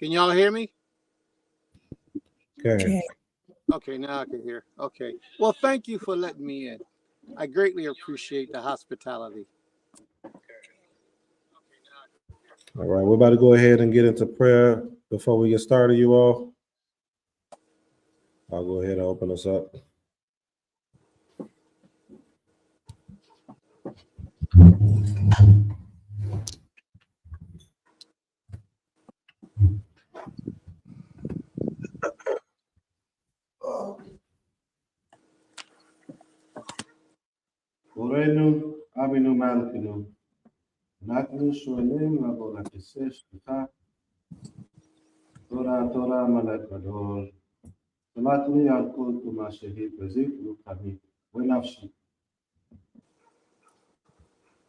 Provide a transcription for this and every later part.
Can y'all hear me? Okay. Okay, now I can hear. Okay. Well, thank you for letting me in. I greatly appreciate the hospitality. All right, we're about to go ahead and get into prayer. Before we get started, you all, I'll go ahead and open us up. Orenu, Abinu Malakinu, Naknu Shonim, Labola Kisesh, Torah Malakador, Salatni Alkul Tumashehi, Prazik, Lukami, Wenafshi.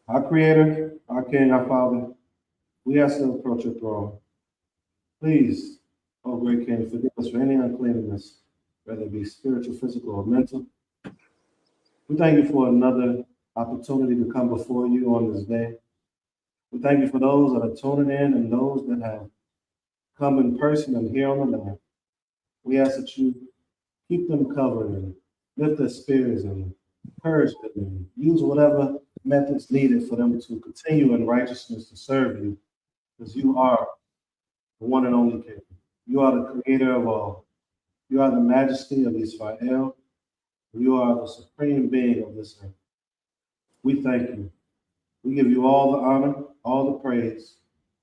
Our Creator, our King, our Father, we ask to approach your throne. Please, oh great King, forgive us for any uncleanness, whether it be spiritual, physical, or mental. We thank you for another opportunity to come before you on this day. We thank you for those that are tuning in and those that have come in person and here on the land. We ask that you keep them covered and lift their spirits and encourage them and use whatever methods needed for them to continue in righteousness to serve you, because you are the one and only King. You are the creator of all. You are the majesty of Israel. You are the supreme being of this earth. We thank you. We give you all the honor, all the praise.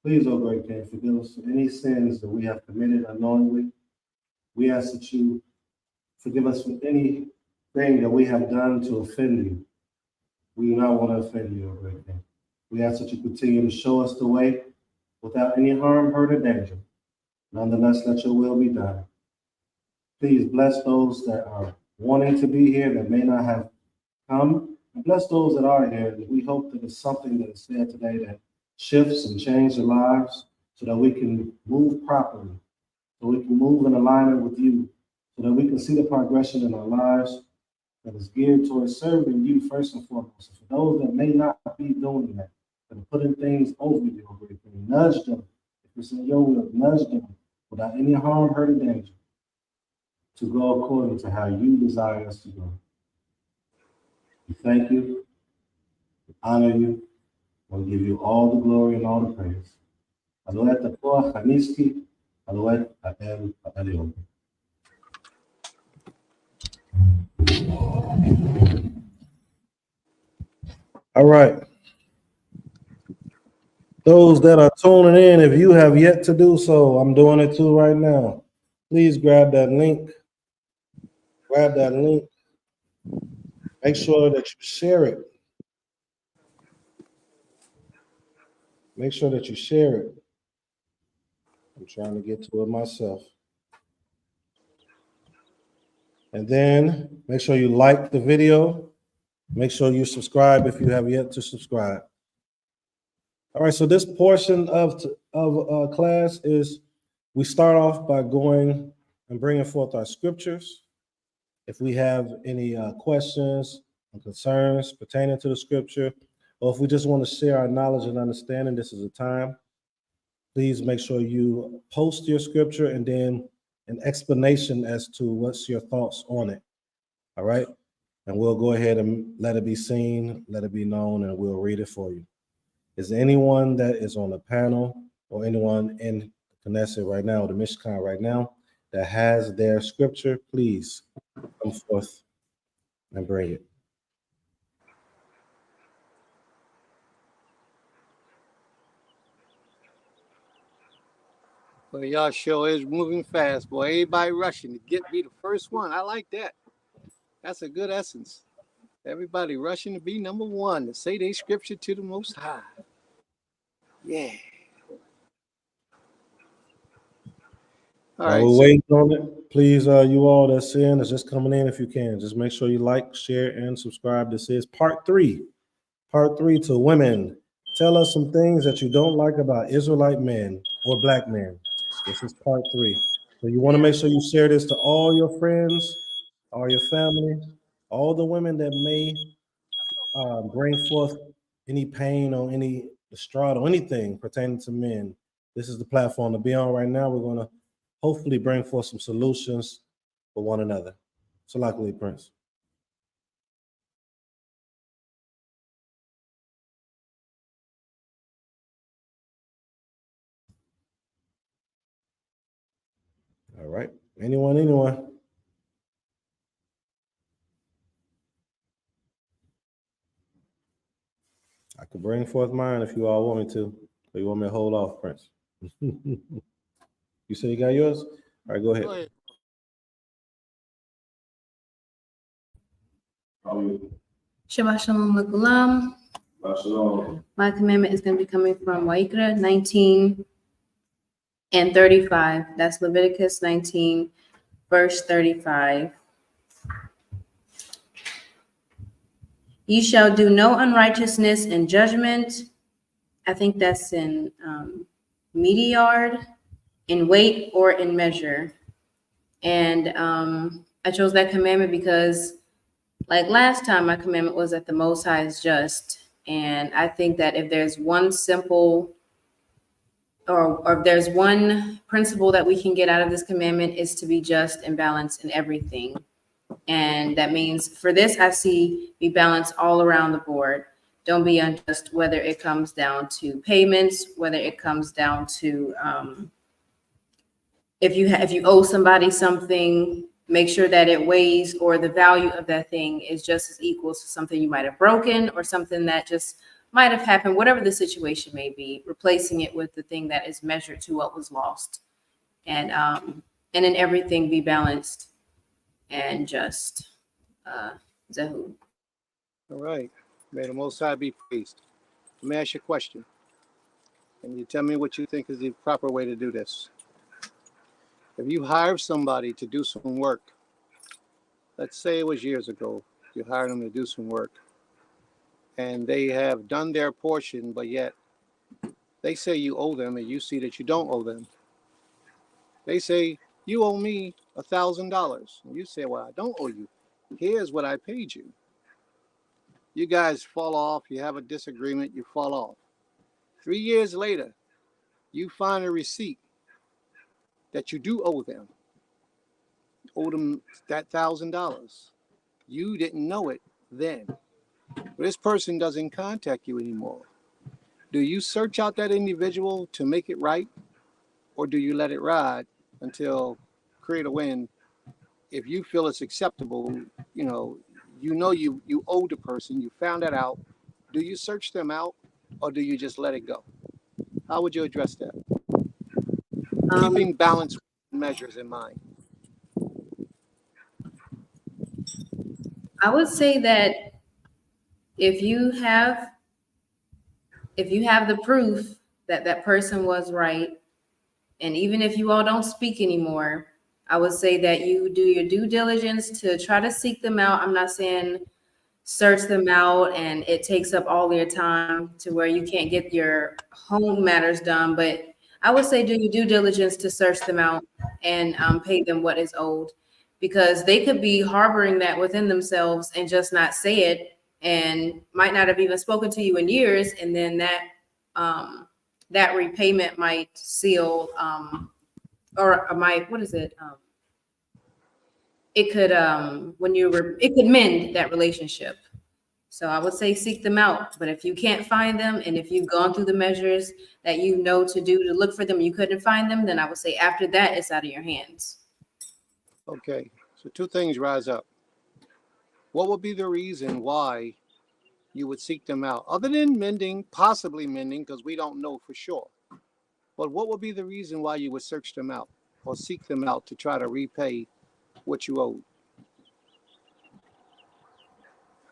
Please, O great King, forgive us for any sins that we have committed unknowingly. We ask that you forgive us for anything that we have done to offend you. We do not want to offend you, O great King. We ask that you continue to show us the way without any harm, hurt, or danger. Nonetheless, let your will be done. Please bless those that are wanting to be here that may not have come. And bless those that are here. We hope that it's something that is said today that shifts and changes their lives so that we can move properly, so we can move in alignment with you, so that we can see the progression in our lives that is geared towards serving you first and foremost. And for those that may not be doing that are putting things over you, nudge them. If it's in your will, nudge them without any harm, hurt, or danger to go according to how you desire us to go. We thank you, we honor you, and we give you all the glory and all the praise. Aloet Akoach Haniski, Aloet Ael Adelion. All right. Those that are tuning in, if you have yet to do so, I'm doing it too right now. Please grab that link. Grab that link. Make sure that you share it. Make sure that you share it. I'm trying to get to it myself. And then make sure you like the video. Make sure you subscribe if you have yet to subscribe. All right, so this portion of class is we start off by going and bringing forth our scriptures. If we have any questions and concerns pertaining to the scripture, or if we just want to share our knowledge and understanding, this is a time. Please make sure you post your scripture and then an explanation as to what's your thoughts on it. All right, and we'll go ahead and let it be seen, let it be known, and we'll read it for you. Is there anyone that is on the panel or anyone in Knesset right now, or the Mishkan right now, that has their scripture? Please come forth and bring it. Well, y'all show is moving fast, boy. Everybody rushing to get me the first one. I like that. That's a good essence. Everybody rushing to be number one, to say they scripture to the Most High. Yeah. All right. While we're waiting on it, please, you all that's in, that's just coming in, if you can, just make sure you like, share, and subscribe. This is part three to women. Tell us some things that you don't like about Israelite men or black men. This is part 3. So you want to make sure you share this to all your friends, all your family, all the women that may bring forth any pain or any distraught or anything pertaining to men. This is the platform to be on right now. We're going to hopefully bring forth some solutions for one another. So luckily, Prince. All right. Anyone? I could bring forth mine if you all want me to. Or you want me to hold off, Prince? You say you got yours? All right, go ahead. Go ahead. Shabbat Shalom Lekulam. My commandment is going to be coming from Wa'ikra 19 and 35. That's Leviticus 19, verse 35. Ye shall do no unrighteousness in judgment. I think that's in media yard, in weight, or in measure. And I chose that commandment because, like last time, my commandment was that the Most High is just. And I think that if there's one simple or if there's one principle that we can get out of this commandment, is to be just and balanced in everything. And that means for this, I see be balanced all around the board. Don't be unjust, whether it comes down to payments, whether it comes down to if you owe somebody something, make sure that it weighs or the value of that thing is just as equal to something you might have broken or something that just might have happened, whatever the situation may be, replacing it with the thing that is measured to what was lost. And in everything be balanced and just. Zahu. All right. May the Most High be praised. Let me ask you a question. And you tell me what you think is the proper way to do this. If you hire somebody to do some work, let's say it was years ago, you hired them to do some work, and they have done their portion, but yet they say you owe them and you see that you don't owe them. They say, you owe me $1,000. And you say, well, I don't owe you. Here's what I paid you. You guys fall off, you have a disagreement, you fall off. 3 years later, you find a receipt that you do owe them. You owe them that $1,000. You didn't know it then. But this person doesn't contact you anymore. Do you search out that individual to make it right? Or do you let it ride until create a win? If you feel it's acceptable, you owe the person, you found that out. Do you search them out or do you just let it go? How would you address that? Keeping balanced measures in mind. I would say that if you have the proof that that person was right, and even if you all don't speak anymore, I would say that you do your due diligence to try to seek them out. I'm not saying search them out and it takes up all your time to where you can't get your home matters done, but I would say do your due diligence to search them out and pay them what is owed, because they could be harboring that within themselves and just not say it, and might not have even spoken to you in years, and then that repayment might seal or might, what is it? It could it could mend that relationship. So I would say seek them out. But if you can't find them, and if you've gone through the measures that you know to do to look for them, you couldn't find them, then I would say after that, it's out of your hands. Okay, so two things rise up. What would be the reason why you would seek them out? Other than mending, possibly mending, because we don't know for sure. But what would be the reason why you would search them out or seek them out to try to repay what you owed?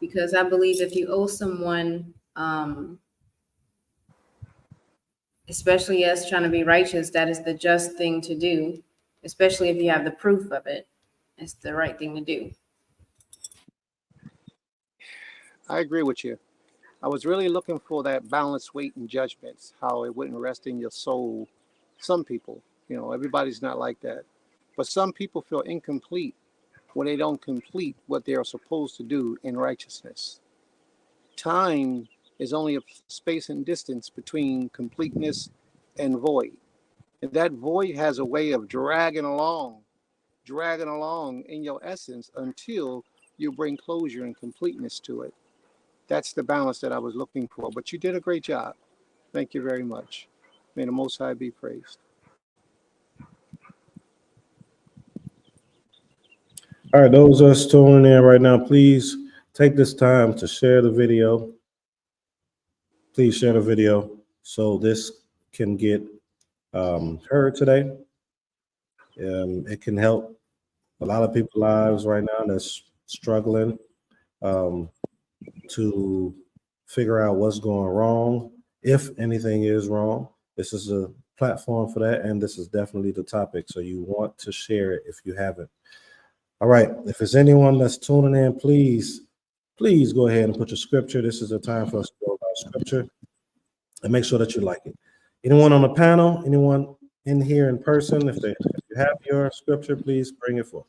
Because I believe if you owe someone, especially us trying to be righteous, that is the just thing to do, especially if you have the proof of it. It's the right thing to do. I agree with you. I was really looking for that balanced weight and judgments, how it wouldn't rest in your soul. Some people, everybody's not like that. But some people feel incomplete when they don't complete what they are supposed to do in righteousness. Time is only a space and distance between completeness and void. And that void has a way of dragging along in your essence until you bring closure and completeness to it. That's the balance that I was looking for. But you did a great job. Thank you very much. May the Most High be praised. All right, those of us tuning in right now, please take this time to share the video. Please share the video so this can get heard today. It can help a lot of people's lives right now that's struggling to figure out what's going wrong, if anything is wrong. This is a platform for that, and this is definitely the topic. So you want to share it if you haven't. All right, if there's anyone that's tuning in, please go ahead and put your scripture. This is a time for us to go about scripture and make sure that you like it. Anyone on the panel, anyone in here in person, if you have your scripture, please bring it forth.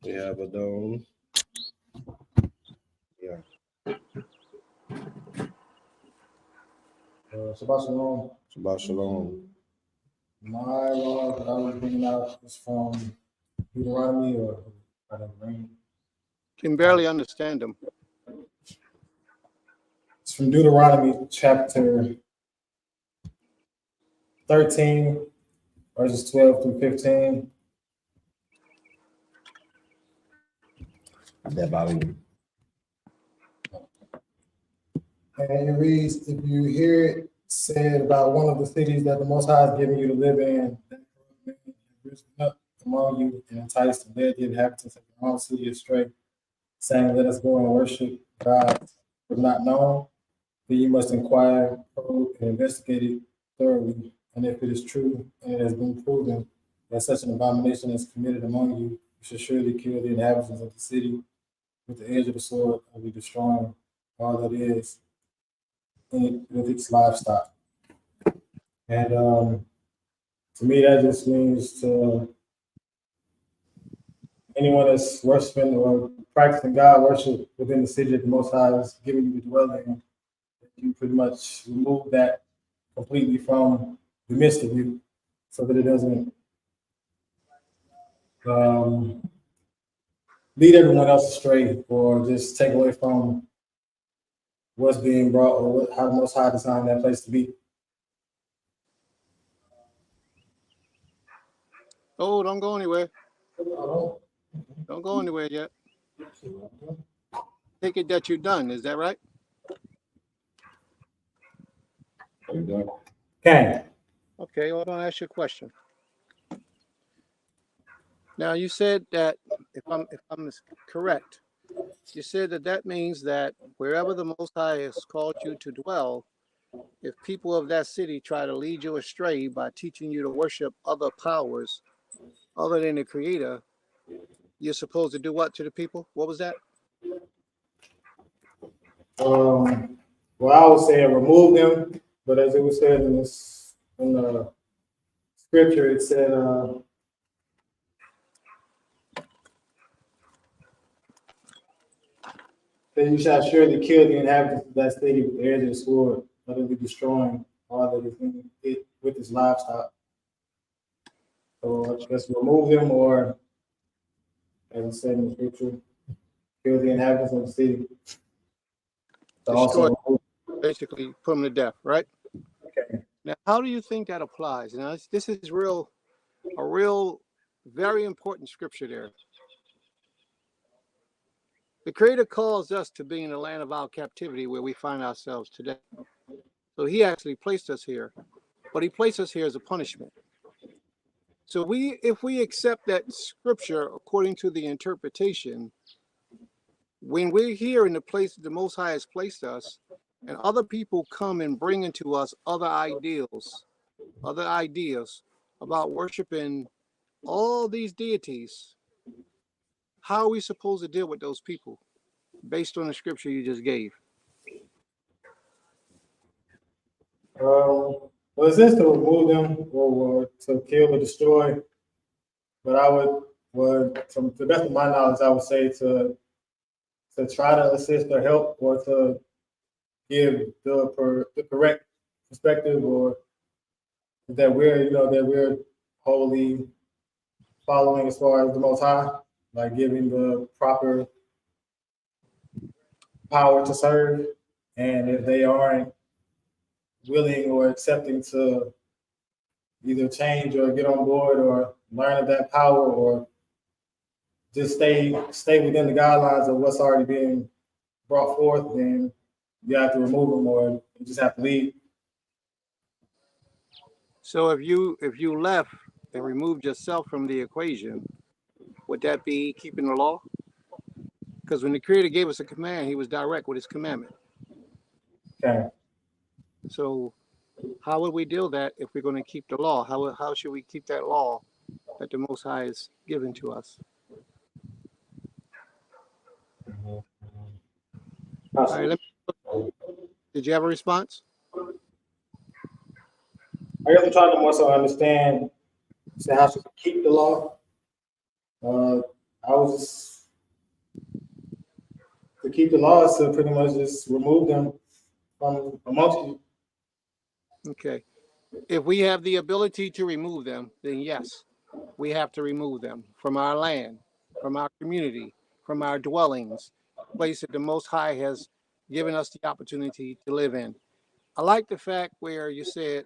We have a dome. Yeah. Shabbat Shalom. Shabbat shalom. My law that I was bringing out is from Deuteronomy or I don't know. Can barely understand them. It's from Deuteronomy chapter 13, verses 12 through 15. That Bobby. And it reads, if you hear it said about one of the cities that the Most High has given you to live in, that man has risen up among you and enticed and led the inhabitants of your own city astray, saying, let us go and worship God who is not known, then you must inquire, probe, and investigate it thoroughly. And if it is true and it has been proven that such an abomination is committed among you, you should surely kill the inhabitants of the city with the edge of the sword and be destroying all that is in it with its livestock. And to me, that just means to anyone that's worshiping or practicing God worship within the city that the Most High is giving you to dwell in, you pretty much remove that completely from the midst of you so that it doesn't lead everyone else astray or just take away from what's being brought or how the Most High designed that place to be. Oh, don't go anywhere. Don't go anywhere yet. Take it that you're done. Is that right? Okay. Okay, well, I'll ask you a question. Now, you said that, if I'm correct, you said that means that wherever the Most High has called you to dwell, if people of that city try to lead you astray by teaching you to worship other powers other than the Creator, you're supposed to do what to the people? What was that? Well, I would say remove them, but as it was said in the scripture, it said, then you shall surely kill the inhabitants of that city with the edge of the sword, utterly destroying all that is in it with its livestock. So I guess remove them, or as it said in the scripture, kill the inhabitants of the city. So Destroy, also, basically put them to death, right? okay. Now, how do you think that applies? Now, this is a real, very important scripture there. The Creator calls us to be in the land of our captivity where we find ourselves today. So he actually placed us here, but he placed us here as a punishment. So if we accept that scripture according to the interpretation, when we're here in the place that the Most High has placed us, and other people come and bring into us other ideas about worshiping all these deities, how are we supposed to deal with those people based on the scripture you just gave? Well, it says to remove them or to kill or destroy, but I would, to the best of my knowledge, I would say to try to assist or help or to give the correct perspective, or that we're wholly following as far as the Most High, like giving the proper power to serve, and if they aren't willing or accepting to either change or get on board or learn of that power, or just stay within the guidelines of what's already being brought forth, then you have to remove them or you just have to leave. So if you left and removed yourself from the equation, would that be keeping the law? Because when the Creator gave us a command, He was direct with His commandment. Okay. So how would we deal that if we're going to keep the law? How should we keep that law that the Most High is given to us? All right. Did you have a response? I guess I'm trying to more so understand how to keep the law. I was just, to keep the laws to pretty much just remove them from amongst you. Okay. If we have the ability to remove them, then yes, we have to remove them from our land, from our community, from our dwellings, place that the Most High has given us the opportunity to live in. I like the fact where you said,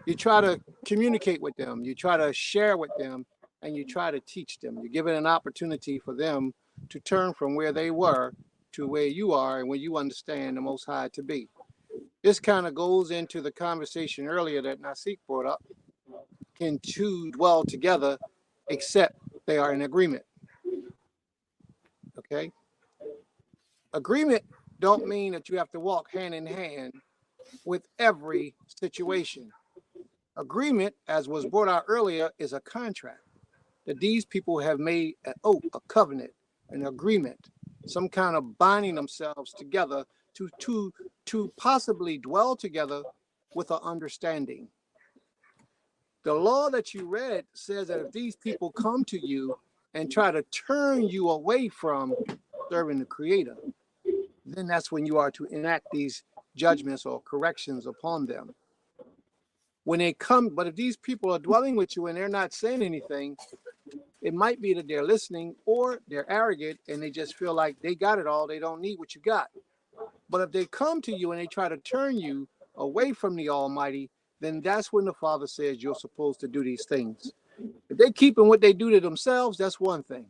you try to communicate with them, you try to share with them, and you try to teach them. You give it an opportunity for them to turn from where they were to where you are and where you understand the Most High to be. This kind of goes into the conversation earlier that Nasik brought up. Can two dwell together except they are in agreement? Okay? Agreement don't mean that you have to walk hand in hand with every situation. Agreement, as was brought out earlier, is a contract that these people have made an oath, a covenant, an agreement, some kind of binding themselves together to possibly dwell together with an understanding. The law that you read says that if these people come to you and try to turn you away from serving the Creator, then that's when you are to enact these judgments or corrections upon them. When they come, but if these people are dwelling with you and they're not saying anything, it might be that they're listening or they're arrogant and they just feel like they got it all. They don't need what you got. But if they come to you and they try to turn you away from the Almighty, then that's when the Father says you're supposed to do these things. If they keeping what they do to themselves, that's one thing.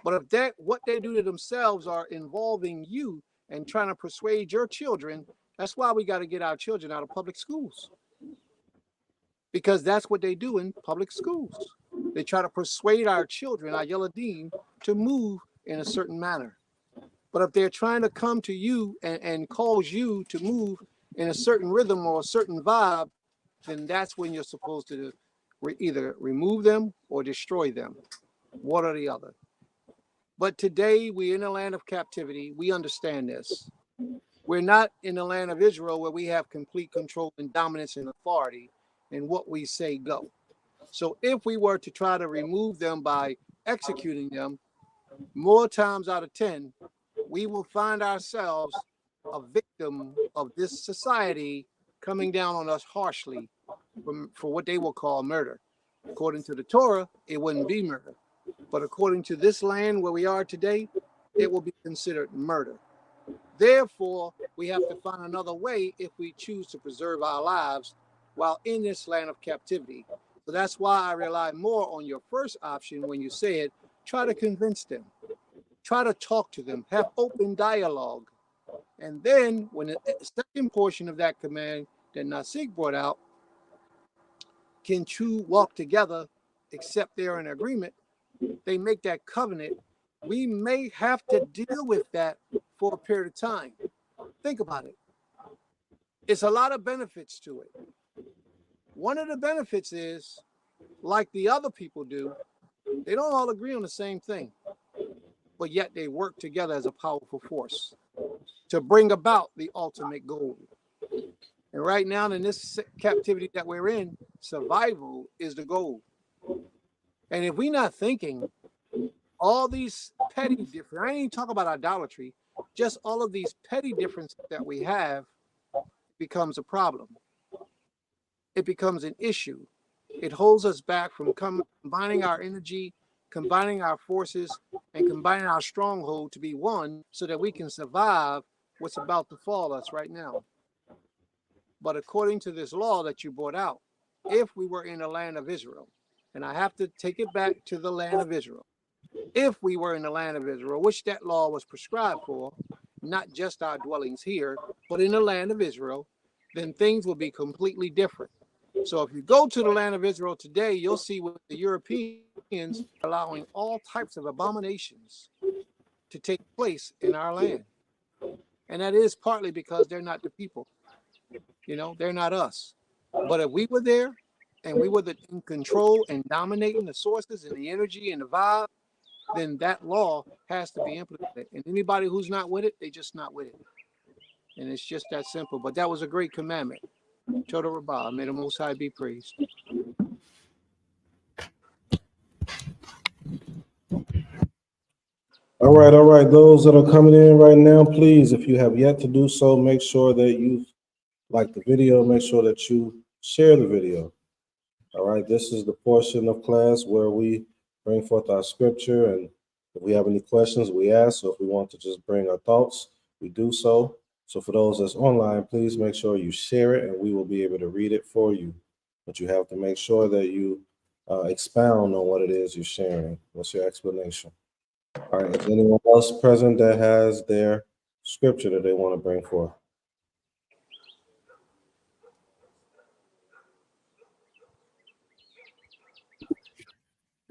But if that what they do to themselves are involving you and trying to persuade your children, that's why we got to get our children out of public schools. Because that's what they do in public schools. They try to persuade our children, our Yeladim, to move in a certain manner. But if they're trying to come to you and cause you to move in a certain rhythm or a certain vibe, then that's when you're supposed to either remove them or destroy them, one or the other. But today we're in the land of captivity. We understand this. We're not in the land of Israel where we have complete control and dominance and authority in what we say go. So if we were to try to remove them by executing them, more times out of 10, we will find ourselves a victim of this society coming down on us harshly for what they will call murder. According to the Torah, it wouldn't be murder. But according to this land where we are today, it will be considered murder. Therefore, we have to find another way if we choose to preserve our lives while in this land of captivity. So that's why I rely more on your first option when you said, try to convince them, try to talk to them, have open dialogue. And then when the second portion of that command that Nasik brought out, can two walk together except they're in agreement, they make that covenant, we may have to deal with that for a period of time. Think about it. It's a lot of benefits to it. One of the benefits is, like the other people do, they don't all agree on the same thing, but yet they work together as a powerful force to bring about the ultimate goal. And right now, in this captivity that we're in, survival is the goal. And if we're not thinking all these petty differences, I ain't even talking about idolatry, just all of these petty differences that we have becomes a problem. It becomes an issue. It holds us back from combining our energy, combining our forces, and combining our stronghold to be one so that we can survive what's about to fall us right now. But according to this law that you brought out, if we were in the land of Israel, and I have to take it back to the land of Israel, if we were in the land of Israel, which that law was prescribed for, not just our dwellings here, but in the land of Israel, then things will be completely different. So if you go to the land of Israel today, you'll see what the Europeans are allowing all types of abominations to take place in our land. And that is partly because they're not the people. You know, they're not us. But if we were there and we were in control and dominating the sources and the energy and the vibe, then that law has to be implemented. And anybody who's not with it, they just not with it. And it's just that simple. But that was a great commandment. Total Rabbah, may the Most High be praised. All right, all right. Those that are coming in right now, please, if you have yet to do so, make sure that you like the video. Make sure that you share the video. All right, this is the portion of class where we bring forth our scripture, and if we have any questions, we ask. So if we want to just bring our thoughts, we do so. So for those that's online, please make sure you share it, and we will be able to read it for you. But you have to make sure that you expound on what it is you're sharing. What's your explanation? All right, is anyone else present that has their scripture that they want to bring forth?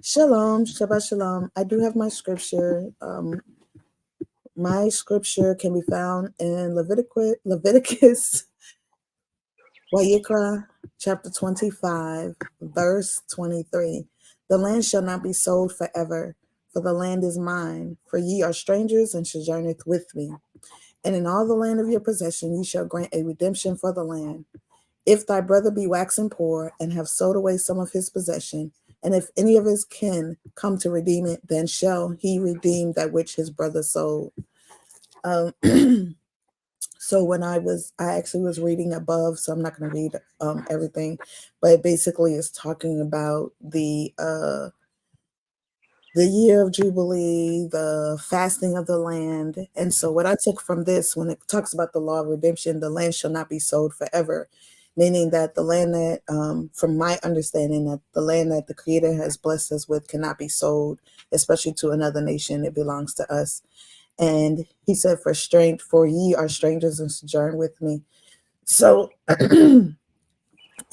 Shalom, Shabbat Shalom. I do have my scripture. My scripture can be found in Leviticus, Wayikra, chapter 25, verse 23. The land shall not be sold forever, for the land is mine. For ye are strangers and sojourneth with me. And in all the land of your possession ye shall grant a redemption for the land. If thy brother be waxen poor and have sold away some of his possession, and if any of his kin come to redeem it, then shall he redeem that which his brother sold. So when I actually was reading above, so I'm not going to read everything, but it basically is talking about the year of Jubilee, the fasting of the land. And so what I took from this, when it talks about the law of redemption, the land shall not be sold forever, meaning that the land that, from my understanding, that the land that the Creator has blessed us with cannot be sold, especially to another nation. It belongs to us. And he said, for ye are strangers and sojourn with me. So, and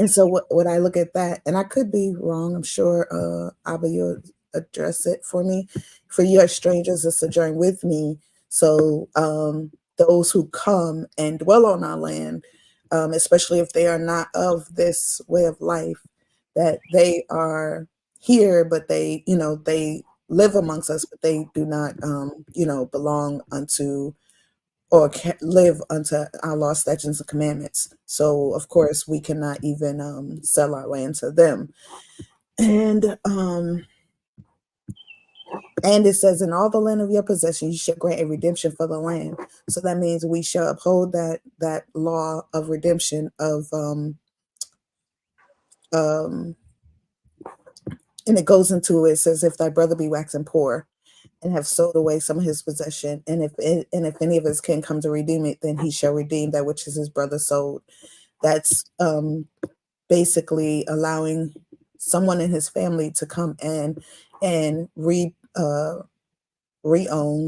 so what I look at that, and I could be wrong, I'm sure Abba, you'll address it for me. For you are strangers and sojourn with me. So those who come and dwell on our land, especially if they are not of this way of life, that they are here, but they live amongst us, but they do not, belong unto or live unto our law, statutes, and commandments. So, of course, we cannot even sell our land to them. And it says, in all the land of your possession, you shall grant a redemption for the land. So that means we shall uphold that law of redemption of and it goes into it says, if thy brother be waxen poor and have sold away some of his possession, and if any of his kin come to redeem it, then he shall redeem that which is his brother sold. That's basically allowing someone in his family to come in and re-own,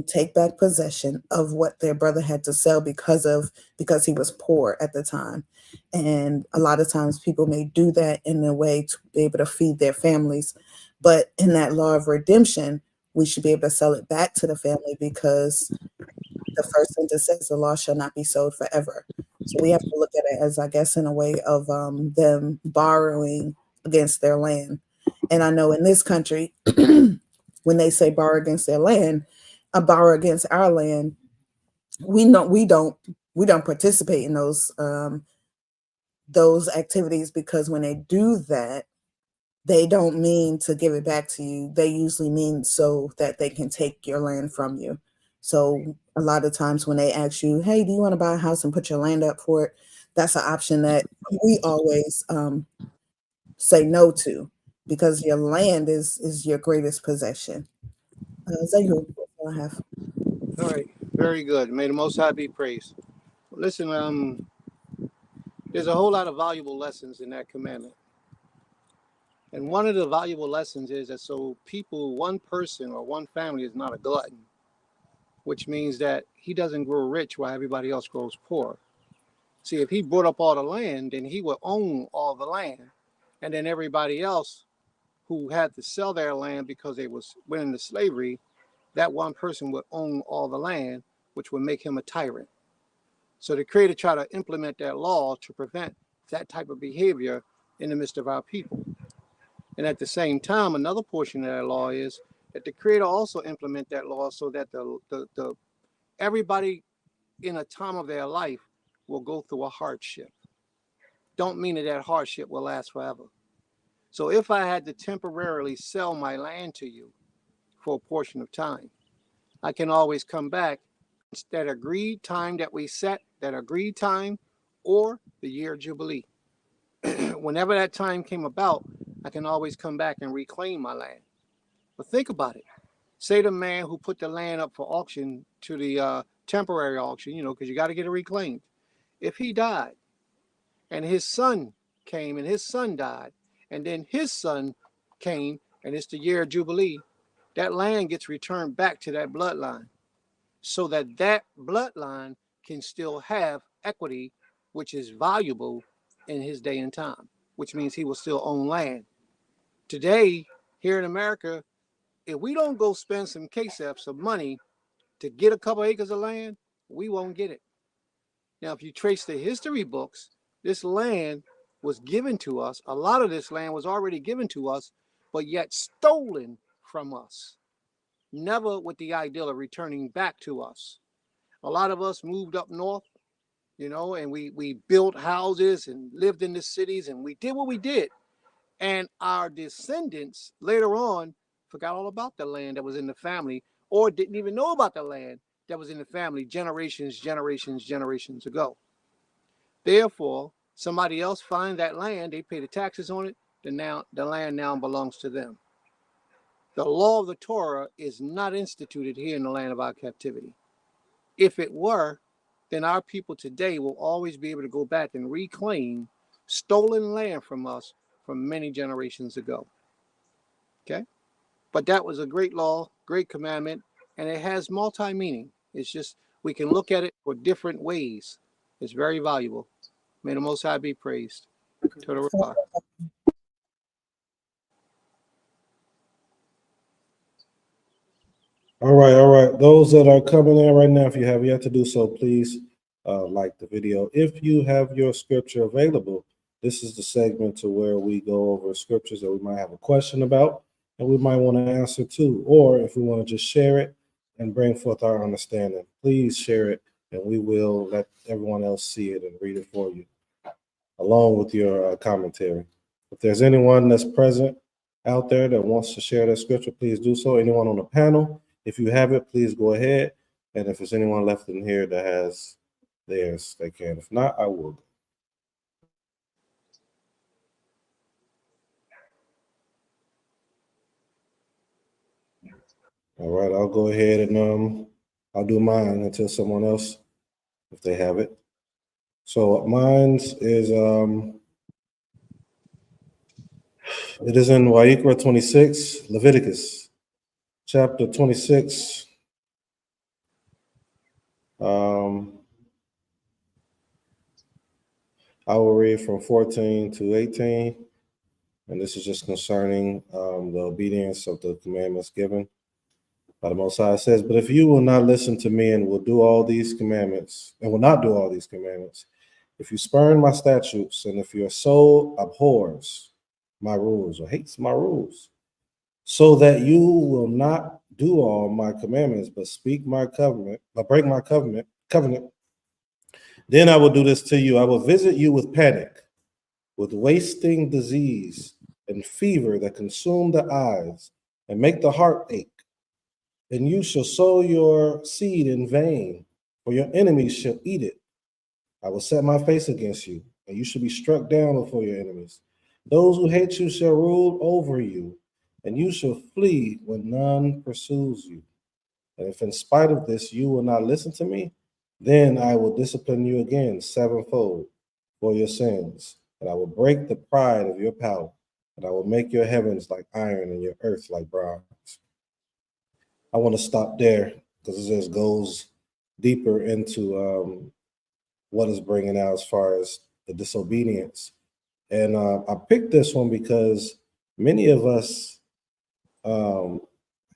take back possession of what their brother had to sell because he was poor at the time. And a lot of times people may do that in a way to be able to feed their families. But in that law of redemption, we should be able to sell it back to the family, because the first sentence says the law shall not be sold forever. So we have to look at it as, I guess, in a way of them borrowing against their land. And I know in this country, when they say borrow against their land, borrow against our land, we don't participate in those activities, because when they do that, they don't mean to give it back to you. They usually mean so that they can take your land from you. So a lot of times when they ask you, hey, do you want to buy a house and put your land up for it? That's an option that we always say no to, because your land is your greatest possession. Zahir, that's all I have. All right, very good. May the Most High be praised. Listen, there's a whole lot of valuable lessons in that commandment. And one of the valuable lessons is that so people, one person or one family is not a glutton, which means that he doesn't grow rich while everybody else grows poor. See, if he brought up all the land, then he would own all the land. And then everybody else who had to sell their land because they went into slavery, that one person would own all the land, which would make him a tyrant. So the Creator tried to implement that law to prevent that type of behavior in the midst of our people. And at the same time, another portion of that law is that the Creator also implement that law so that the everybody in a time of their life will go through a hardship. Don't mean that that hardship will last forever. So if I had to temporarily sell my land to you for a portion of time, I can always come back. It's that agreed time that we set, that agreed time, or the year of Jubilee. Whenever that time came about, I can always come back and reclaim my land. But think about it. Say the man who put the land up for auction to the temporary auction, because you got to get it reclaimed. If he died and his son came and his son died, and then his son came and it's the year of Jubilee, that land gets returned back to that bloodline so that that bloodline can still have equity, which is valuable in his day and time, which means he will still own land. Today, here in America, if we don't go spend some KSF, some money to get a couple acres of land, we won't get it. Now, if you trace the history books, this land was given to us. A lot of this land was already given to us, but yet stolen from us. Never with the ideal of returning back to us. A lot of us moved up north, and we built houses and lived in the cities, and we did what we did. And our descendants later on forgot all about the land that was in the family, or didn't even know about the land that was in the family generations ago. Therefore, somebody else finds that land, they pay the taxes on it, the land now belongs to them. The law of the Torah is not instituted here in the land of our captivity. If it were, then our people today will always be able to go back and reclaim stolen land from us from many generations ago. Okay? But that was a great law, great commandment, and it has multi-meaning. It's just we can look at it for different ways. It's very valuable. May the Most High be praised. To the All right. Those that are coming in right now, if you have yet to do so, please like the video. If you have your scripture available, this is the segment to where we go over scriptures that we might have a question about and we might want to answer too. Or if we want to just share it and bring forth our understanding, please share it and we will let everyone else see it and read it for you along with your commentary. If there's anyone that's present out there that wants to share their scripture, please do so. Anyone on the panel, if you have it, please go ahead. And if there's anyone left in here that has theirs, they can. If not, I will. All right, I'll go ahead and I'll do mine until someone else, if they have it. So mine's is it is in Wayikra 26, Leviticus chapter 26. I will read from 14 to 18, and this is just concerning the obedience of the commandments given by the Most High. It says, but if you will not listen to me and will do all these commandments, and will not do all these commandments, if you spurn my statutes, and if your soul abhors my rules or hates my rules, so that you will not do all my commandments, but speak my covenant, but break my covenant, then I will do this to you. I will visit you with panic, with wasting disease, and and fever that consume the eyes and make the heart ache. And you shall sow your seed in vain, for your enemies shall eat it. I will set my face against you, and you shall be struck down before your enemies. Those who hate you shall rule over you, and you shall flee when none pursues you. And if in spite of this you will not listen to me, then I will discipline you again sevenfold for your sins, and I will break the pride of your power, and I will make your heavens like iron and your earth like bronze. I want to stop there because it just goes deeper into what is bringing out as far as the disobedience. And I picked this one because many of us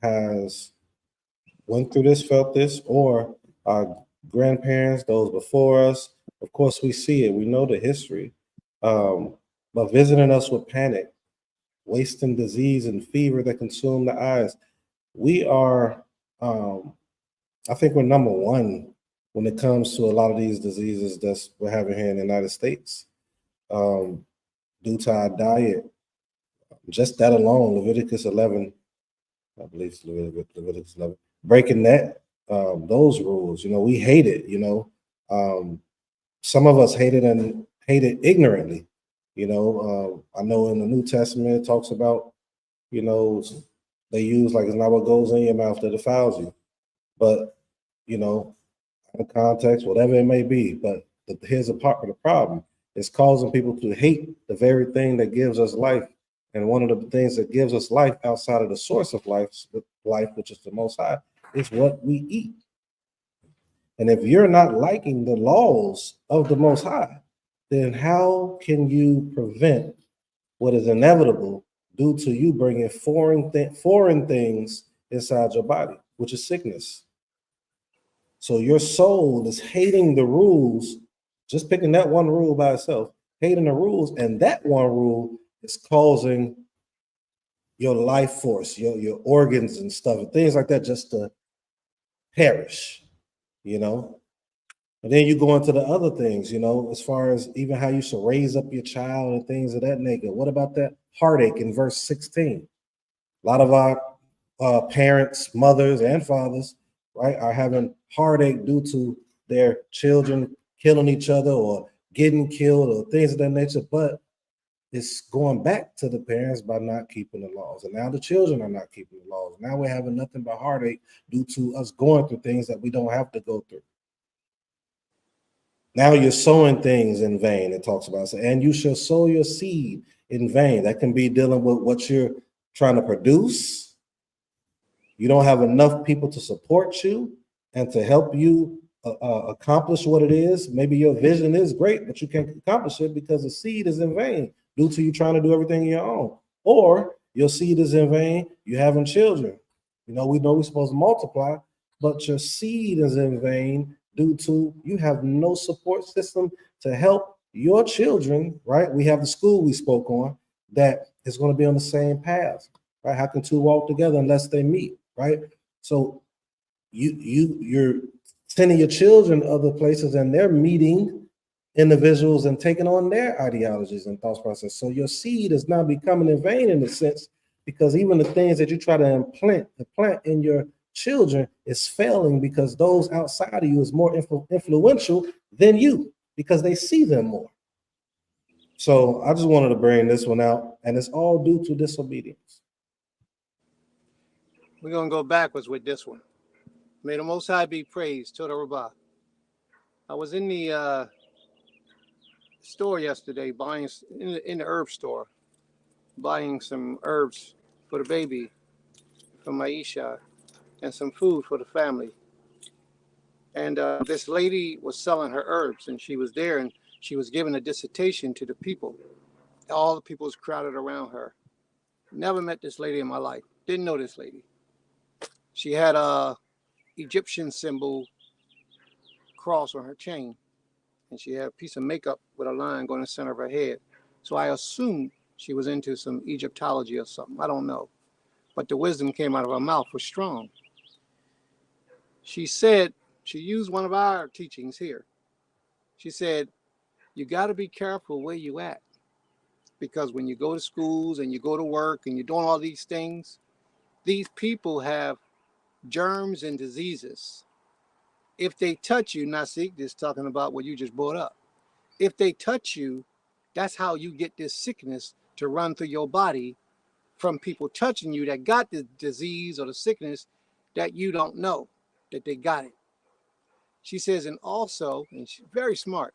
has went through this, felt this, or our grandparents, those before us. Of course, we see it. We know the history. But visiting us with panic, wasting disease and fever that consume the eyes. We are, I think we're number one when it comes to a lot of these diseases that we're having here in the United States. Due to our diet, just that alone, Leviticus 11, I believe it's Leviticus 11, breaking that, those rules, we hate it, some of us hate it and hate it ignorantly, I know in the New Testament it talks about, they use like it's not what goes in your mouth that defiles you, but, in context, whatever it may be, but here's a part of the problem. It's causing people to hate the very thing that gives us life. And one of the things that gives us life outside of the source of life, which is the Most High, is what we eat. And if you're not liking the laws of the Most High, then how can you prevent what is inevitable due to you bringing foreign things inside your body, which is sickness? So your soul is hating the rules, just picking that one rule by itself, hating the rules, and that one rule is causing your life force, your organs and stuff, and things like that just to perish, And then you go into the other things, as far as even how you should raise up your child and things of that nature. What about that heartache in verse 16? A lot of our parents, mothers, and fathers, right, are having heartache due to their children killing each other or getting killed or things of that nature. But it's going back to the parents by not keeping the laws. And now the children are not keeping the laws. Now we're having nothing but heartache due to us going through things that we don't have to go through. Now you're sowing things in vain, it talks about. And you shall sow your seed in vain. That can be dealing with what you're trying to produce. You don't have enough people to support you and to help you accomplish what it is. Maybe your vision is great, but you can't accomplish it because the seed is in vain due to you trying to do everything on your own. Or your seed is in vain, you having children. We know we're supposed to multiply, but your seed is in vain due to you have no support system to help your children, right? We have the school we spoke on that is going to be on the same path, right? How can two walk together unless they meet, right? So you're sending your children other places and they're meeting individuals and taking on their ideologies and thought process. So your seed is now becoming in vain in a sense, because even the things that you try to implant in your children is failing because those outside of you is more influential than you because they see them more. So I just wanted to bring this one out, and it's all due to disobedience. We're going to go backwards with this one. May the Most High be praised. Toda Rabbah. I was in the store yesterday buying, in the herb store, buying some herbs for the baby, for Maisha, and some food for the family. And this lady was selling her herbs, and she was there, and she was giving a dissertation to the people. All the people was crowded around her. Never met this lady in my life. Didn't know this lady. She had a Egyptian symbol cross on her chain, and she had a piece of makeup with a line going in the center of her head. So I assumed she was into some Egyptology or something. I don't know. But the wisdom came out of her mouth was strong. She said, she used one of our teachings here. She said, you got to be careful where you at. because when you go to schools and you go to work and you're doing all these things, these people have germs and diseases. If they touch you, not see, just talking about what you just brought up. If they touch you, that's how you get this sickness to run through your body from people touching you that got the disease or the sickness that you don't know that they got it. She says, and also, and she's very smart,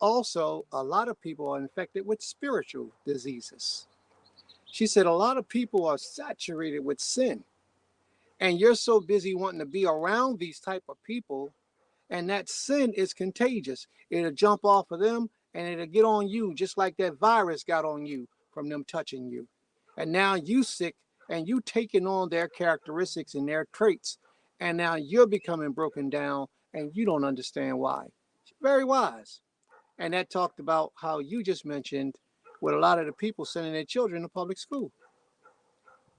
also, a lot of people are infected with spiritual diseases. She said, a lot of people are saturated with sin. And you're so busy wanting to be around these type of people, and that sin is contagious. It'll jump off of them and it'll get on you, just like that virus got on you from them touching you. And now you sick and you taking on their characteristics and their traits. And now you're becoming broken down and you don't understand why. Very wise. And that talked about how you just mentioned with a lot of the people sending their children to public school.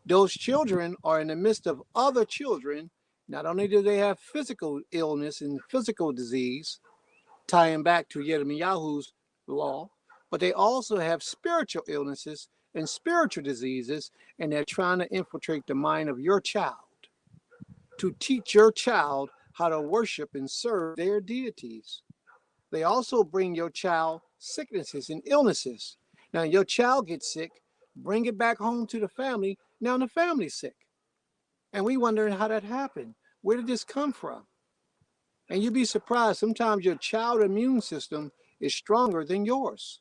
Those children are in the midst of other children. Not only do they have physical illness and physical disease, tying back to Yirmiyahu's law, but they also have spiritual illnesses and spiritual diseases, and they're trying to infiltrate the mind of your child to teach your child how to worship and serve their deities. They also bring your child sicknesses and illnesses. Now, your child gets sick, bring it back home to the family. Now the family's sick. And we wondering how that happened. Where did this come from? And you'd be surprised. Sometimes your child immune system is stronger than yours.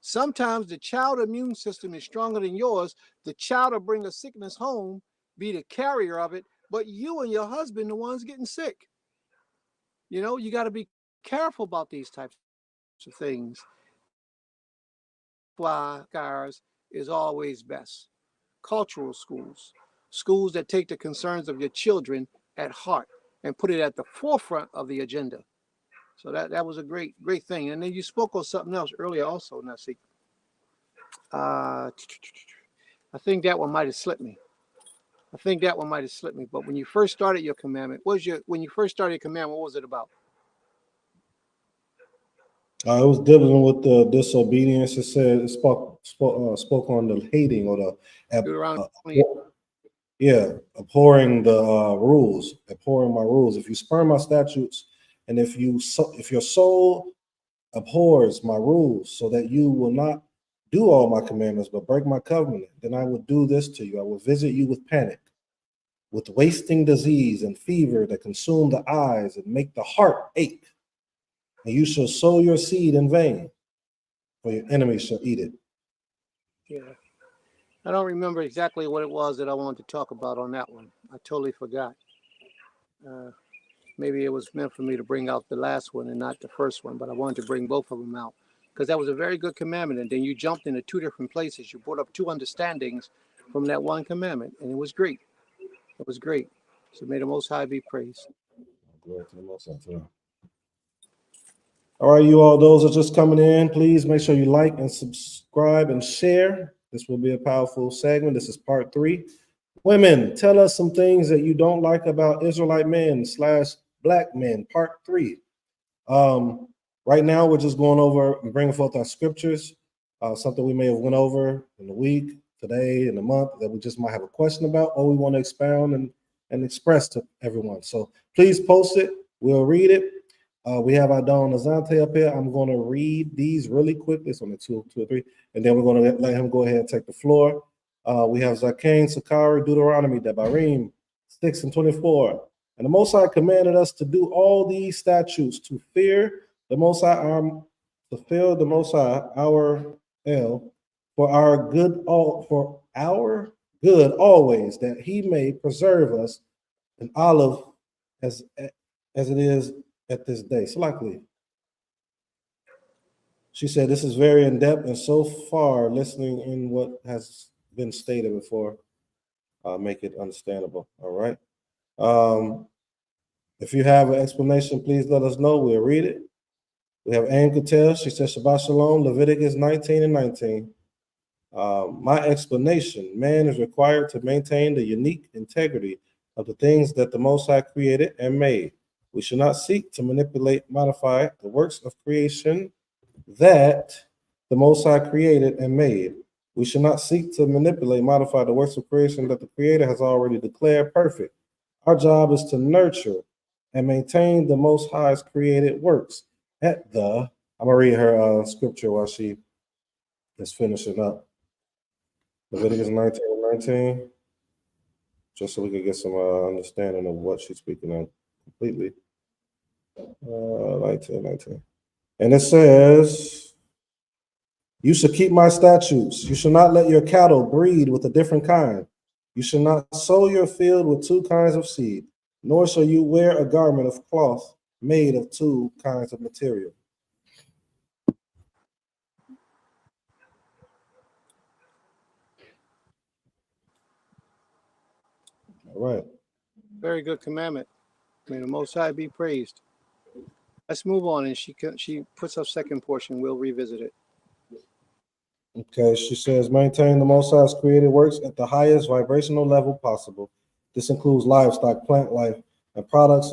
Sometimes the child immune system is stronger than yours. The child will bring a sickness home, be the carrier of it, but you and your husband, the ones getting sick. You know, you got to be careful about these types of things. Why scars is always best. Cultural schools, schools that take the concerns of your children at heart and put it at the forefront of the agenda. So that was a great thing. And then you spoke on something else earlier also, Nasi. I think that one might have slipped me. But when you first started your commandment, what was it about? It was dealing with the disobedience. It said it spoke on the hating or the abhorring the rules, abhorring my rules. If you spurn my statutes, and if your soul abhors my rules, so that you will not do all my commandments but break my covenant, then I will do this to you. I will visit you with panic, with wasting disease and fever that consume the eyes and make the heart ache. And you shall sow your seed in vain, for your enemies shall eat it. Yeah. I don't remember exactly what it was that I wanted to talk about on that one. I totally forgot. Maybe it was meant for me to bring out the last one and not the first one, but I wanted to bring both of them out because that was a very good commandment. And then you jumped into two different places. You brought up two understandings from that one commandment, and it was great. It was great. So may the Most High be praised. Glory to the Most High. All right, you all, those are just coming in. Please make sure you like and subscribe and share. This will be a powerful segment. This is part 3. Women, tell us some things that you don't like about Israelite men / black men, part 3. Right now, we're just going over and bringing forth our scriptures, something we may have went over in the week, today, in the month, that we just might have a question about, or we want to expound and express to everyone. So please post it. We'll read it. We have our Don Azante up here. I'm going to read these really quickly. It's only two or three. And then we're going to let him go ahead and take the floor. We have Zakane, Sakari, Deuteronomy, Devarim, 6:24. And the Most High commanded us to do all these statutes, to fear the Most High, our El, for our good always, that he may preserve us in olive as it is at this day. So likely. She said, this is very in-depth, and so far, listening in what has been stated before, make it understandable. All right. If you have an explanation, please let us know. We'll read it. We have Ann Cattell. She says, Shabbat Shalom, Leviticus 19:19. My explanation, man is required to maintain the unique integrity of the things that the Most High created and made. We should not seek to manipulate, modify the works of creation that the Most High created and made. We should not seek to manipulate, modify the works of creation that the Creator has already declared perfect. Our job is to nurture and maintain the Most High's created works. I'm gonna read her scripture while she is finishing up. Leviticus 19:19, just so we can get some understanding of what she's speaking of completely. 19. And it says, you should keep my statutes. You shall not let your cattle breed with a different kind. You shall not sow your field with two kinds of seed, nor shall you wear a garment of cloth made of two kinds of material. All right. Very good commandment. May the Most High be praised. Let's move on, and she puts up second portion. We'll revisit it. Okay, she says, maintain the Most High's created works at the highest vibrational level possible. This includes livestock, plant life, and products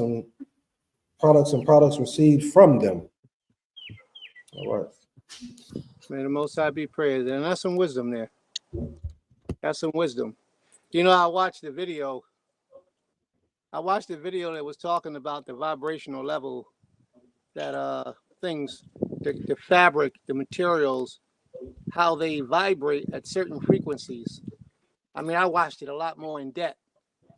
received from them. All right. May the Most High be praised. And that's some wisdom there. That's some wisdom. You know, I watched the video that was talking about the vibrational level that things, the fabric, the materials, how they vibrate at certain frequencies. I mean, I watched it a lot more in depth.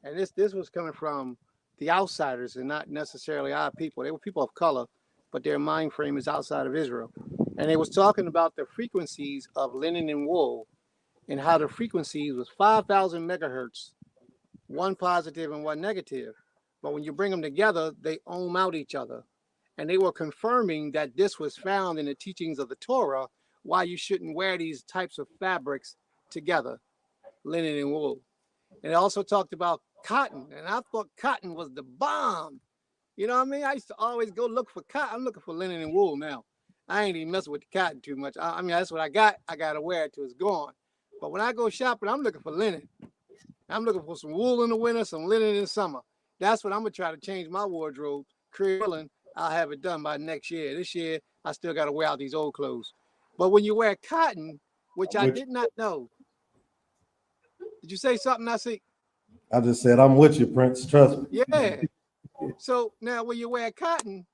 And this was coming from the outsiders and not necessarily our people. They were people of color, but their mind frame is outside of Israel. And they was talking about the frequencies of linen and wool and how the frequencies was 5,000 megahertz, one positive and one negative. But when you bring them together, they ohm out each other. And they were confirming that this was found in the teachings of the Torah, why you shouldn't wear these types of fabrics together, linen and wool. And it also talked about cotton, and I thought cotton was the bomb. You know what I mean? I used to always go look for cotton. I'm looking for linen and wool now. I ain't even messing with the cotton too much. I mean, that's what I got. I got to wear it till it's gone. But when I go shopping, I'm looking for linen. I'm looking for some wool in the winter, some linen in the summer. That's what I'm going to try to change my wardrobe. Willing, I'll have it done by next year. This year, I still got to wear out these old clothes. But when you wear cotton, which I did not know. Did you say something, I see? I just said, I'm with you, Prince. Trust me. Yeah. So now when you wear cotton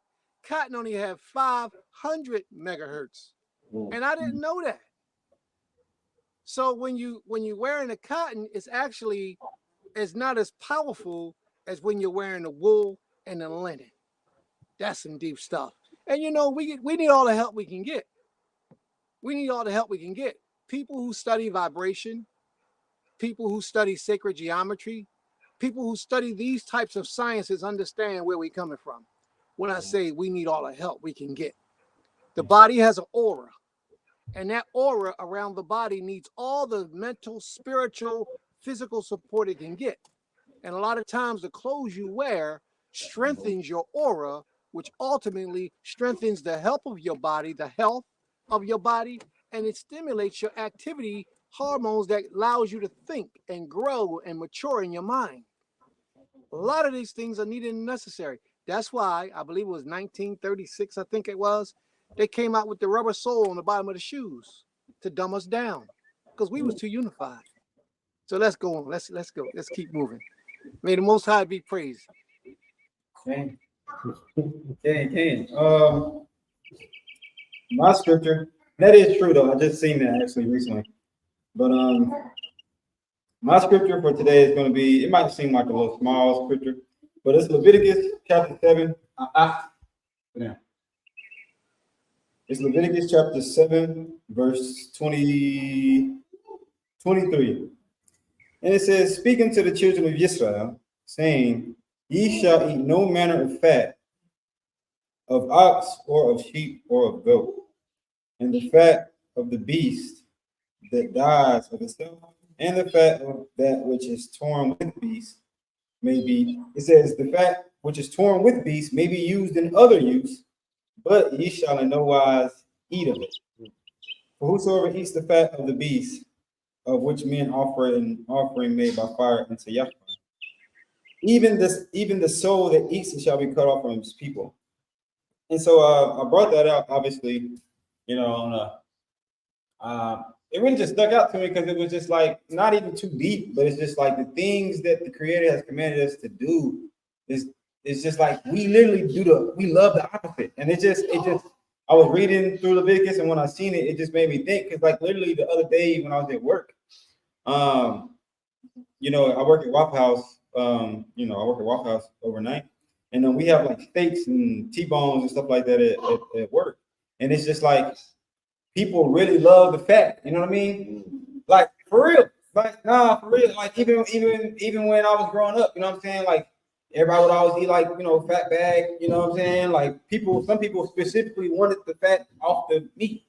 only have 500 megahertz. And I didn't know that. So when you wearing a cotton, it's not as powerful as when you're wearing the wool and the linen. That's some deep stuff. And you know, we need all the help we can get. We need all the help we can get. People who study vibration, people who study sacred geometry, people who study these types of sciences understand where we're coming from. When I say we need all the help we can get. The body has an aura, and that aura around the body needs all the mental, spiritual, physical support it can get. And a lot of times the clothes you wear strengthens your aura, which ultimately strengthens the health of your body, and it stimulates your activity hormones that allows you to think and grow and mature in your mind. A lot of these things are needed and necessary. That's why I believe it was 1936, I think it was, they came out with the rubber sole on the bottom of the shoes to dumb us down because we was too unified. So let's go on. Let's go. Let's keep moving. May the Most High be praised. Okay. My scripture, that is true though. I just seen that actually recently. But my scripture for today is going to be, it might seem like a little small scripture, but it's Leviticus chapter 7. It's Leviticus chapter 7, verse 23. And it says, speaking to the children of Israel, saying, ye shall eat no manner of fat of ox or of sheep or of goat, and the fat of the beast that dies of itself, and the fat of that which is torn with beast may be, it says, the fat which is torn with beast may be used in other use, but ye shall in no wise eat of it. For whosoever eats the fat of the beast, of which men offer an offering made by fire unto Yahweh, even the soul that eats it shall be cut off from his people. And so I brought that out, obviously, you know, it really just stuck out to me because it was just like not even too deep, but it's just like the things that the Creator has commanded us to do is it's just like we literally we love the opposite. And it just I was reading through Leviticus, and when I seen it, it just made me think, because like literally the other day when I was at work, you know, I work at Waffle House, you know, I work at Waffle House overnight, and then we have like steaks and T-bones and stuff like that at work. And it's just like people really love the fat, you know what I mean? Like for real. Like, nah, for real. Like even when I was growing up, you know what I'm saying? Like everybody would always eat like, you know, fat bag, you know what I'm saying? Like some people specifically wanted the fat off the meat.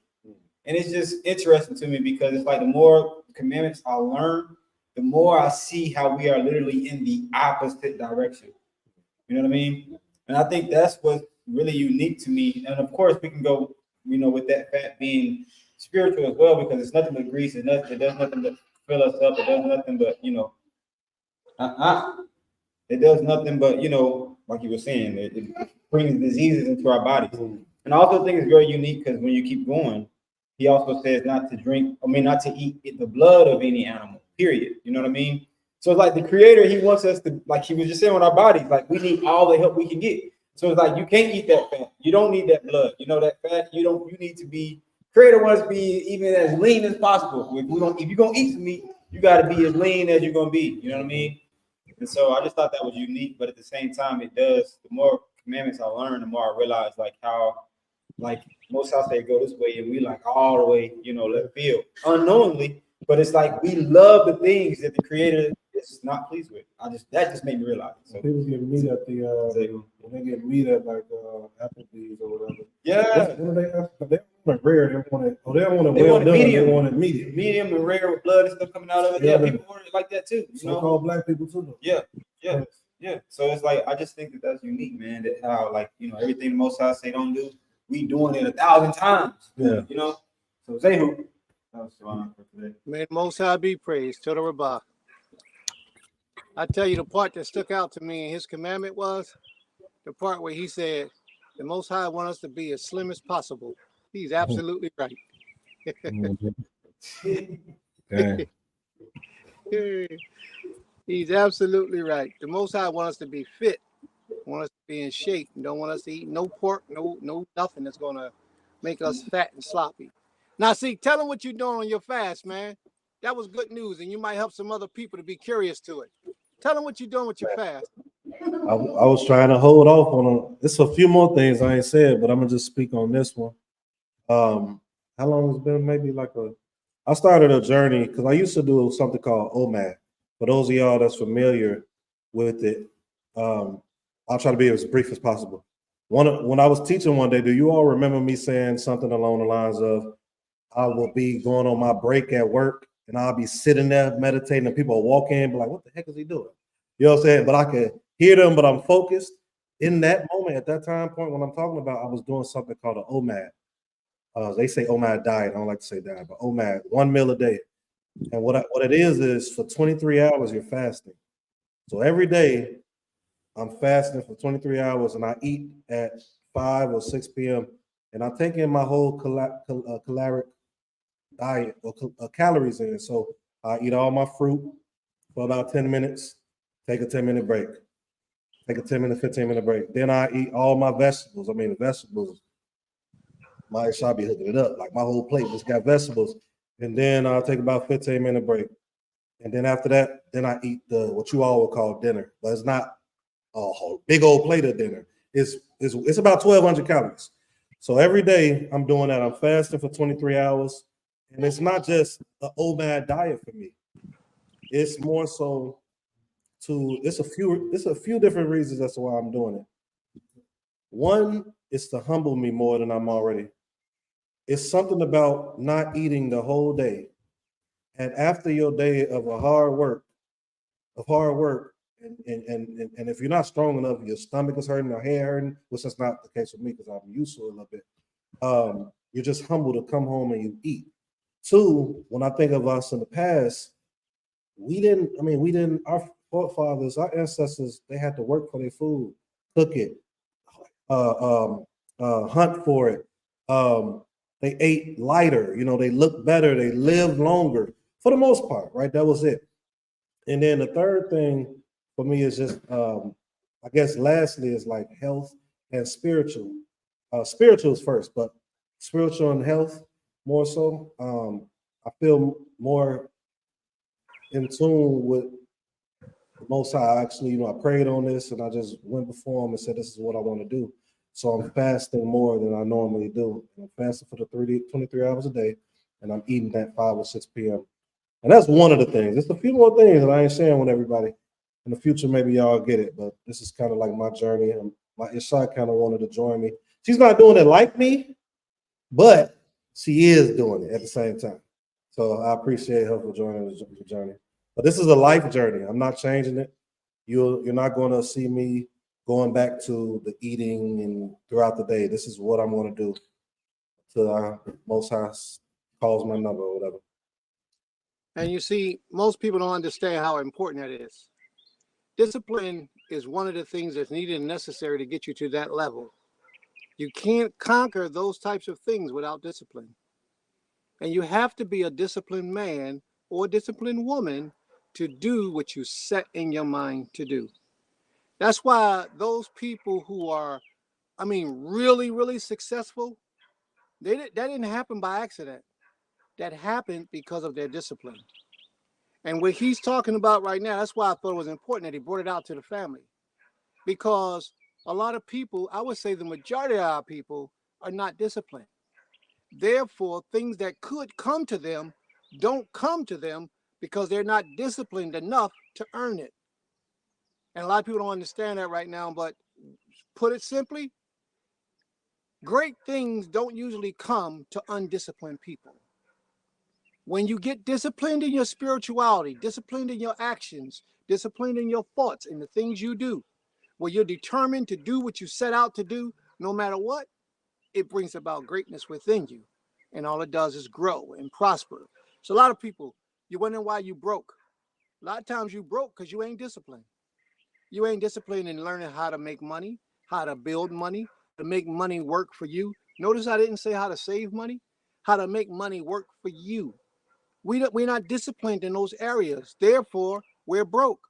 And it's just interesting to me because it's like the more commandments I learn, the more I see how we are literally in the opposite direction. You know what I mean? And I think that's what's really unique to me. And of course, we can go, you know, with that fat being spiritual as well, because it's nothing but grease. It does nothing but fill us up. It does nothing but, you know, it does nothing but, you know, like you were saying, it brings diseases into our bodies. And I also think it's very unique because when you keep going, he also says not to eat the blood of any animal, period. You know what I mean? So it's like the Creator, he wants us to, like he was just saying with our bodies, like we need all the help we can get. So it's like you can't eat that fat. You don't need that blood. You know, that fat, you need to be, Creator wants to be even as lean as possible. If you're gonna eat some meat, you gotta be as lean as you're gonna be. You know what I mean? And so I just thought that was unique, but at the same time, the more commandments I learn, the more I realize like how, like most I'll say go this way, and we like all the way, you know, left field unknowingly. But it's like we love the things that the Creator is not pleased with. That just made me realize. So People get meat at when they get meat at like Applebee's or whatever. yeah, What they want it rare. They want it. Oh, they don't want it They well want it done. medium. They want it medium. medium and rare with blood and stuff coming out of it. Yeah, people order it like that too. You know, So-called black people too. Though. Yeah. So it's like I just think that that's unique, man. That how like you know everything the Most High say don't do, we doing it 1,000 times. Yeah. You know. So Zehu. That was Savannah for today. May the Most High be praised. To the Rabbah. I tell you, the part that stuck out to me in his commandment was the part where he said, the Most High want us to be as slim as possible. He's absolutely right. Okay. He's absolutely right. The Most High want us to be fit, want us to be in shape, and don't want us to eat no pork, no nothing that's gonna make us fat and sloppy. Now, see, tell them what you're doing on your fast, man. That was good news, and you might help some other people to be curious to it. Tell them what you're doing with your fast. I was trying to hold off on it's a few more things I ain't said, but I'm gonna just speak on this one. How long has it been? Maybe I started a journey because I used to do something called OMAD. For those of y'all that's familiar with it, I'll try to be as brief as possible. When I was teaching one day, do you all remember me saying something along the lines of, I will be going on my break at work and I'll be sitting there meditating and people will walk in and be like, what the heck is he doing? You know what I'm saying? But I can hear them, but I'm focused. In that moment, at that time point when I'm talking about, I was doing something called an OMAD. They say OMAD diet. I don't like to say diet, but OMAD, 1 meal a day. And what it is for 23 hours, you're fasting. So every day I'm fasting for 23 hours and I eat at 5 or 6 p.m. and I take in my whole caloric diet or calories in. So I eat all my fruit for about 10 minutes, take a 10-minute break, take a 10-minute, 15-minute break. Then I eat all my vegetables. The vegetables, my shall be hooking it up. Like my whole plate just got vegetables. And then I'll take about 15-minute break. And then after that, then I eat what you all would call dinner. But it's not a big old plate of dinner. It's about 1,200 calories. So every day I'm doing that. I'm fasting for 23 hours. And it's not just an OMAD diet for me. It's more so it's a few different reasons as to why I'm doing it. One is to humble me more than I'm already. It's something about not eating the whole day. And after your day of hard work, and if you're not strong enough, your stomach is hurting, your hair hurting, which is not the case with me because I'm used to it a little bit. You're just humble to come home and you eat. Two, when I think of us in the past, our forefathers, our ancestors, they had to work for their food, cook it, hunt for it. they ate lighter, they looked better, they lived longer for the most part, right? That was it. And then the third thing for me is just, I guess, lastly, is like health and spiritual. Spiritual is first, but spiritual and health more so. I feel more in tune with the Most High. Actually, I prayed on this and I just went before him and said, this is what I want to do. So I'm fasting more than I normally do. I'm fasting for the 23 hours a day, and I'm eating at 5 or 6 p.m. And that's one of the things. There's a few more things that I ain't sharing with everybody. In the future, maybe y'all get it, but this is kind of like my journey. And my Isha kind of wanted to join me. She's not doing it like me, but she is doing it at the same time. So I appreciate her for joining the journey. But this is a life journey. I'm not changing it. You're not going to see me going back to the eating and throughout the day. This is what I'm going to do till Most High calls my number or whatever. And you see, most people don't understand how important that is. Discipline is one of the things that's needed and necessary to get you to that level. You can't conquer those types of things without discipline. And you have to be a disciplined man or a disciplined woman to do what you set in your mind to do. That's why those people who are, really, really successful, that didn't happen by accident. That happened because of their discipline. And what he's talking about right now, that's why I thought it was important that he brought it out to the family. Because a lot of people, I would say the majority of our people, are not disciplined. Therefore, things that could come to them don't come to them because they're not disciplined enough to earn it. And a lot of people don't understand that right now, but put it simply, great things don't usually come to undisciplined people. When you get disciplined in your spirituality, disciplined in your actions, disciplined in your thoughts and the things you do, where you're determined to do what you set out to do, no matter what, it brings about greatness within you. And all it does is grow and prosper. So a lot of people, you're wondering why you broke. A lot of times you broke because you ain't disciplined. You ain't disciplined in learning how to make money, how to build money, to make money work for you. Notice I didn't say how to save money, how to make money work for you. We're not disciplined in those areas. Therefore, we're broke.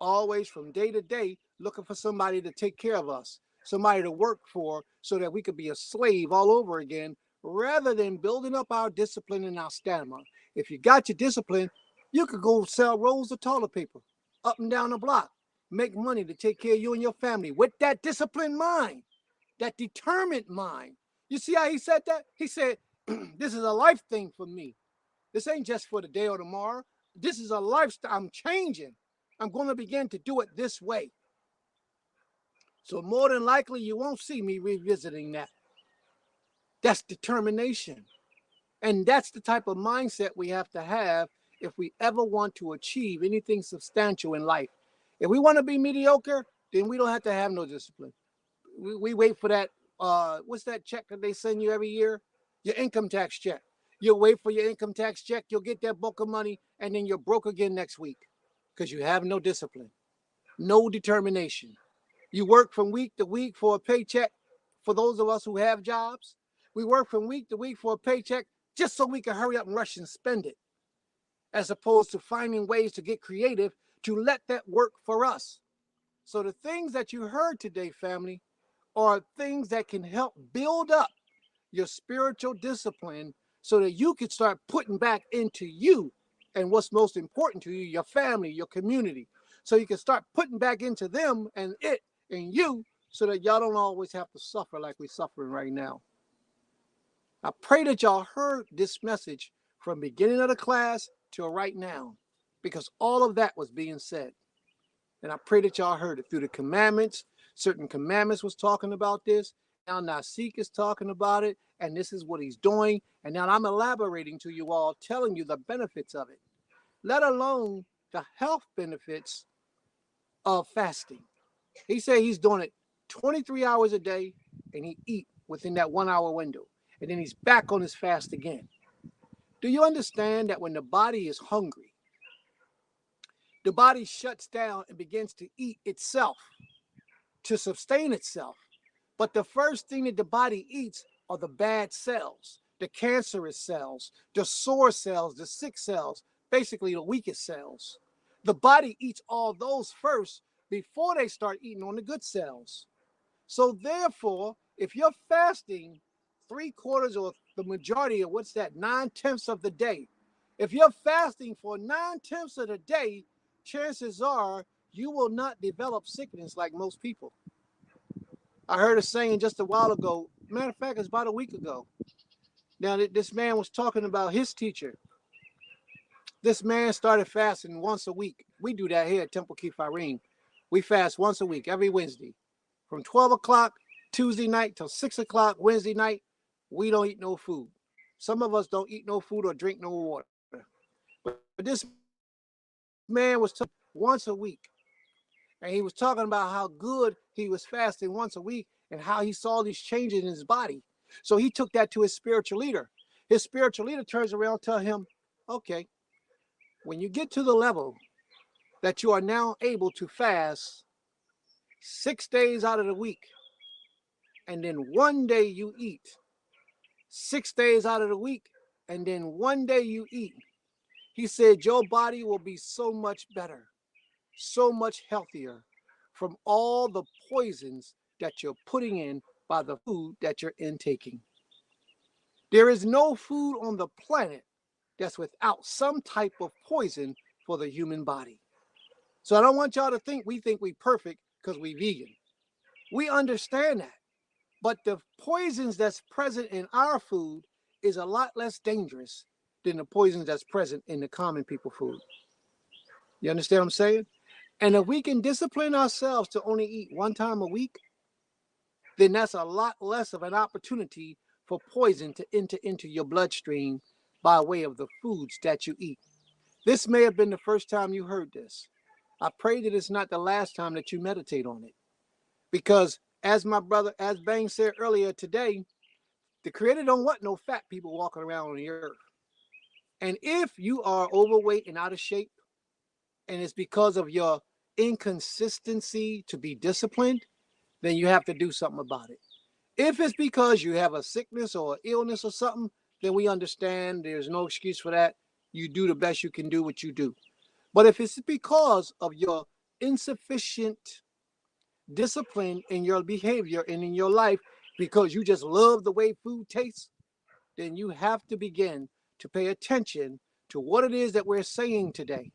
Always from day to day, looking for somebody to take care of us, somebody to work for so that we could be a slave all over again, rather than building up our discipline and our stamina. If you got your discipline, you could go sell rolls of toilet paper up and down the block, make money to take care of you and your family with that disciplined mind, that determined mind. You see how he said that? He said, this is a life thing for me. This ain't just for the day or tomorrow. This is a lifestyle. I'm changing. I'm going to begin to do it this way. So more than likely, you won't see me revisiting that. That's determination. And that's the type of mindset we have to have if we ever want to achieve anything substantial in life. If we want to be mediocre, then we don't have to have no discipline. We wait for that, what's that check that they send you every year? Your income tax check. You'll wait for your income tax check, you'll get that bulk of money, and then you're broke again next week because you have no discipline, no determination. You work from week to week for a paycheck. For those of us who have jobs, we work from week to week for a paycheck just so we can hurry up and rush and spend it, as opposed to finding ways to get creative to let that work for us. So the things that you heard today, family, are things that can help build up your spiritual discipline so that you can start putting back into you and what's most important to you, your family, your community. So you can start putting back into them and it and you so that y'all don't always have to suffer like we're suffering right now. I pray that y'all heard this message from beginning of the class till right now, because all of that was being said. And I pray that y'all heard it through the commandments. Certain commandments was talking about this. Now Nasik is talking about it, and this is what he's doing. And now I'm elaborating to you all, telling you the benefits of it, let alone the health benefits of fasting. He said he's doing it 23 hours a day, and he eat within that 1 hour window. And then he's back on his fast again. Do you understand that when the body is hungry, the body shuts down and begins to eat itself to sustain itself? But the first thing that the body eats are the bad cells, the cancerous cells, the sore cells, the sick cells, basically the weakest cells. The body eats all those first before they start eating on the good cells. So therefore, if you're fasting 3/4 or the majority of 9/10 of the day, if you're fasting for 9/10 of the day, chances are you will not develop sickness like most people. I heard a saying just a while ago. Matter of fact, it's about a week ago. Now, this man was talking about his teacher. This man started fasting once a week. We do that here at Temple Keith Irene. We fast once a week, every Wednesday. From 12 o'clock Tuesday night till 6 o'clock Wednesday night, we don't eat no food. Some of us don't eat no food or drink no water. But this man was once a week. And he was talking about how good he was fasting once a week and how he saw these changes in his body. So he took that to his spiritual leader. His spiritual leader turns around and tells him, okay, when you get to the level that you are now able to fast 6 days out of the week, and then one day you eat, 6 days out of the week, and then one day you eat, he said your body will be so much better, so much healthier from all the poisons that you're putting in by the food that you're intaking. There is no food on the planet that's without some type of poison for the human body. So I don't want y'all to think we perfect because we vegan. We understand that. But the poisons that's present in our food is a lot less dangerous than the poisons that's present in the common people food. You understand what I'm saying? And if we can discipline ourselves to only eat one time a week, then that's a lot less of an opportunity for poison to enter into your bloodstream by way of the foods that you eat. This may have been the first time you heard this. I pray that it's not the last time that you meditate on it. Because as Bang said earlier today, the Creator don't want no fat people walking around on the earth. And if you are overweight and out of shape, and it's because of your inconsistency to be disciplined, then you have to do something about it. If it's because you have a sickness or illness or something, then we understand there's no excuse for that. You do the best you can do what you do. But if it's because of your insufficient discipline in your behavior and in your life, because you just love the way food tastes, then you have to begin to pay attention to what it is that we're saying today.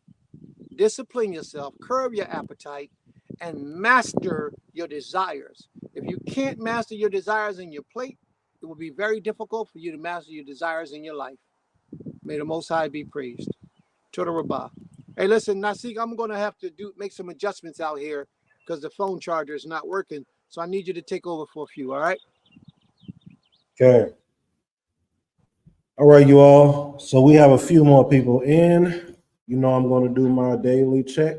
Discipline yourself, curb your appetite, and master your desires. If you can't master your desires in your plate, it will be very difficult for you to master your desires in your life. May the Most High be praised. Toda Rabbah. Hey, listen, Nasik, I'm going to have to make some adjustments out here because the phone charger is not working. So I need you to take over for a few, all right? Okay. All right, you all. So we have a few more people in. You know I'm going to do my daily check.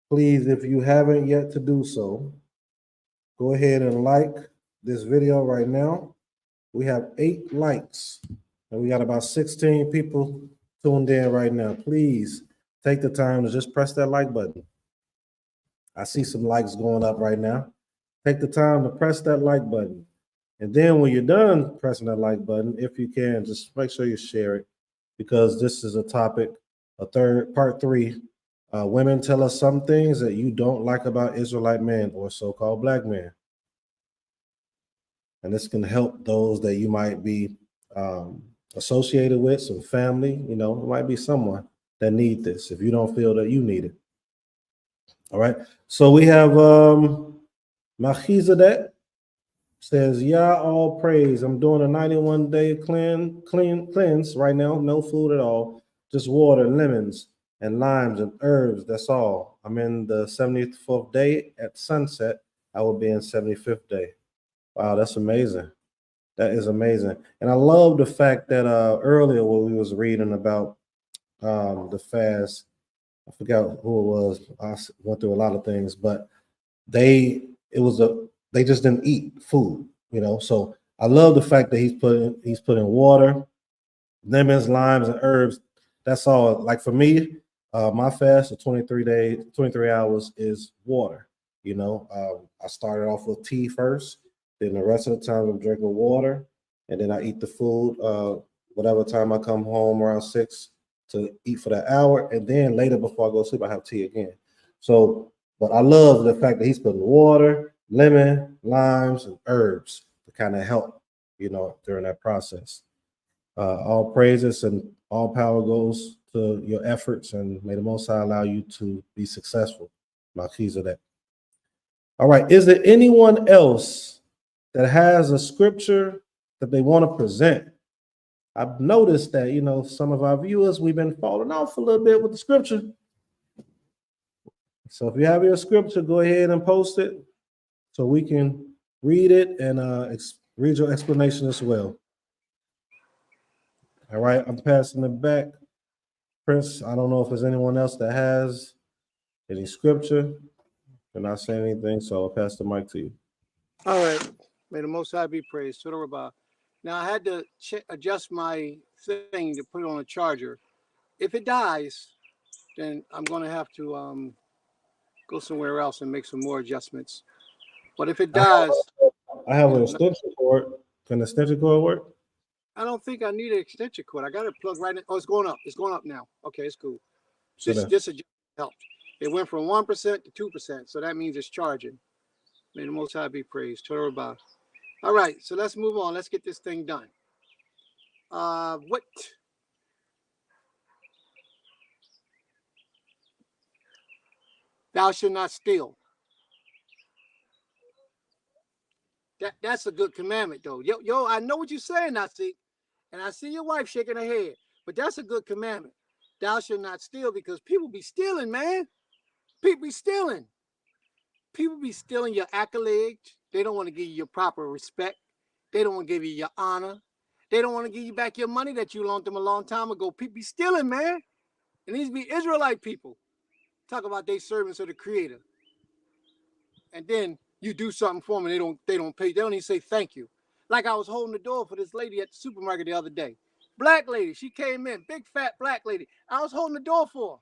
Please, if you haven't yet to do so, go ahead and like this video right now. We have 8 likes, and we got about 16 people tuned in right now. Please take the time to just press that like button. I see some likes going up right now. Take the time to press that like button. And then when you're done pressing that like button, if you can, just make sure you share it, because this is a topic, part 3. Women tell us some things that you don't like about Israelite men or so-called black men. And this can help those that you might be associated with, some family, it might be someone that need this if you don't feel that you need it. All right. So we have Melchizedek says, "Yeah, all praise. I'm doing a 91-day cleanse right now. No food at all, just water, lemons, and limes and herbs. That's all. I'm in the 74th day at sunset. I will be in 75th day." Wow, that's amazing. That is amazing. And I love the fact that earlier when we was reading about the fast, I forgot who it was. I went through a lot of things, but they just didn't eat food, So I love the fact that he's putting water, lemons, limes, and herbs. That's all. Like for me, my fast of 23 hours is water. I started off with tea first. Then the rest of the time I'm drinking water. and then I eat the food whatever time I come home around 6 to eat for that hour, and then later before I go to sleep, I have tea again. So, but I love the fact that he's putting water, lemon, limes, and herbs to kind of help, during that process. All praises and all power goes to your efforts, and may the Most High allow you to be successful. My keys are that. All right. Is there anyone else that has a scripture that they want to present? I've noticed that, some of our viewers, we've been falling off a little bit with the scripture. So if you have your scripture, go ahead and post it so we can read it and read your explanation as well. All right, I'm passing it back. Prince, I don't know if there's anyone else that has any scripture. They're not saying anything, so I'll pass the mic to you. All right. May the Most High be praised. Now, I had to adjust my thing to put it on a charger. If it dies, then I'm going to have to go somewhere else and make some more adjustments. But if it dies, I have an extension cord. Can the extension cord work? I don't think I need an extension cord. I got it plugged right in. Oh, it's going up. It's going up now. Okay, it's cool. This adjustment helped. It went from 1% to 2%, so that means it's charging. May the Most High be praised. Torah Rabah. All right, so let's move on. Let's get this thing done. What? Thou shalt not steal. That's a good commandment, though. Yo, I know what you're saying, Nasi, and I see your wife shaking her head, but that's a good commandment. Thou shalt not steal, because people be stealing, man. People be stealing. People be stealing your accolades. They don't want to give you your proper respect. They don't want to give you your honor. They don't want to give you back your money that you loaned them a long time ago. People be stealing, man. It needs to be Israelite people. Talk about they servants of the Creator. And then you do something for them, and they don't pay. They don't even say thank you. Like I was holding the door for this lady at the supermarket the other day. Black lady, she came in, big fat black lady. I was holding the door for her.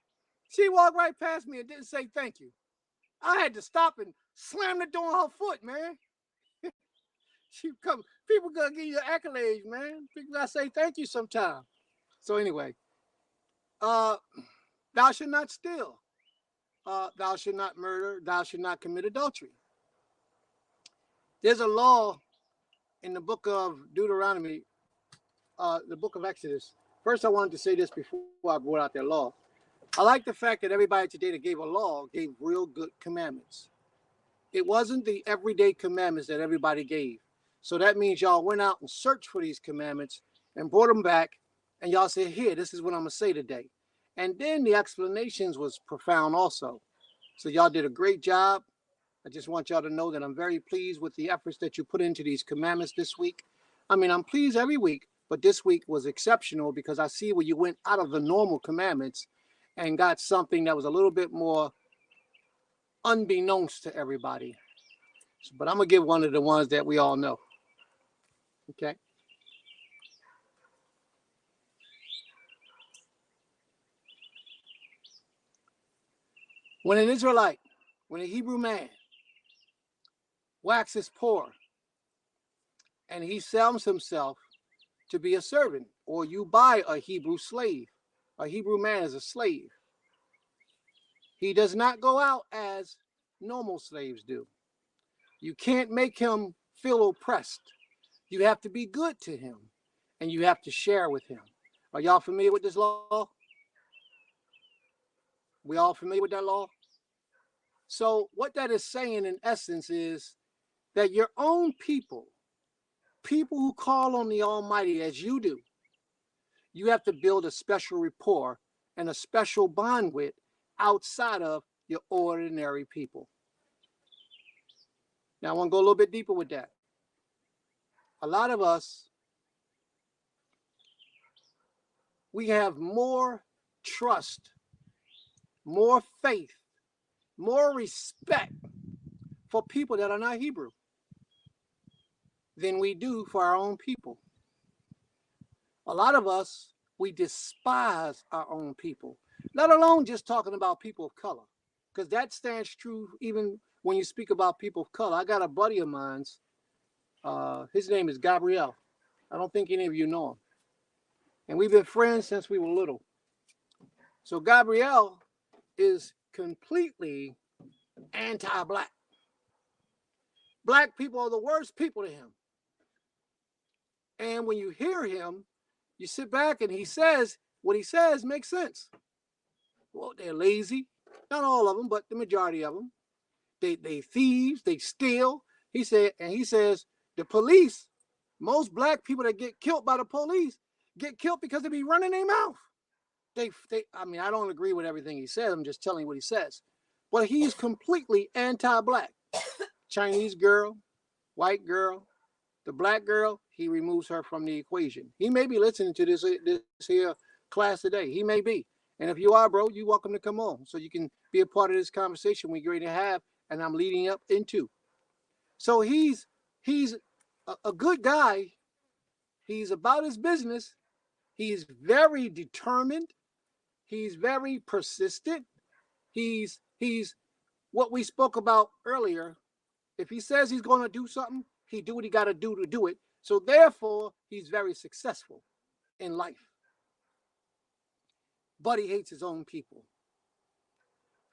She walked right past me and didn't say thank you. I had to stop and slam the door on her foot, man. People gonna give you accolades, man. People gotta say thank you sometime. So anyway, thou shalt not steal. Thou shalt not murder. Thou shalt not commit adultery. There's a law in the book of Deuteronomy, the book of Exodus. First, I wanted to say this before I brought out that law. I like the fact that everybody today that gave a law gave real good commandments. It wasn't the everyday commandments that everybody gave. So that means y'all went out and searched for these commandments and brought them back, and y'all said, here, this is what I'm going to say today. And then the explanations was profound also. So y'all did a great job. I just want y'all to know that I'm very pleased with the efforts that you put into these commandments this week. I mean, I'm pleased every week, but this week was exceptional because I see where you went out of the normal commandments and got something that was a little bit more unbeknownst to everybody. But I'm going to give one of the ones that we all know. Okay. When an Israelite, when a Hebrew man waxes poor and he sells himself to be a servant, or you buy a Hebrew slave, a Hebrew man is a slave. He does not go out as normal slaves do. You can't make him feel oppressed. You have to be good to him, and you have to share with him. Are y'all familiar with this law? We all familiar with that law? So what that is saying in essence is that your own people who call on the Almighty as you do, you have to build a special rapport and a special bond with outside of your ordinary people. Now, I want to go a little bit deeper with that. A lot of us, we have more trust, more faith, more respect for people that are not Hebrew than we do for our own people. A lot of us, we despise our own people, let alone just talking about people of color, because that stands true even when you speak about people of color. I got a buddy of mine, his name is Gabriel. I don't think any of you know him. And we've been friends since we were little. So Gabrielle is completely anti-black. Black people are the worst people to him. And when you hear him, you sit back and he says, what he says makes sense. Well, they're lazy. Not all of them, but the majority of them. They thieves, they steal. He said, and he says, the police, most black people that get killed by the police get killed because they be running their mouth. I mean, I don't agree with everything he says. I'm just telling you what he says. But he's completely anti-black. Chinese girl, white girl, the black girl, he removes her from the equation. He may be listening to this here class today. He may be. And if you are, bro, you're welcome to come on so you can be a part of this conversation we're going to have and I'm leading up into. So he's a good guy. He's about his business. He's very determined. He's very persistent. He's what we spoke about earlier. If he says he's going to do something, he do what he got to do it. So therefore, he's very successful in life. But he hates his own people.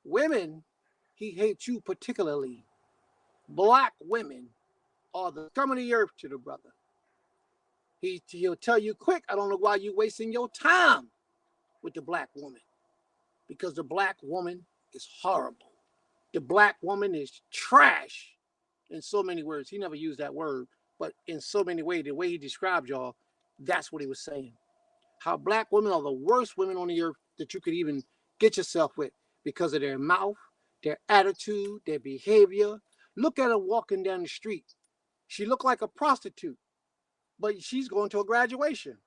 Women, he hates you particularly. Black women are the scum of the earth to the brother. He'll tell you quick, I don't know why you're wasting your time with the black woman. Because the black woman is horrible. The black woman is trash in so many words. He never used that word, but in so many ways, the way he described y'all, that's what he was saying. How black women are the worst women on the earth that you could even get yourself with because of their mouth, their attitude, their behavior. Look at her walking down the street. She looked like a prostitute, but she's going to a graduation.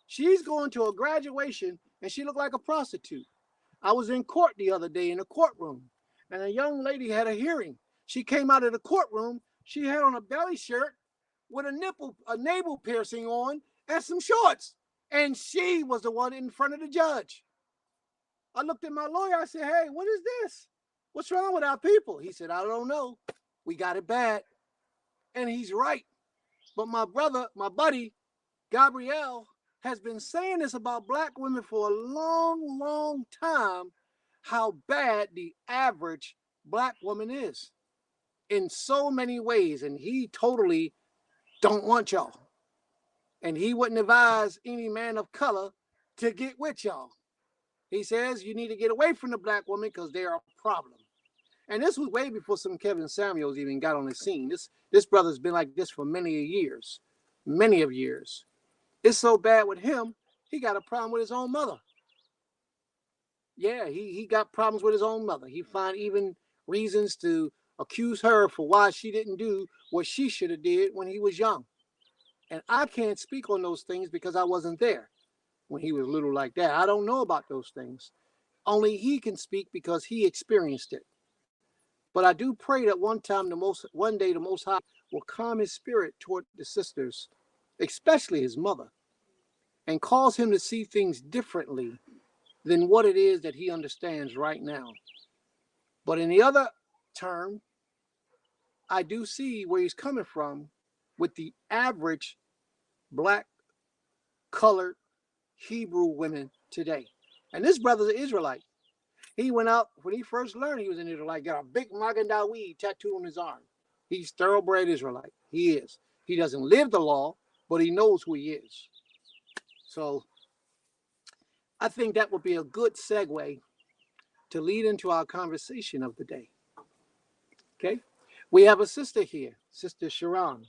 She's going to a graduation and she looked like a prostitute. I was in court the other day in a courtroom and a young lady had a hearing. She came out of the courtroom. She had on a belly shirt with a navel piercing on and some shorts. And she was the one in front of the judge. I looked at my lawyer. I said, hey, what is this? What's wrong with our people? He said, I don't know. We got it bad. And he's right. But my buddy, Gabrielle, has been saying this about black women for a long, long time, how bad the average black woman is in so many ways. And he totally don't want y'all. And he wouldn't advise any man of color to get with y'all. He says you need to get away from the black woman because they're a problem. And this was way before some Kevin Samuels even got on the scene. This brother's been like this for many years. It's so bad with him, he got a problem with his own mother. Yeah, he got problems with his own mother. He find even reasons to accuse her for why she didn't do what she should have did when he was young. And I can't speak on those things because I wasn't there when he was little like that. I don't know about those things. Only he can speak because he experienced it. But I do pray that one day the Most High will calm his spirit toward the sisters, especially his mother, and cause him to see things differently than what it is that he understands right now. But in the other term, I do see where he's coming from with the average black, colored Hebrew women today. And this brother's an Israelite. He went out, when he first learned he was an Israelite, got a big Magen David tattoo on his arm. He's thoroughbred Israelite. He is. He doesn't live the law, but he knows who he is. So I think that would be a good segue to lead into our conversation of the day. Okay? We have a sister here, Sister Sharon.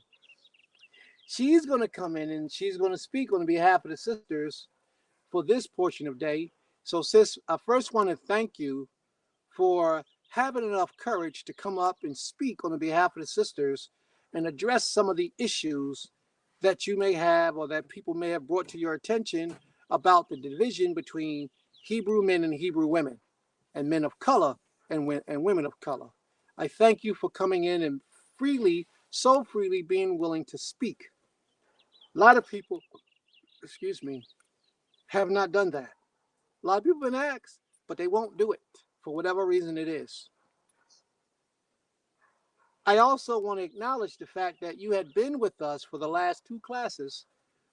She's going to come in and she's going to speak on behalf of the sisters for this portion of day. So, sis, I first want to thank you for having enough courage to come up and speak on behalf of the sisters and address some of the issues that you may have or that people may have brought to your attention about the division between Hebrew men and Hebrew women and men of color and women of color. I thank you for coming in and so freely being willing to speak. A lot of people, have not done that. A lot of people have been asked, but they won't do it for whatever reason it is. I also want to acknowledge the fact that you had been with us for the last 2 classes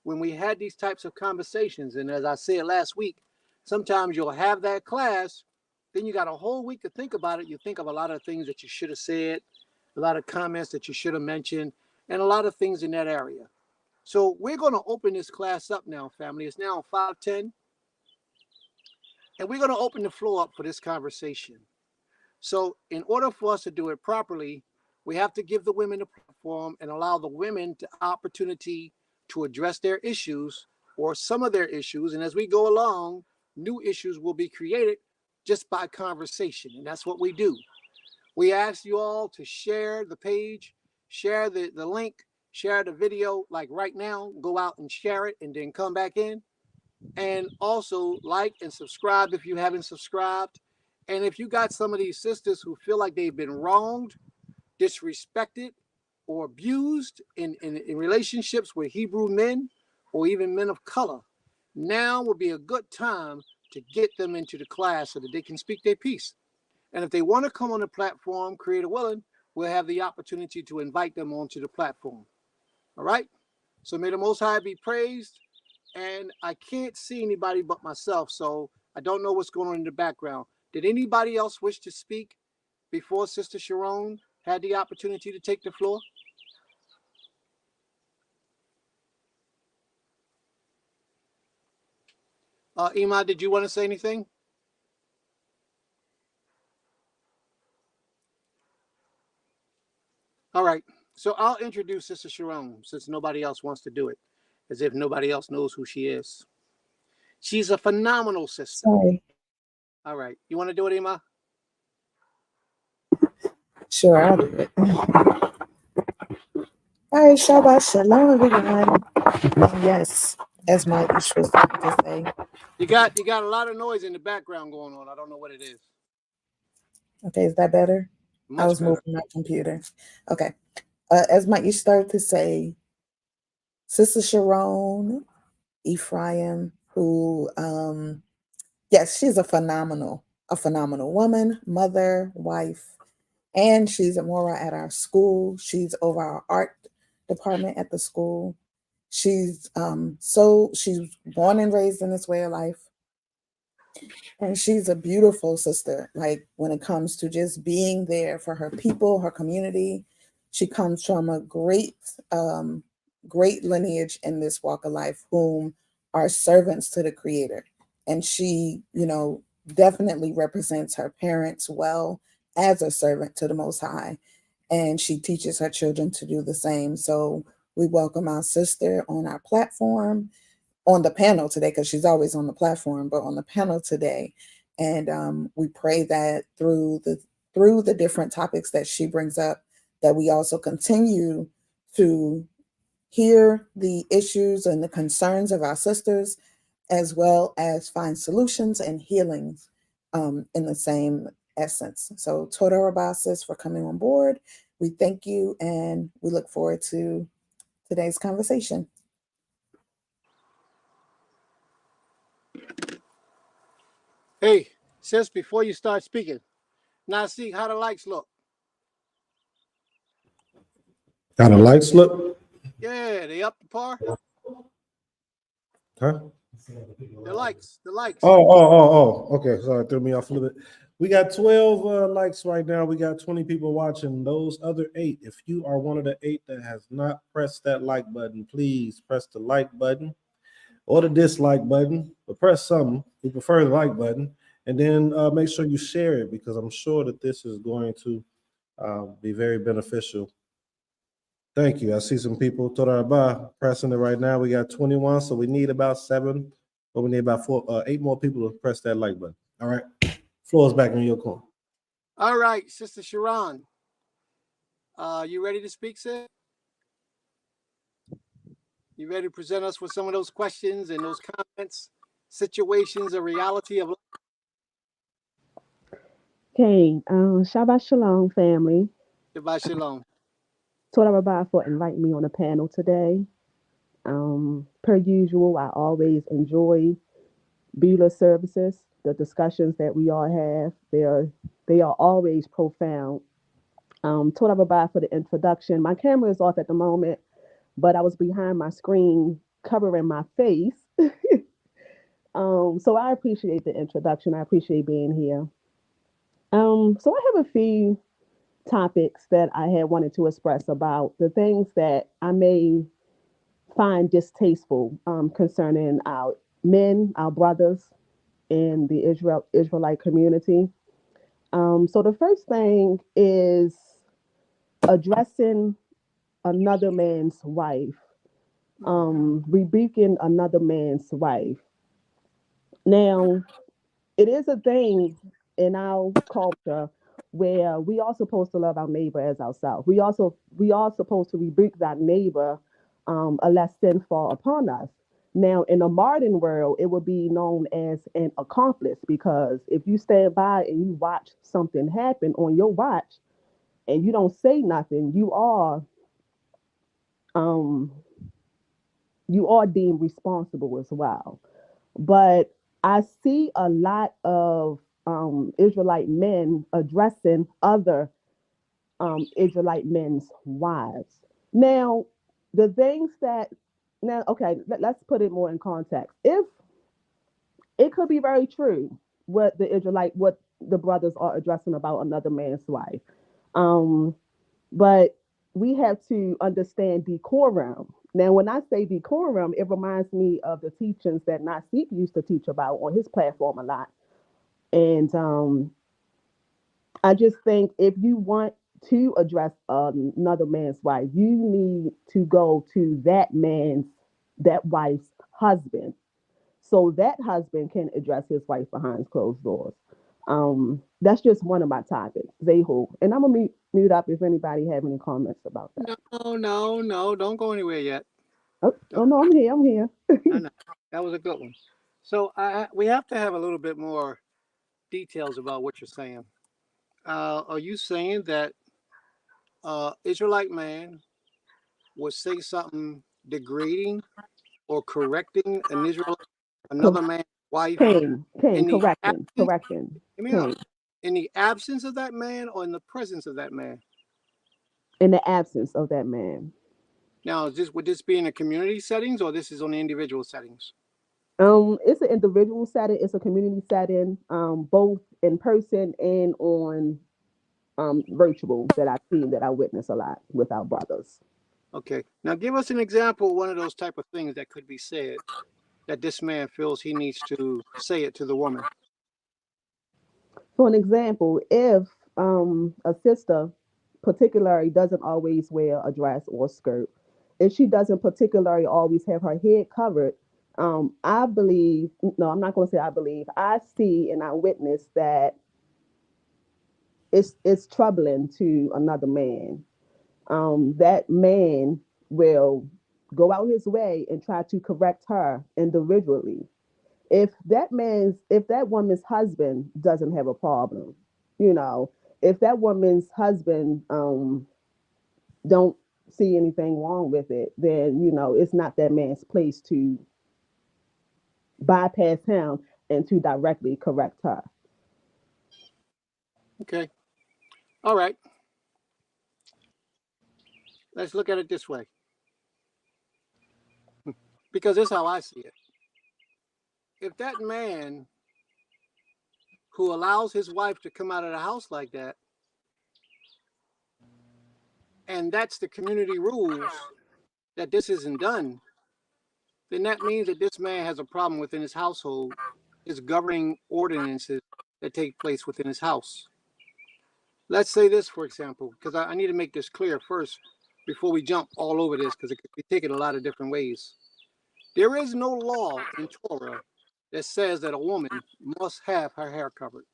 when we had these types of conversations. And as I said last week, sometimes you'll have that class, then you got a whole week to think about it. You think of a lot of things that you should have said, a lot of comments that you should have mentioned, and a lot of things in that area. So we're going to open this class up now, family. It's now 5:10, and we're going to open the floor up for this conversation. So in order for us to do it properly, we have to give the women a platform and allow the women the opportunity to address their issues or some of their issues. And as we go along, new issues will be created just by conversation. And that's what we do. We ask you all to share the page, share the link, share the video. Like right now, go out and share it and then come back in. And also like and subscribe if you haven't subscribed. And if you got some of these sisters who feel like they've been wronged, disrespected, or abused in relationships with Hebrew men or even men of color, now would be a good time to get them into the class so that they can speak their piece. And if they want to come on the platform, Creator willing, we'll have the opportunity to invite them onto the platform. All right? So may the Most High be praised. And I can't see anybody but myself, so I don't know what's going on in the background. Did anybody else wish to speak before Sister Sharon had the opportunity to take the floor? Ima, did you want to say anything? All right, so I'll introduce Sister Sharon since nobody else wants to do it, as if nobody else knows who she is. She's a phenomenal sister. Sorry. All right, you want to do it, Ima? Sure, I'll do it. All right, Shabbat Shalom, everyone. Yes, as my Ishra started to say. You got a lot of noise in the background going on. I don't know what it is. Okay, is that better? I was Much better. moving my computer. Okay. As my Ish started to say, Sister Sharon Ephraim, who, yes, she's a phenomenal woman, mother, wife, and she's a Mora at our school. She's over our art department at the school. She's she's born and raised in this way of life. And she's a beautiful sister. Like when it comes to just being there for her people, her community, she comes from a great lineage in this walk of life, whom are servants to the Creator. And she, definitely represents her parents well as a servant to the Most High. And she teaches her children to do the same. So we welcome our sister on our platform, on the panel today, because she's always on the platform, but on the panel today. And we pray that through the different topics that she brings up, that we also continue to hear the issues and the concerns of our sisters, as well as find solutions and healings in the same essence. So Toda Rabah, sis, for coming on board. We thank you, and we look forward to today's conversation. Hey, sis, before you start speaking, now see how the lights look. Got a light slip? Yeah, they up to par. Huh? The likes. Oh. Okay, sorry, threw me off a little bit. We got 12 likes right now. We got 20 people watching. Those other 8, if you are one of the 8 that has not pressed that like button, please press the like button or the dislike button, but press something. We prefer the like button. And then make sure you share it, because I'm sure that this is going to be very beneficial. Thank you. I see some people pressing it right now. We got 21, so we need about 7, but we need about 8 more people to press that like button. All right. Floor is back in your corner. All right, Sister Sharon. You ready to speak, sis? You ready to present us with some of those questions and those comments, situations, a reality of life? Okay, Shabbat Shalom, family. Shabbat Shalom. Toda Rabah for inviting me on the panel today. Per usual, I always enjoy Beulah services. The discussions that we all have, they are always profound. Told everybody for the introduction. My camera is off at the moment, but I was behind my screen covering my face. So I appreciate the introduction. I appreciate being here. So I have a few topics that I had wanted to express about the things that I may find distasteful concerning our men, our brothers in the Israelite community. So the first thing is addressing another man's wife, rebuking another man's wife. Now, it is a thing in our culture where we are supposed to love our neighbor as ourselves. We are supposed to rebuke that neighbor unless sin fall upon us. Now, in a modern world, it would be known as an accomplice because if you stand by and you watch something happen on your watch and you don't say nothing, um, you are deemed responsible as well. But I see a lot of Israelite men addressing other Israelite men's wives. Now, the things that okay, let's put it more in context. If it could be very true what the brothers are addressing about another man's wife, um, but we have to understand decorum. Now, when I say decorum, it reminds me of the teachings that Nasif used to teach about on his platform a lot. And I just think if you want to address another man's wife, you need to go to that wife's husband, so that husband can address his wife behind closed doors. That's just one of my topics, Zehu. And I'm gonna mute up if anybody have any comments about that. No, don't go anywhere yet. Oh no, I'm here. I'm here. No. That was a good one. So we have to have a little bit more details about what you're saying. Are you saying that Israelite man would say something degrading or correcting another man's wife Can in the correcting, absence? correcting, Hear me out. can In the absence of that man or in the presence of that man? in the absence of that man. Now, would this be in the community settings or this is on the individual settings? It's an individual setting, it's a community setting, both in person and on virtual that I've seen that I witness a lot with our brothers. Okay. Now, give us an example of one of those type of things that could be said that this man feels he needs to say it to the woman. For an example, if a sister particularly doesn't always wear a dress or skirt, if she doesn't particularly always have her head covered, I believe, no, I'm not going to say I believe, I see and I witness that it's troubling to another man. That man will go out his way and try to correct her individually. If that woman's husband doesn't have a problem, you know, if that woman's husband don't see anything wrong with it, then it's not that man's place to bypass him and to directly correct her. Okay. All right. Let's look at it this way. Because this is how I see it. If that man who allows his wife to come out of the house like that, and that's the community rules that this isn't done, then that means that this man has a problem within his household, his governing ordinances that take place within his house. Let's say this, for example, because I need to make this clear first before we jump all over this, because it could be taken a lot of different ways. There is no law in Torah that says that a woman must have her hair covered.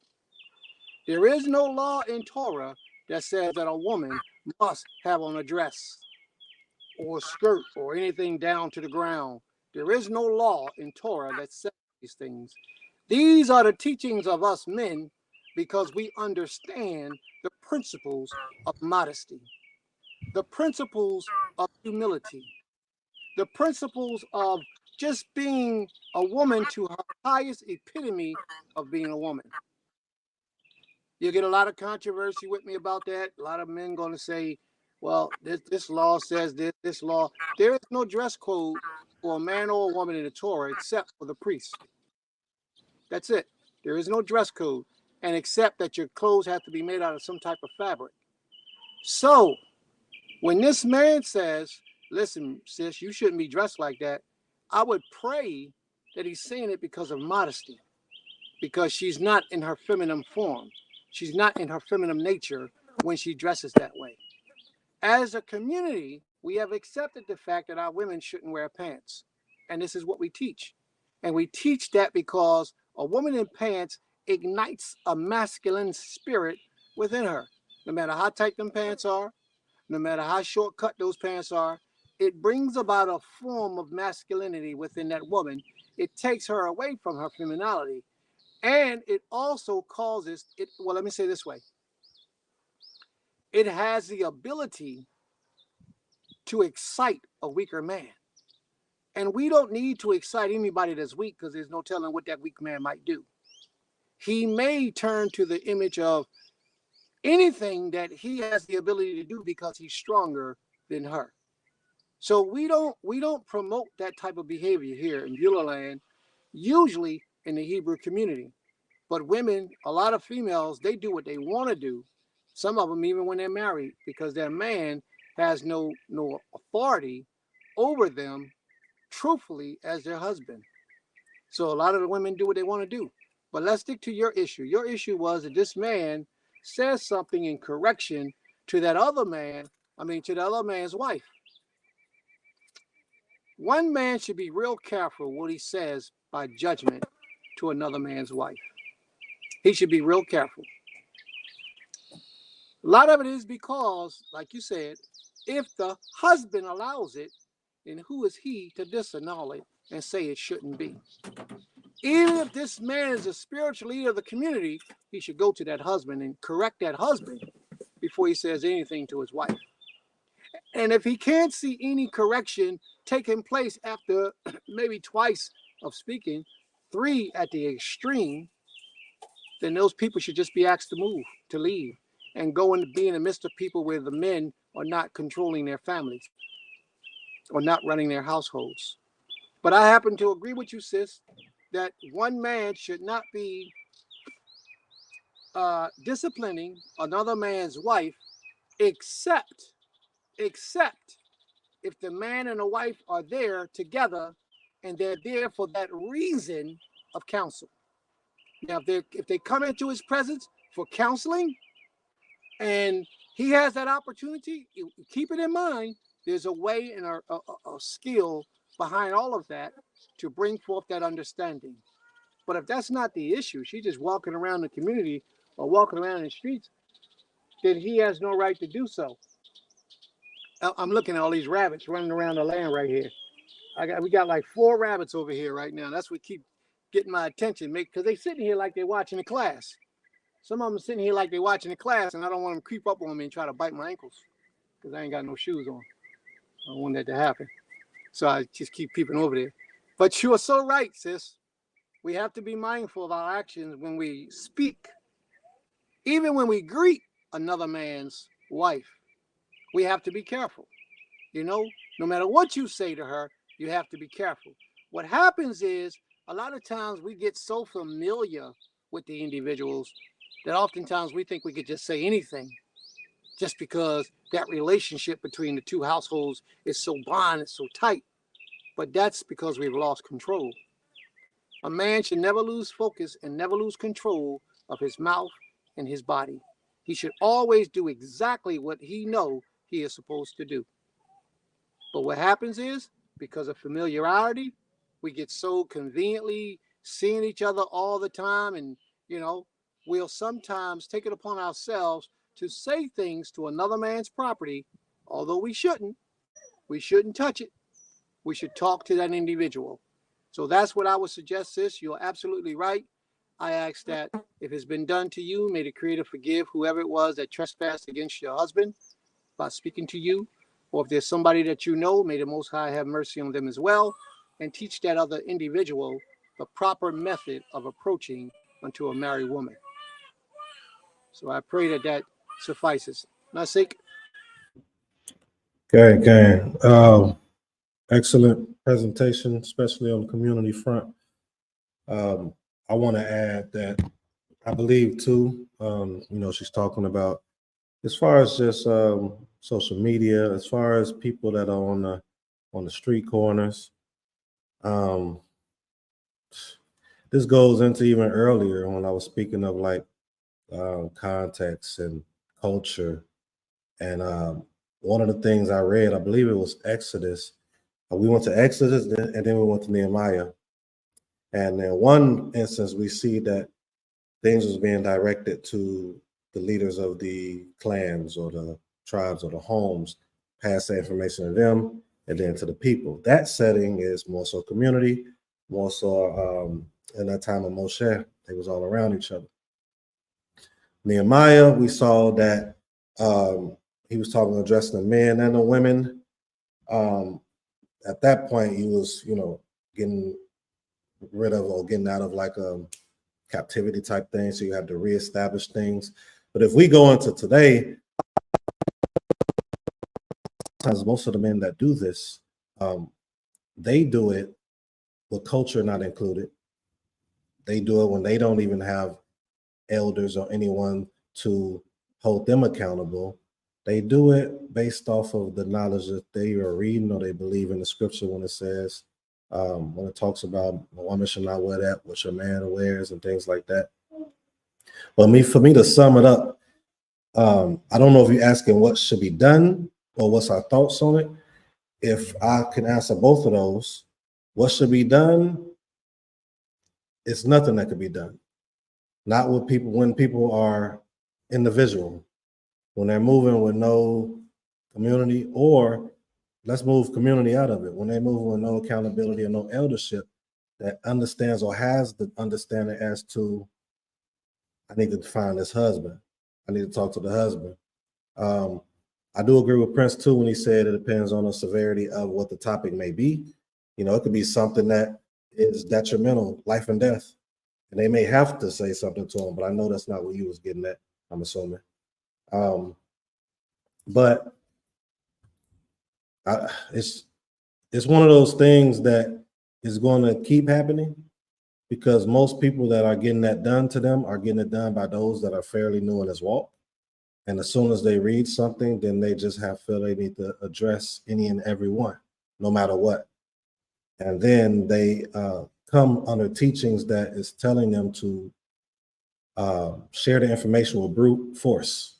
There is no law in Torah that says that a woman must have on a dress or a skirt or anything down to the ground. There is no law in Torah that says these things. These are the teachings of us men because we understand the principles of modesty, the principles of humility, the principles of just being a woman to her highest epitome of being a woman. You get a lot of controversy with me about that. A lot of men going to say, well, this law says this law. There is no dress code for a man or a woman in the Torah except for the priest. That's it. There is no dress code, and except that your clothes have to be made out of some type of fabric. So when this man says, listen, sis, you shouldn't be dressed like that, I would pray that he's saying it because of modesty, because she's not in her feminine form. She's not in her feminine nature when she dresses that way. As a community, we have accepted the fact that our women shouldn't wear pants. And this is what we teach. And we teach that because a woman in pants ignites a masculine spirit within her. No matter how tight them pants are, no matter how short cut those pants are, it brings about a form of masculinity within that woman. It takes her away from her femininity. And it also causes it, well, let me say this way. It has the ability to excite a weaker man. And we don't need to excite anybody that's weak because there's no telling what that weak man might do. He may turn to the image of anything that he has the ability to do because he's stronger than her. So we don't promote that type of behavior here in Beulah land, usually in the Hebrew community. But women, a lot of females, they do what they want to do. Some of them even when they're married, because their man has no authority over them truthfully as their husband. So a lot of the women do what they want to do. But let's stick to your issue. Your issue was that this man says something in correction to that other man, to the other man's wife. One man should be real careful what he says by judgment to another man's wife. He should be real careful. A lot of it is because, like you said, if the husband allows it, then who is he to disannul it and say it shouldn't be? Even if this man is a spiritual leader of the community, he should go to that husband and correct that husband before he says anything to his wife. And if he can't see any correction taking place after maybe twice of speaking, 3 at the extreme, then those people should just be asked to move, to leave, and go and be in the midst of people where the men are not controlling their families or not running their households. But I happen to agree with you, sis, that one man should not be disciplining another man's wife, except if the man and the wife are there together and they're there for that reason of counsel. Now, if they come into his presence for counseling and he has that opportunity, keep it in mind, there's a way and a skill behind all of that to bring forth that understanding. But if that's not the issue, she's just walking around the community or walking around in the streets, then he has no right to do so. I'm looking at all these rabbits running around the land right here. We got like 4 rabbits over here right now. That's what keep getting my attention, because they sitting here like they're watching the class. Some of them sitting here like they're watching the class, and I don't want them to creep up on me and try to bite my ankles because I ain't got no shoes on. I don't want that to happen. So I just keep peeping over there. But you are so right, sis. We have to be mindful of our actions when we speak. Even when we greet another man's wife, we have to be careful. No matter what you say to her, you have to be careful. What happens is a lot of times we get so familiar with the individuals that oftentimes we think we could just say anything just because that relationship between the two households is so bond, it's so tight. But that's because we've lost control. A man should never lose focus and never lose control of his mouth and his body. He should always do exactly what he knows he is supposed to do. But what happens is, because of familiarity, we get so conveniently seeing each other all the time, and we'll sometimes take it upon ourselves to say things to another man's property, although we shouldn't. We shouldn't touch it. We should talk to that individual. So that's what I would suggest, sis. You're absolutely right. I ask that if it's been done to you, may the Creator forgive whoever it was that trespassed against your husband by speaking to you. Or if there's somebody that you know, may the Most High have mercy on them as well, and teach that other individual the proper method of approaching unto a married woman. So I pray that that suffices. Nasik. Okay. Excellent presentation, especially on the community front. I want to add that I believe too, she's talking about as far as just social media, as far as people that are on the street corners. This goes into even earlier when I was speaking of like context and culture. And one of the things I read, I believe it was Exodus. We went to Exodus and then we went to Nehemiah. And in one instance, we see that things was being directed to the leaders of the clans or the tribes or the homes, pass that information to them and then to the people. That setting is more so community, more so in that time of Moshe, they was all around each other. Nehemiah, we saw that he was talking addressing the men and the women. At that point, he was, getting rid of or getting out of like a captivity type thing. So you have to reestablish things. But if we go into today, most of the men that do this, they do it with culture not included. They do it when they don't even have elders or anyone to hold them accountable. They do it based off of the knowledge that they are reading or they believe in the scripture when it says, when it talks about a woman should not wear that which a man wears and things like that. But for me to sum it up, I don't know if you're asking what should be done or what's our thoughts on it. If I can answer both of those, what should be done? It's nothing that could be done. Not with people when people are individual, when they're moving with no community, or let's move community out of it. When they move with no accountability or no eldership that understands or has the understanding as to, I need to find this husband. I need to talk to the husband. I do agree with Prince too when he said it depends on the severity of what the topic may be. It could be something that is detrimental, life and death. And they may have to say something to him, but I know that's not what you was getting at, I'm assuming. But it's one of those things that is going to keep happening because most people that are getting that done to them are getting it done by those that are fairly new in this walk. And as soon as they read something, then they just feel they need to address any and every one, no matter what. And then they come under teachings that is telling them to share the information with brute force.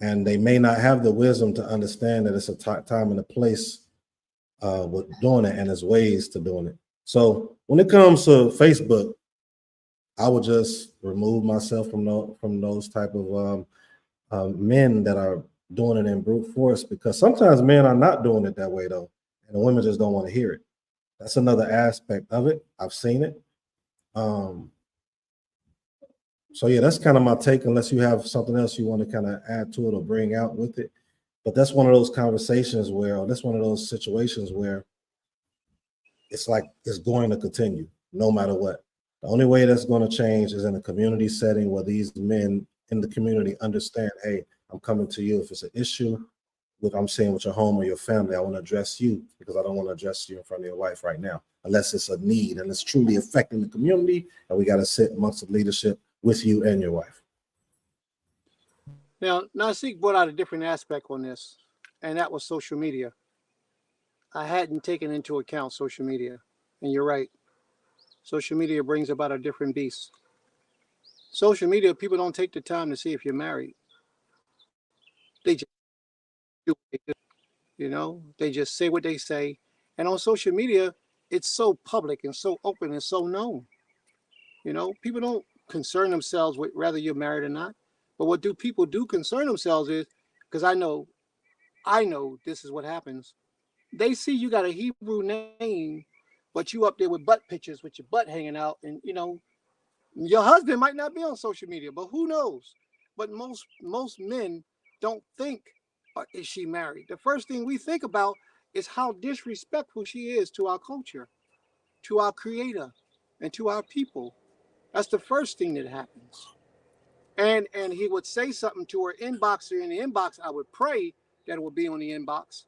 And they may not have the wisdom to understand that it's a time and a place with doing it and there's ways to doing it. So when it comes to Facebook, I would just remove myself from those type of men that are doing it in brute force, because sometimes men are not doing it that way though, and the women just don't want to hear it. That's another aspect of it. I've seen it. So yeah, that's kind of my take, unless you have something else you want to kind of add to it or bring out with it. But that's one of those conversations or that's one of those situations where it's like it's going to continue no matter what. The only way that's going to change is in a community setting where these men in the community understand, hey, I'm coming to you. If it's an issue with I'm saying with your home or your family, I want to address you because I don't want to address you in front of your wife right now, unless it's a need and it's truly affecting the community, and we got to sit amongst the leadership with you and your wife. Now, Nasik brought out a different aspect on this, and that was social media. I hadn't taken into account social media, and you're right. Social media brings about a different beast. Social media, people don't take the time to see if you're married. They just do what they do. They just say what they say. And on social media, it's so public and so open and so known. People don't concern themselves with whether you're married or not. But what do people do concern themselves is, because I know this is what happens. They see you got a Hebrew name, but you up there with butt pictures with your butt hanging out, and your husband might not be on social media, but who knows? But most men don't think, is she married? The first thing we think about is how disrespectful she is to our culture, to our creator, and to our people. That's the first thing that happens. And he would say something to her inbox or in the inbox. I would pray that it would be on the inbox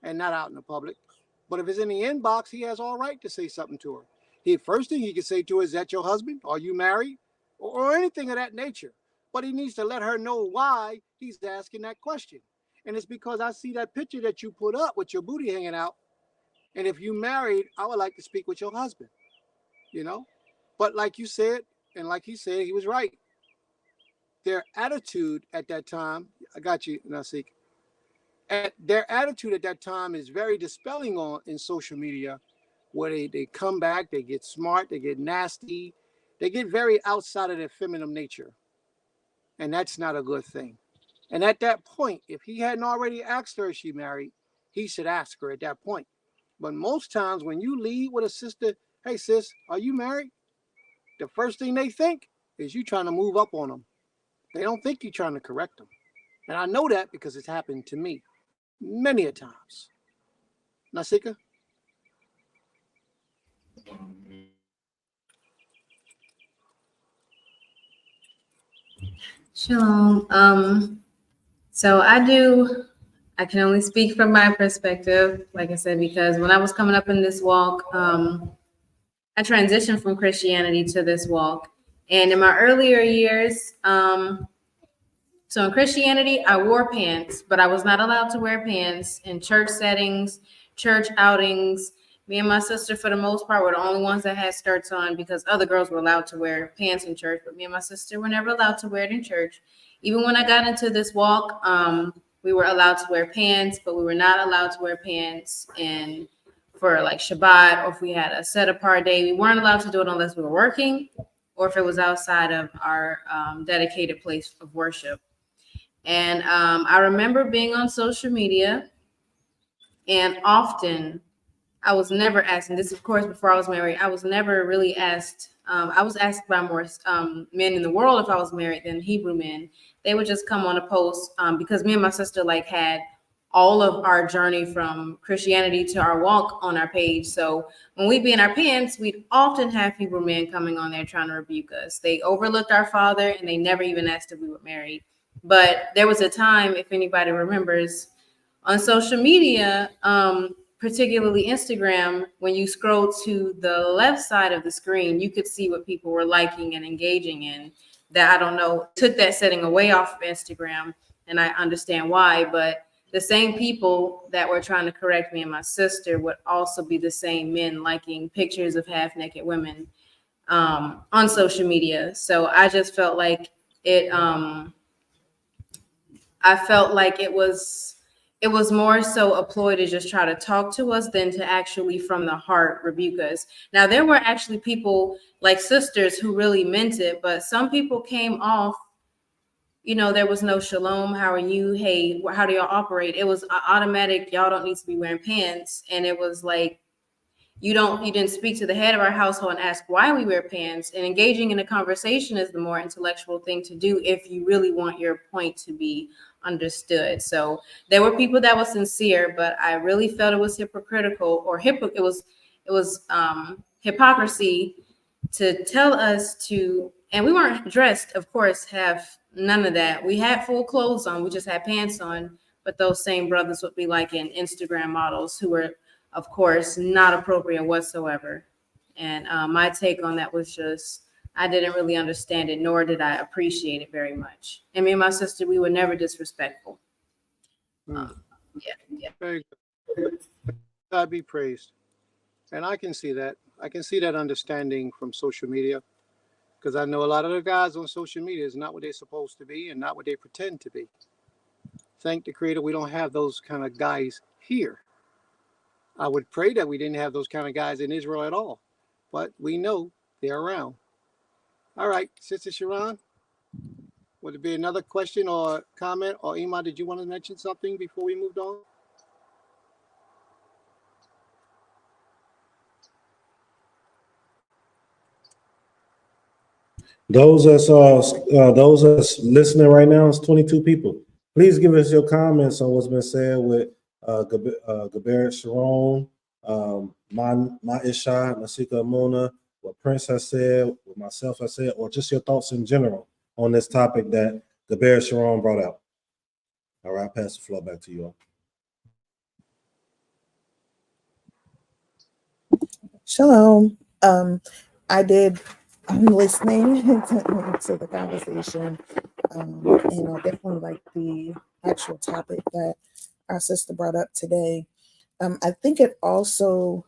and not out in the public. But if it's in the inbox, he has all right to say something to her. The first thing he could say to her is, that your husband? Are you married? Or anything of that nature. But he needs to let her know why he's asking that question. And it's because I see that picture that you put up with your booty hanging out. And if you married, I would like to speak with your husband, you know? But like you said, and like he said, he was right. Their attitude at that time, I got you, Nasik. Their attitude at that time is very dispelling on in social media, where they come back, they get smart, they get nasty, they get very outside of their feminine nature. And that's not a good thing. And at that point, if he hadn't already asked her if she married, he should ask her at that point. But most times when you lead with a sister, hey sis, are you married? The first thing they think is you trying to move up on them. They don't think you're trying to correct them. And I know that because it's happened to me many a times. Nasika? Shalom. So I can only speak from my perspective, like I said, because when I was coming up in this walk, I transitioned from Christianity to this walk. And in my earlier years, so in Christianity, I wore pants, but I was not allowed to wear pants in church settings, church outings. Me and my sister, for the most part, were the only ones that had skirts on, because other girls were allowed to wear pants in church, but me and my sister were never allowed to wear it in church. Even when I got into this walk, we were allowed to wear pants, but we were not allowed to wear pants for like Shabbat, or if we had a set apart day. We weren't allowed to do it unless we were working, or if it was outside of our dedicated place of worship. And I remember being on social media, and often I was never asked, and this, of course, before I was married, I was never really asked. I was asked by more men in the world if I was married than Hebrew men. They would just come on a post because me and my sister had all of our journey from Christianity to our walk on our page. So when we'd be in our pants, we'd often have Hebrew men coming on there trying to rebuke us. They overlooked our father, and they never even asked if we were married. But there was a time, if anybody remembers, on social media, particularly Instagram, when you scroll to the left side of the screen, you could see what people were liking and engaging in. That, I don't know, took that setting away off of Instagram, and I understand why. But the same people that were trying to correct me and my sister would also be the same men liking pictures of half-naked women on social media. So I just felt like it. I felt like it was more so a ploy to just try to talk to us than to actually from the heart rebuke us. Now, there were actually people like sisters who really meant it, but some people came off, there was no shalom. How are you? Hey, how do y'all operate? It was automatic. Y'all don't need to be wearing pants. And it was like, you didn't speak to the head of our household and ask why we wear pants. And engaging in a conversation is the more intellectual thing to do if you really want your point to be understood. So there were people that were sincere, but I really felt it was hypocritical, or it was hypocrisy to tell us to, and we weren't dressed, of course, have none of that. We had full clothes on, we just had pants on, but those same brothers would be like in Instagram models who were, of course, not appropriate whatsoever. And my take on that was just, I didn't really understand it, nor did I appreciate it very much. And me and my sister, we were never disrespectful. Yeah. Very good. God be praised. And I can see that. I can see that understanding from social media, because I know a lot of the guys on social media is not what they're supposed to be and not what they pretend to be. Thank the Creator we don't have those kind of guys here. I would pray that we didn't have those kind of guys in Israel at all, but we know they're around. All right, Sister Sharon, would there be another question or comment? Or Ima, did you want to mention something before we moved on? Those that's listening right now is 22 people. Please give us your comments on what's been said with Gaber Sharon, my Isha, Nasika Mona, what Prince has said, what myself has said, or just your thoughts in general on this topic that the Bear Sharon brought out. All right, I'll pass the floor back to you all. Shalom. I'm listening to the conversation. Definitely like the actual topic that our sister brought up today. I think it also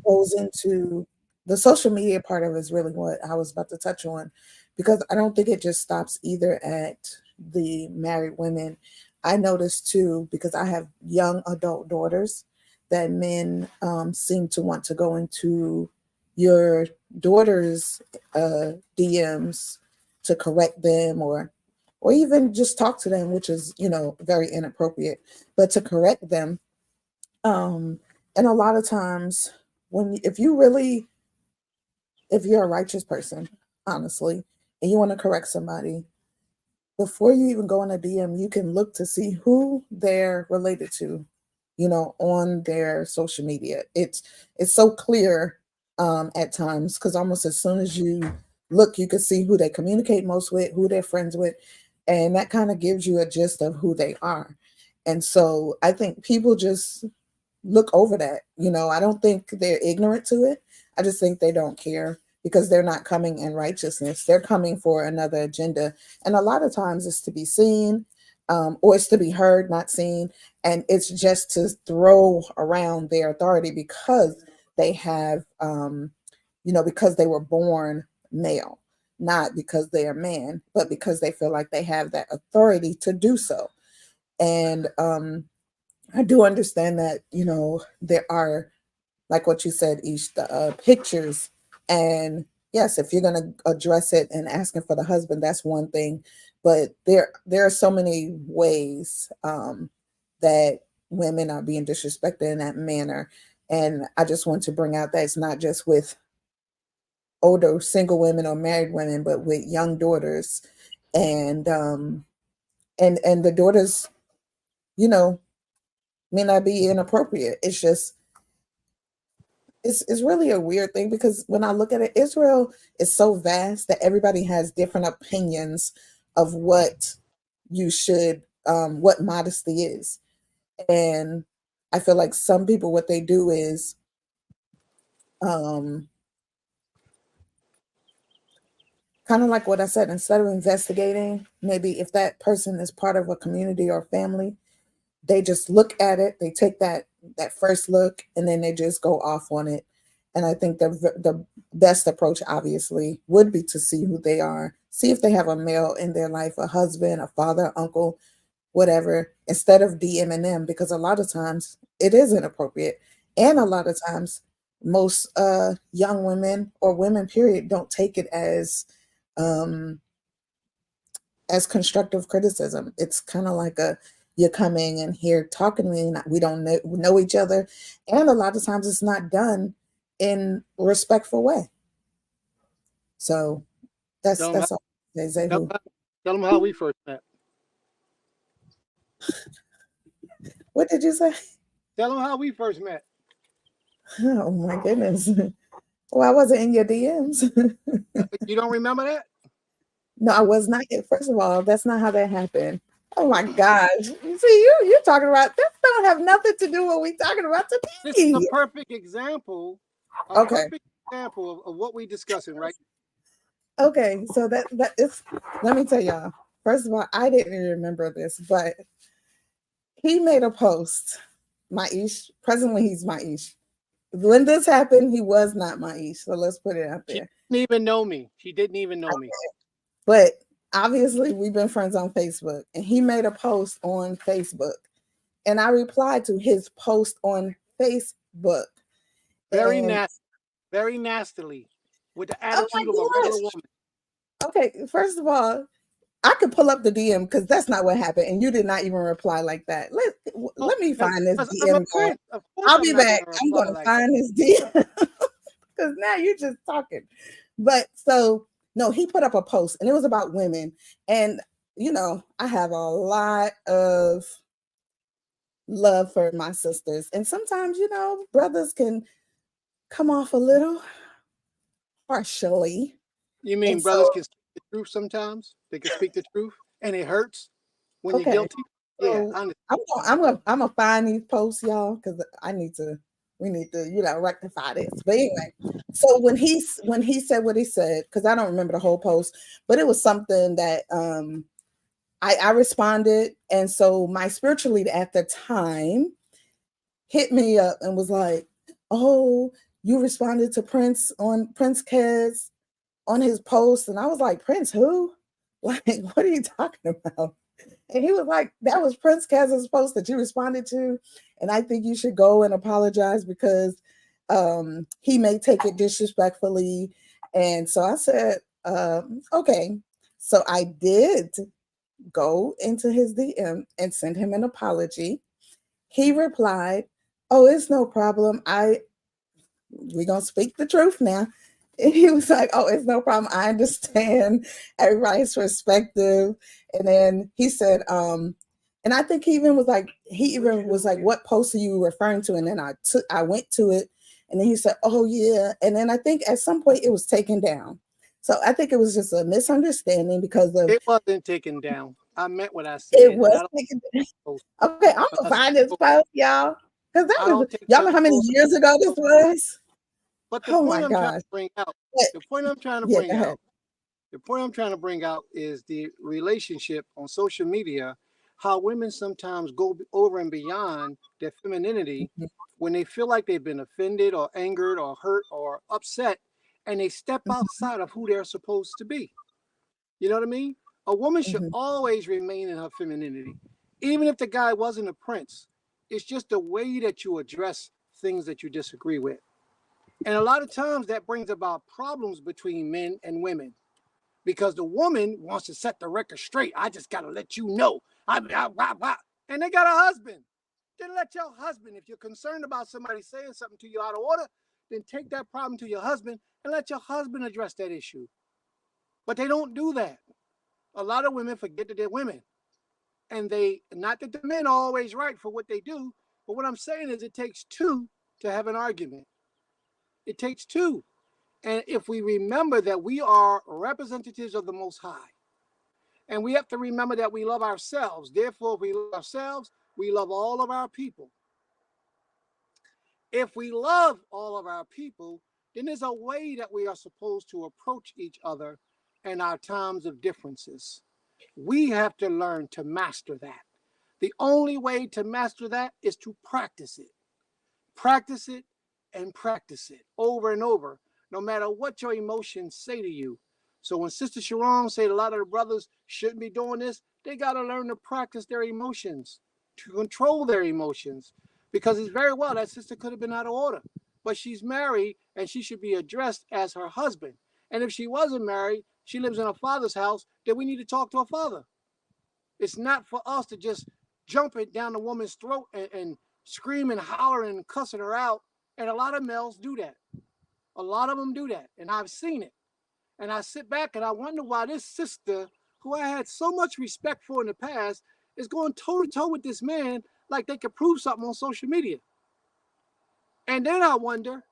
goes into the social media part of it is really what I was about to touch on, because I don't think it just stops either at the married women. I noticed too, because I have young adult daughters, that men seem to want to go into your daughter's DMs to correct them, or even just talk to them, which is very inappropriate, but to correct them. And a lot of times, if you're a righteous person, honestly, and you want to correct somebody, before you even go in a DM, you can look to see who they're related to, on their social media. It's so clear at times, because almost as soon as you look, you can see who they communicate most with, who they're friends with, and that kind of gives you a gist of who they are. And so I think people just look over that. I don't think they're ignorant to it. I just think they don't care, because they're not coming in righteousness. They're coming for another agenda. And a lot of times it's to be seen, or it's to be heard, not seen. And it's just to throw around their authority, because they have, because they were born male, not because they are man, but because they feel like they have that authority to do so. And I do understand that, there are, like what you said, the pictures. And yes, if you're going to address it and asking for the husband, that's one thing. But there are so many ways that women are being disrespected in that manner. And I just want to bring out that it's not just with older single women or married women, but with young daughters. And the daughters, may not be inappropriate. It's just, it's really a weird thing, because when I look at it, Israel is so vast that everybody has different opinions of what what modesty is. And I feel like some people, what they do is kind of like what I said, instead of investigating, maybe if that person is part of a community or family, they just look at it, they take that first look, and then they just go off on it. And I think the best approach, obviously, would be to see who they are, see if they have a male in their life, a husband, a father, uncle, whatever, instead of DMing them, because a lot of times it is inappropriate. And a lot of times most young women, or women period, don't take it as constructive criticism. It's kind of like you're coming in here talking to me, and we don't know each other. And a lot of times it's not done in a respectful way. So that's Tell them, all. tell them how we first met. What did you say? Tell them how we first met. Oh my goodness. Well, I wasn't in your DMs. You don't remember that? No, I was not. First of all, that's not how that happened. Oh my gosh. You see, you're talking about, that don't have nothing to do with what we're talking about today. This is a perfect example. Perfect example of what we're discussing, right? Okay, so that is, let me tell y'all. First of all, I didn't remember this, but he made a post. Maish, presently he's Maish. When this happened, he was not Maish. So let's put it out there. She didn't even know me. She didn't even know me. But obviously, we've been friends on Facebook, and he made a post on Facebook, and I replied to his post on Facebook. Very nasty, very nastily, with the attitude of a regular woman. Okay, first of all, I could pull up the DM, because that's not what happened, and you did not even reply like that. Let me find this DM. I'll be back. I'm going to find this DM, because now you're just talking. But so, no, he put up a post, and it was about women. And, I have a lot of love for my sisters. And sometimes, brothers can come off a little harshly. You mean And brothers so, can speak the truth sometimes? They can speak the truth, and it hurts when you're okay, guilty. Yeah, so I understand. I'm gonna find these posts, y'all, because we need to, rectify this. But anyway, so when he said what he said, because I don't remember the whole post, but it was something that I responded, and so my spiritual leader at the time hit me up and was like, "Oh, you responded to Prince Kez on his post," and I was like, "Prince who? Like, what are you talking about?" And he was like, "That was Prince Kaz's post that you responded to, and I think you should go and apologize because he may take it disrespectfully." And so I said, "Okay." So I did go into his DM and send him an apology. He replied, "Oh, it's no problem. We're gonna speak the truth now." And he was like, "Oh, it's no problem. I understand everybody's perspective." And then he said, and I think he even was like, "What post are you referring to?" And then I went to it, and then he said, "Oh yeah." And then I think at some point it was taken down. So I think it was just a misunderstanding because of It wasn't taken down. I meant what I it said, and was I don't taken down. post. Okay, I'm When gonna I say find this post, post, y'all. Because I don't take y'all know certain how many posts. years ago this was? But the Oh point my I'm trying gosh. to bring out, But the point I'm trying to yeah, bring go ahead. out, the point I'm trying to bring out is the relationship on social media, how women sometimes go over and beyond their femininity Mhm, when they feel like they've been offended or angered or hurt or upset, and they step mhm, outside of who they're supposed to be. You know what I mean? A woman should mhm, always remain in her femininity, even if the guy wasn't a prince. It's just the way that you address things that you disagree with. And a lot of times that brings about problems between men and women because the woman wants to set the record straight. I just got to let you know. And they got a husband. Then let your husband, if you're concerned about somebody saying something to you out of order, then take that problem to your husband and let your husband address that issue. But they don't do that. A lot of women forget that they're women. And not that the men are always right for what they do, but what I'm saying is it takes two to have an argument. It takes two. And if we remember that we are representatives of the Most High, and we have to remember that we love ourselves, therefore, if we love ourselves, we love all of our people. If we love all of our people, then there's a way that we are supposed to approach each other in our times of differences. We have to learn to master that. The only way to master that is to practice it. Practice it and practice it over and over, no matter what your emotions say to you. So when Sister Sharon said a lot of the brothers shouldn't be doing this, they got to learn to practice their emotions, to control their emotions. Because it's very well that sister could have been out of order, but she's married and she should be addressed as her husband. And if she wasn't married, she lives in her father's house, then we need to talk to her father. It's not for us to just jump it down the woman's throat and scream and holler and cussing her out. And a lot of males do that. A lot of them do that. And I've seen it. And I sit back and I wonder why this sister, who I had so much respect for in the past, is going toe to toe with this man like they could prove something on social media. And then I wonder,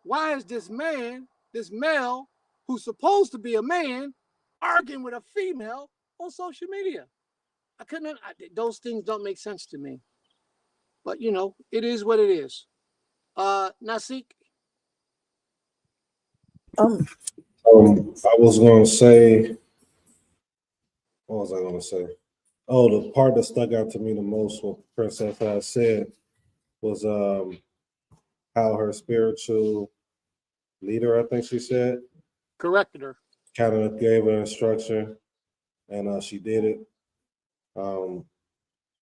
why is this man, this male, who's supposed to be a man, arguing with a female on social media? Those things don't make sense to me. But it is what it is. Nasik, um, I was going to say, what was I going to say? Oh, the part that stuck out to me the most, what Princess had said, was how her spiritual leader, I think she said, corrected her. kind of gave her instruction, and she did it.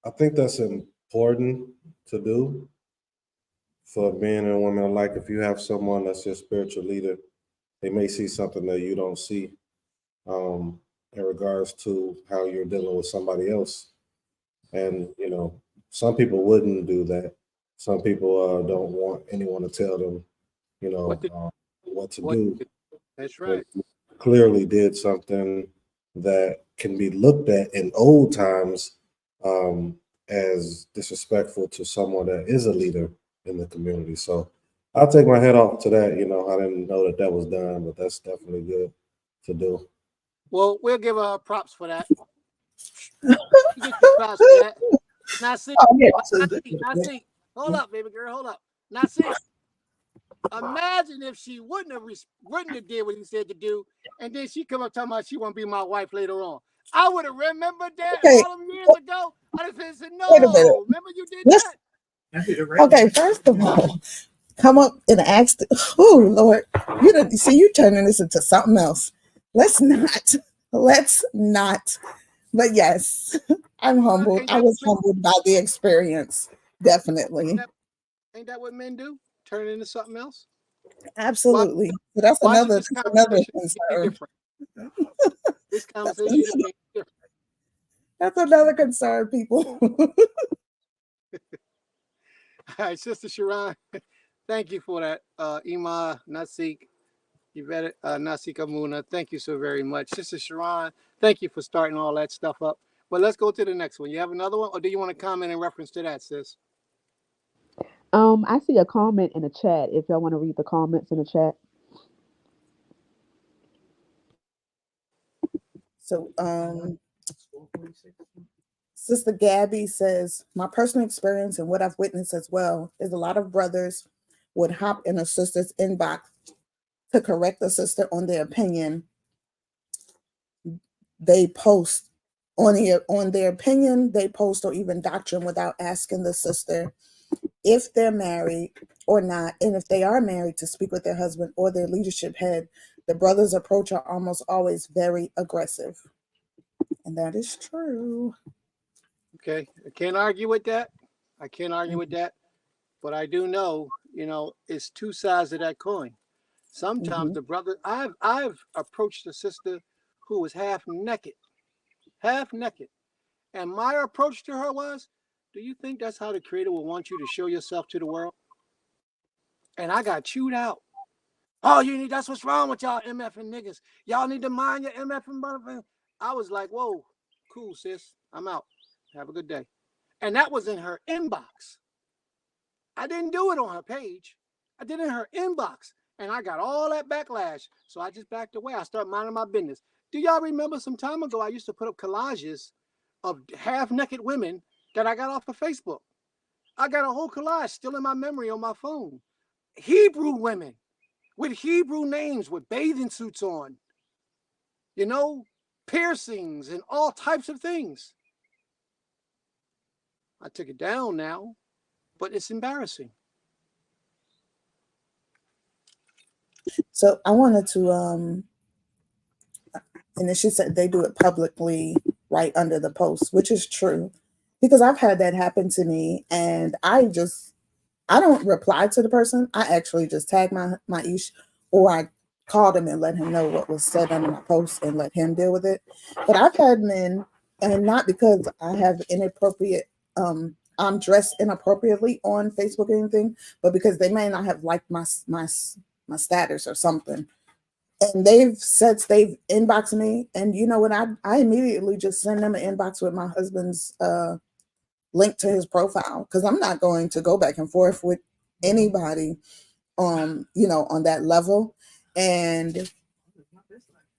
I think that's important to do for men and women alike. If you have someone that's your spiritual leader, they may see something that you don't see in regards to how you're dealing with somebody else. And, some people wouldn't do that. Some people don't want anyone to tell them, What did what to what? do. That's But right. you clearly did something that can be looked at in old times um, as disrespectful to someone that is a leader in the community. So I'll take my head off to that. I didn't know that was done, but that's definitely good. to do. Well, we'll give her props for that. You get your props for that. Now see, Oh, yeah. now see. Hold up, baby girl. Hold up. Now see. Imagine if she wouldn't have did what he said to do, and then she come up talking about she want to be my wife later on. I would have remembered that Okay, all them years ago. I'd have said, no, wait a minute. remember you did Let's, that? okay, first of all, come up and ask. Oh Lord, you don't see you turning this into something else. Let's not. Let's not. But yes, I'm humbled. Ain't I that was what humbled by the experience. Definitely, ain't that what men do? Turn it into something else? Why absolutely. But that's why should another. this That's another conversation be concern. different? This That's conversation another, can't be different. that's another concern, people. All right, Sister Sharon, thank you for that. Ima Nasik, Yvette Nasik Amuna, thank you so very much. Sister Sharon, thank you for starting all that stuff up. But let's go to the next one. You have another one, or do you want to comment in reference to that, sis? I see a comment in the chat. If y'all want to read the comments in the chat. So, Sister Gabby says, my personal experience and what I've witnessed as well is a lot of brothers would hop in a sister's inbox to correct a sister on their opinion they post on their opinion they post, or even doctrine, without asking the sister if they're married or not, and if they are married, to speak with their husband or their leadership head. The brothers' approach are almost always very aggressive, and that is true. Okay, I can't argue with that. I can't argue with that. But I do know, it's two sides of that coin. Sometimes Mm-hmm. the brother, I've approached a sister who was half naked, and my approach to her was, "Do you think that's how the Creator will want you to show yourself to the world?" And I got chewed out. Oh, that's what's wrong with y'all MFing niggas. Y'all need to mind your MFing motherfucker. I was like, whoa, cool, sis. I'm out. Have a good day. And that was in her inbox. I didn't do it on her page. I did it in her inbox. And I got all that backlash. So I just backed away. I started minding my business. Do y'all remember some time ago I used to put up collages of half-naked women that I got off of Facebook? I got a whole collage still in my memory on my phone. Hebrew women with Hebrew names with bathing suits on, piercings and all types of things. I took it down now, but it's embarrassing. So I wanted to and then she said they do it publicly right under the post, which is true, because I've had that happen to me, and I don't reply to the person. I actually just tag my ish, or I called him and let him know what was said under my post and let him deal with it. But I've had men, and not because I have inappropriate I'm dressed inappropriately on Facebook or anything, but because they may not have liked my status or something. And they've inboxed me, and you know what? I immediately just send them an inbox with my husband's link to his profile, because I'm not going to go back and forth with anybody on that level. And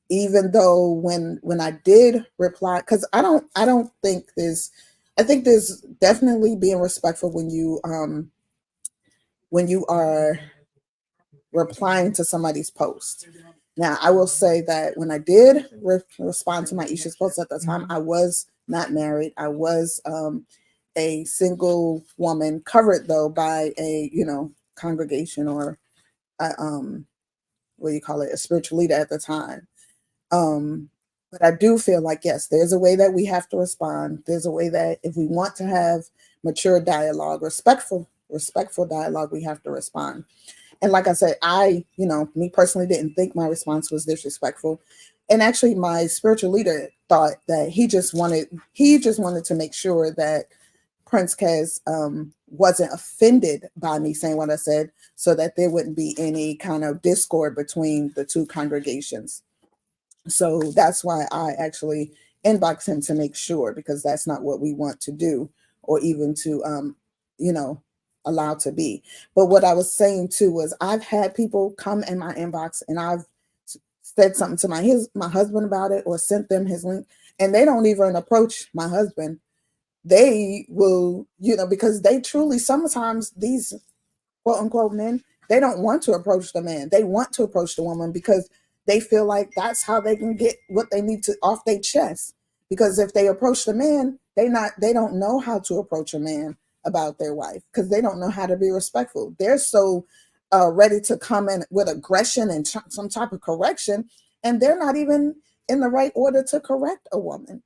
even though when I did reply, because I don't think I think there's definitely being respectful when you are replying to somebody's post. Now, I will say that when I did respond to my Isha's post at the time, I was not married. I was a single woman, covered though by a congregation, or what do you call it, a spiritual leader at the time. But I do feel like, yes, there's a way that we have to respond. There's a way that if we want to have mature dialogue, respectful dialogue, we have to respond. And like I said, me personally didn't think my response was disrespectful. And actually my spiritual leader thought that he just wanted to make sure that Prince Kez wasn't offended by me saying what I said, so that there wouldn't be any kind of discord between the two congregations. So that's why I actually inbox him, to make sure, because that's not what we want to do, or even to allow to be. But what I was saying too was, I've had people come in my inbox, and I've said something to my husband about it or sent them his link, and they don't even approach my husband. They will, because they truly, sometimes these quote unquote men, they don't want to approach the man. They want to approach the woman because they feel like that's how they can get what they need to off their chest. Because if they approach the man, they don't know how to approach a man about their wife because they don't know how to be respectful. They're so ready to come in with aggression and some type of correction, and they're not even in the right order to correct a woman.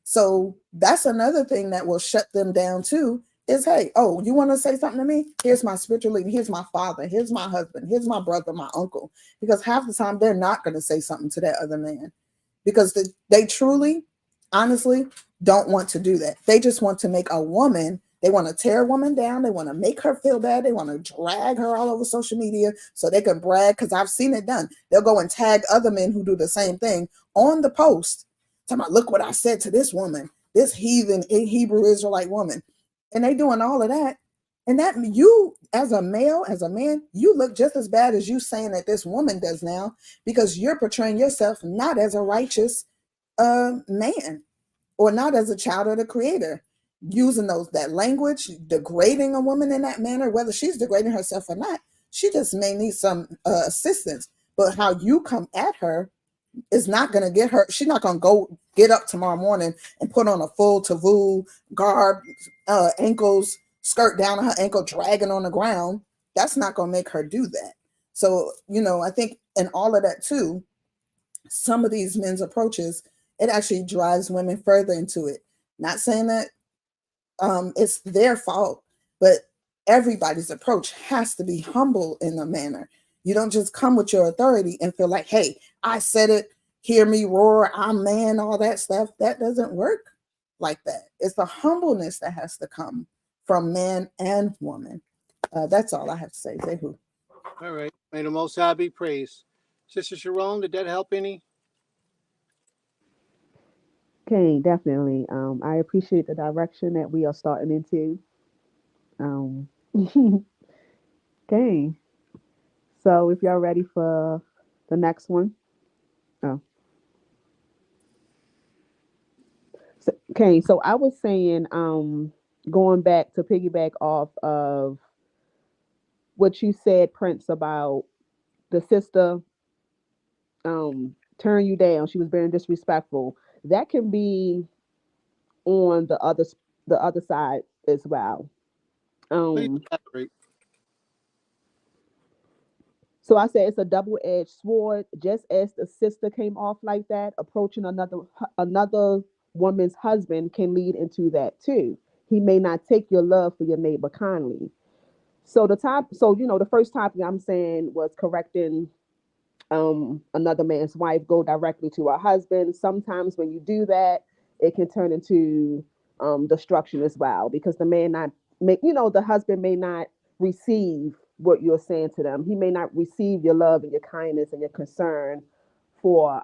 So that's another thing that will shut them down too, is, hey, oh, you want to say something to me? Here's my spiritual leader. Here's my father. Here's my husband. Here's my brother, my uncle. Because half the time they're not going to say something to that other man because they truly, honestly, don't want to do that. They just want to make a woman, they want to tear a woman down. They want to make her feel bad. They want to drag her all over social media so they can brag, because I've seen it done. They'll go and tag other men who do the same thing on the post. Talking about, look what I said to this woman, this heathen Hebrew Israelite woman. And they doing all of that. And that you, as a male, as a man, you look just as bad as you saying that this woman does now, because you're portraying yourself not as a righteous man, or not as a child of the Creator, using that language, degrading a woman in that manner, whether she's degrading herself or not. She just may need some assistance. But how you come at her is not going to get her. She's not going to go get up tomorrow morning and put on a full tavu garb, ankles, skirt down on her ankle, dragging on the ground. That's not going to make her do that. So, I think in all of that too, some of these men's approaches, it actually drives women further into it. Not saying that it's their fault, but everybody's approach has to be humble in a manner. You don't just come with your authority and feel like, hey, I said it, hear me roar, I'm man, all that stuff. That doesn't work like that. It's the humbleness that has to come from man and woman. That's all I have to say. Zehu. All right. May the Most High be praised. Sister Sharon, did that help any? Okay, definitely. I appreciate the direction that we are starting into. Okay, so if y'all ready for the next one. Oh, so I was saying, going back to piggyback off of what you said, Prince, about the sister turn you down. She was very disrespectful. That can be on the other side as well. Please Um, elaborate. so I said it's a double-edged sword. Just as the sister came off like that, approaching another woman's husband can lead into that too. He may not take your love for your neighbor kindly. The first topic I'm saying was correcting another man's wife go directly to her husband. Sometimes when you do that, it can turn into destruction as well, because the man not make the husband may not receive what you're saying to them. He may not receive your love and your kindness and your concern for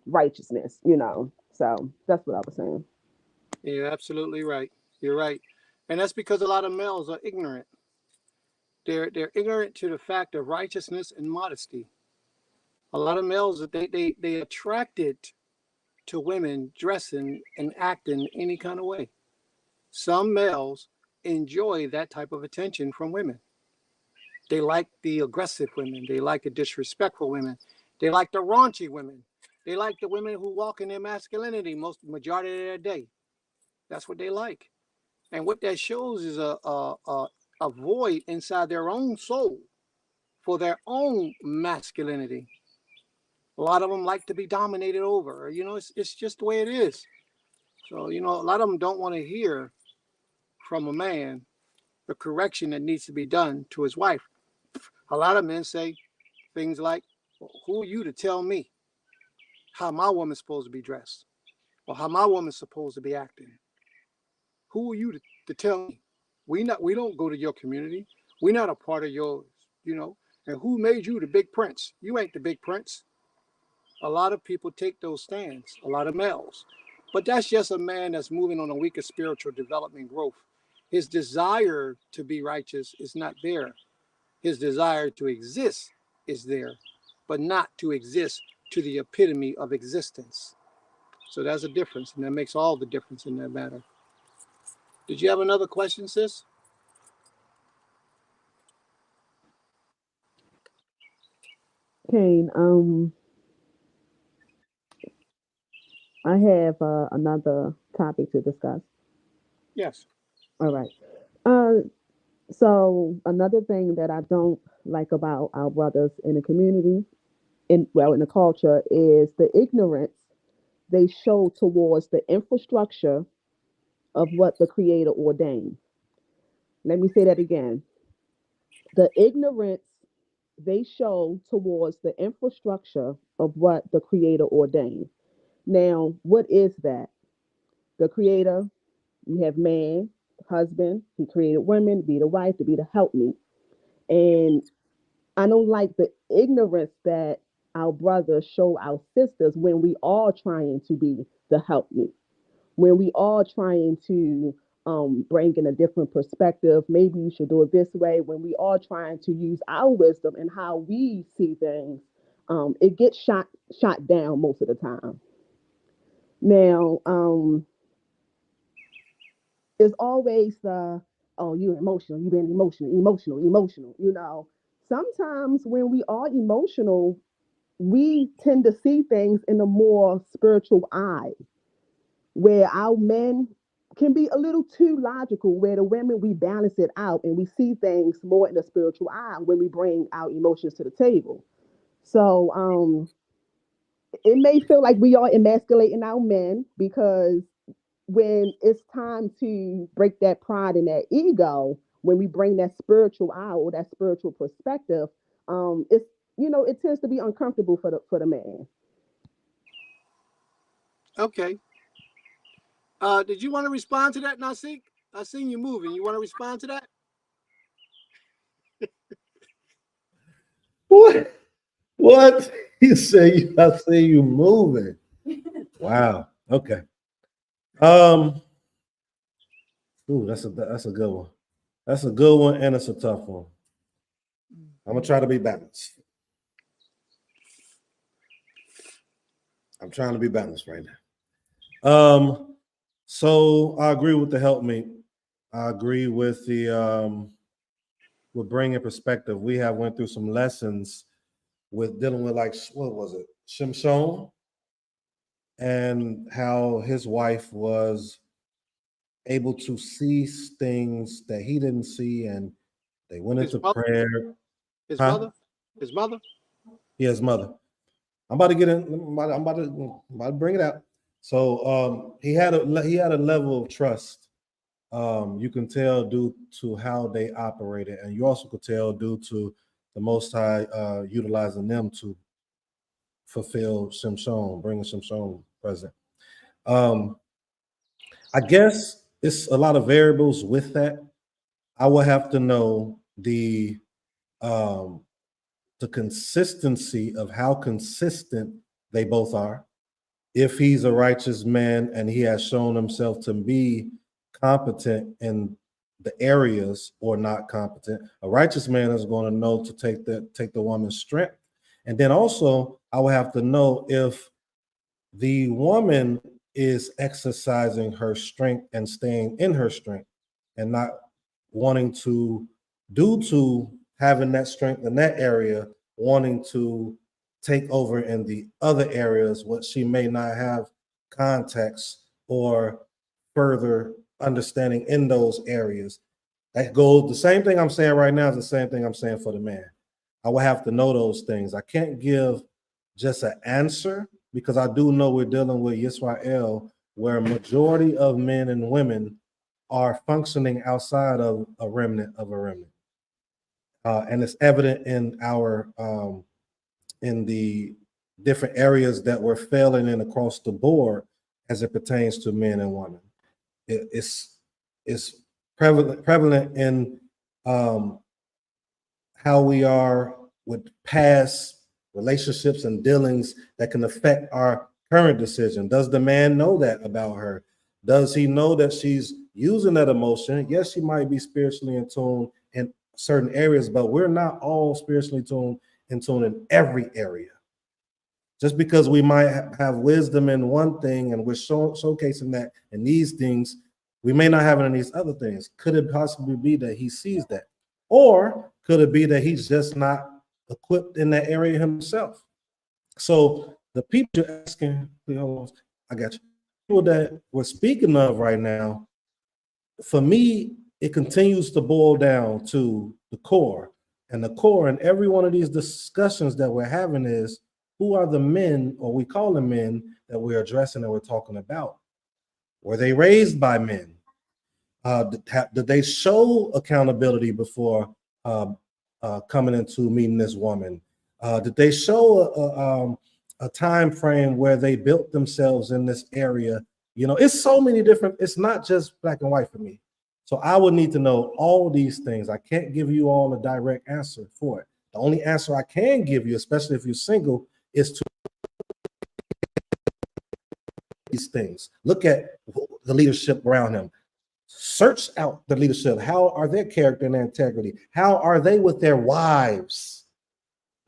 righteousness. So that's what I was saying. You're absolutely right. You're right. And that's because a lot of males are ignorant. They're ignorant to the fact of righteousness and modesty. A lot of males, they attracted to women dressing and acting any kind of way. Some males enjoy that type of attention from women. They like the aggressive women. They like the disrespectful women. They like the raunchy women. They like the women who walk in their masculinity majority of their day. That's what they like. And what that shows is a void inside their own soul for their own masculinity. A lot of them like to be dominated over. It's just the way it is. So, a lot of them don't want to hear from a man the correction that needs to be done to his wife. A lot of men say things like, well, who are you to tell me how my woman's supposed to be dressed or how my woman's supposed to be acting? Who are you to tell me? We don't go to your community. We're not a part of yours. And who made you the big prince? You ain't the big prince. A lot of people take those stands, a lot of males. But that's just a man that's moving on a weaker spiritual development growth. His desire to be righteous is not there. His desire to exist is there, but not to exist to the epitome of existence. So that's a difference, and that makes all the difference in that matter. Did you have another question, sis? Kane, I have another topic to discuss. Yes. All right. So another thing that I don't like about our brothers in the community, in the culture, is the ignorance they show towards the infrastructure of what the Creator ordained. Let me say that again. The ignorance they show towards the infrastructure of what the Creator ordained. Now, what is that? The Creator, you have man, husband, he created women to be the wife, to be the helpmeet. And I don't like the ignorance that our brothers show our sisters when we are trying to be the helpmeet, when we are trying to bring in a different perspective. Maybe you should do it this way. When we are trying to use our wisdom and how we see things, it gets shot down most of the time. Now, there's always the, oh, you're emotional, you've been emotional. Sometimes when we are emotional, we tend to see things in a more spiritual eye, where our men can be a little too logical, where the women, we balance it out and we see things more in a spiritual eye when we bring our emotions to the table. So it may feel like we are emasculating our men, because when it's time to break that pride and that ego, when we bring that spiritual eye or that spiritual perspective, it's, it tends to be uncomfortable for the man. Okay. Did you want to respond to that, Nasik? I seen you moving. You want to respond to that? What? What? You say I see you moving. Wow. Okay. Ooh, that's a good one. That's a good one, and it's a tough one. I'm gonna try to be balanced. I'm trying to be balanced right now. So I agree with the helpmate. I agree with the with bringing perspective. We have went through some lessons with dealing with, like, what was it, Shimshon, and how his wife was able to see things that he didn't see, and they went His into mother? prayer. His Huh? mother? His mother? Yeah, his mother. I'm about to get in. I'm about to bring it out. So he had a level of trust. You can tell due to how they operated, and you also could tell due to the Most High utilizing them to fulfill Shimshon, bringing Shimshon present. I guess it's a lot of variables with that. I will have to know the consistency of how consistent they both are. If he's a righteous man and he has shown himself to be competent in the areas or not competent, a righteous man is going to know to take the woman's strength. And then also, I will have to know if the woman is exercising her strength and staying in her strength and not wanting to, due to having that strength in that area, wanting to take over in the other areas, what she may not have context or further understanding in those areas. That goes, the same thing I'm saying right now is the same thing I'm saying for the man. I will have to know those things. I can't give just an answer, because I do know we're dealing with Israel, where a majority of men and women are functioning outside of a remnant of a remnant. And it's evident in our in the different areas that we're failing in across the board as it pertains to men and women. It's prevalent in how we are with past relationships and dealings that can affect our current decision. Does the man know that about her? Does he know that she's using that emotion? Yes, she might be spiritually in tune in certain areas, but we're not all spiritually in tune in every area. Just because we might have wisdom in one thing and we're showcasing that in these things, we may not have it in these other things. Could it possibly be that he sees that? Or could it be that he's just not equipped in that area himself? So the people you're asking, I got you. People that we're speaking of right now, for me, it continues to boil down to the core. And the core in every one of these discussions that we're having is, who are the men, or we call them men, that we're addressing, that we're talking about? Were they raised by men? Did they show accountability before coming into meeting this woman? Did they show a time frame where they built themselves in this area? You know, it's so many different, it's not just black and white for me. So I would need to know all these things. I can't give you all a direct answer for it. The only answer I can give you, especially if you're single, is to these things. Look at the leadership around him. Search out the leadership. How are their character and their integrity? How are they with their wives?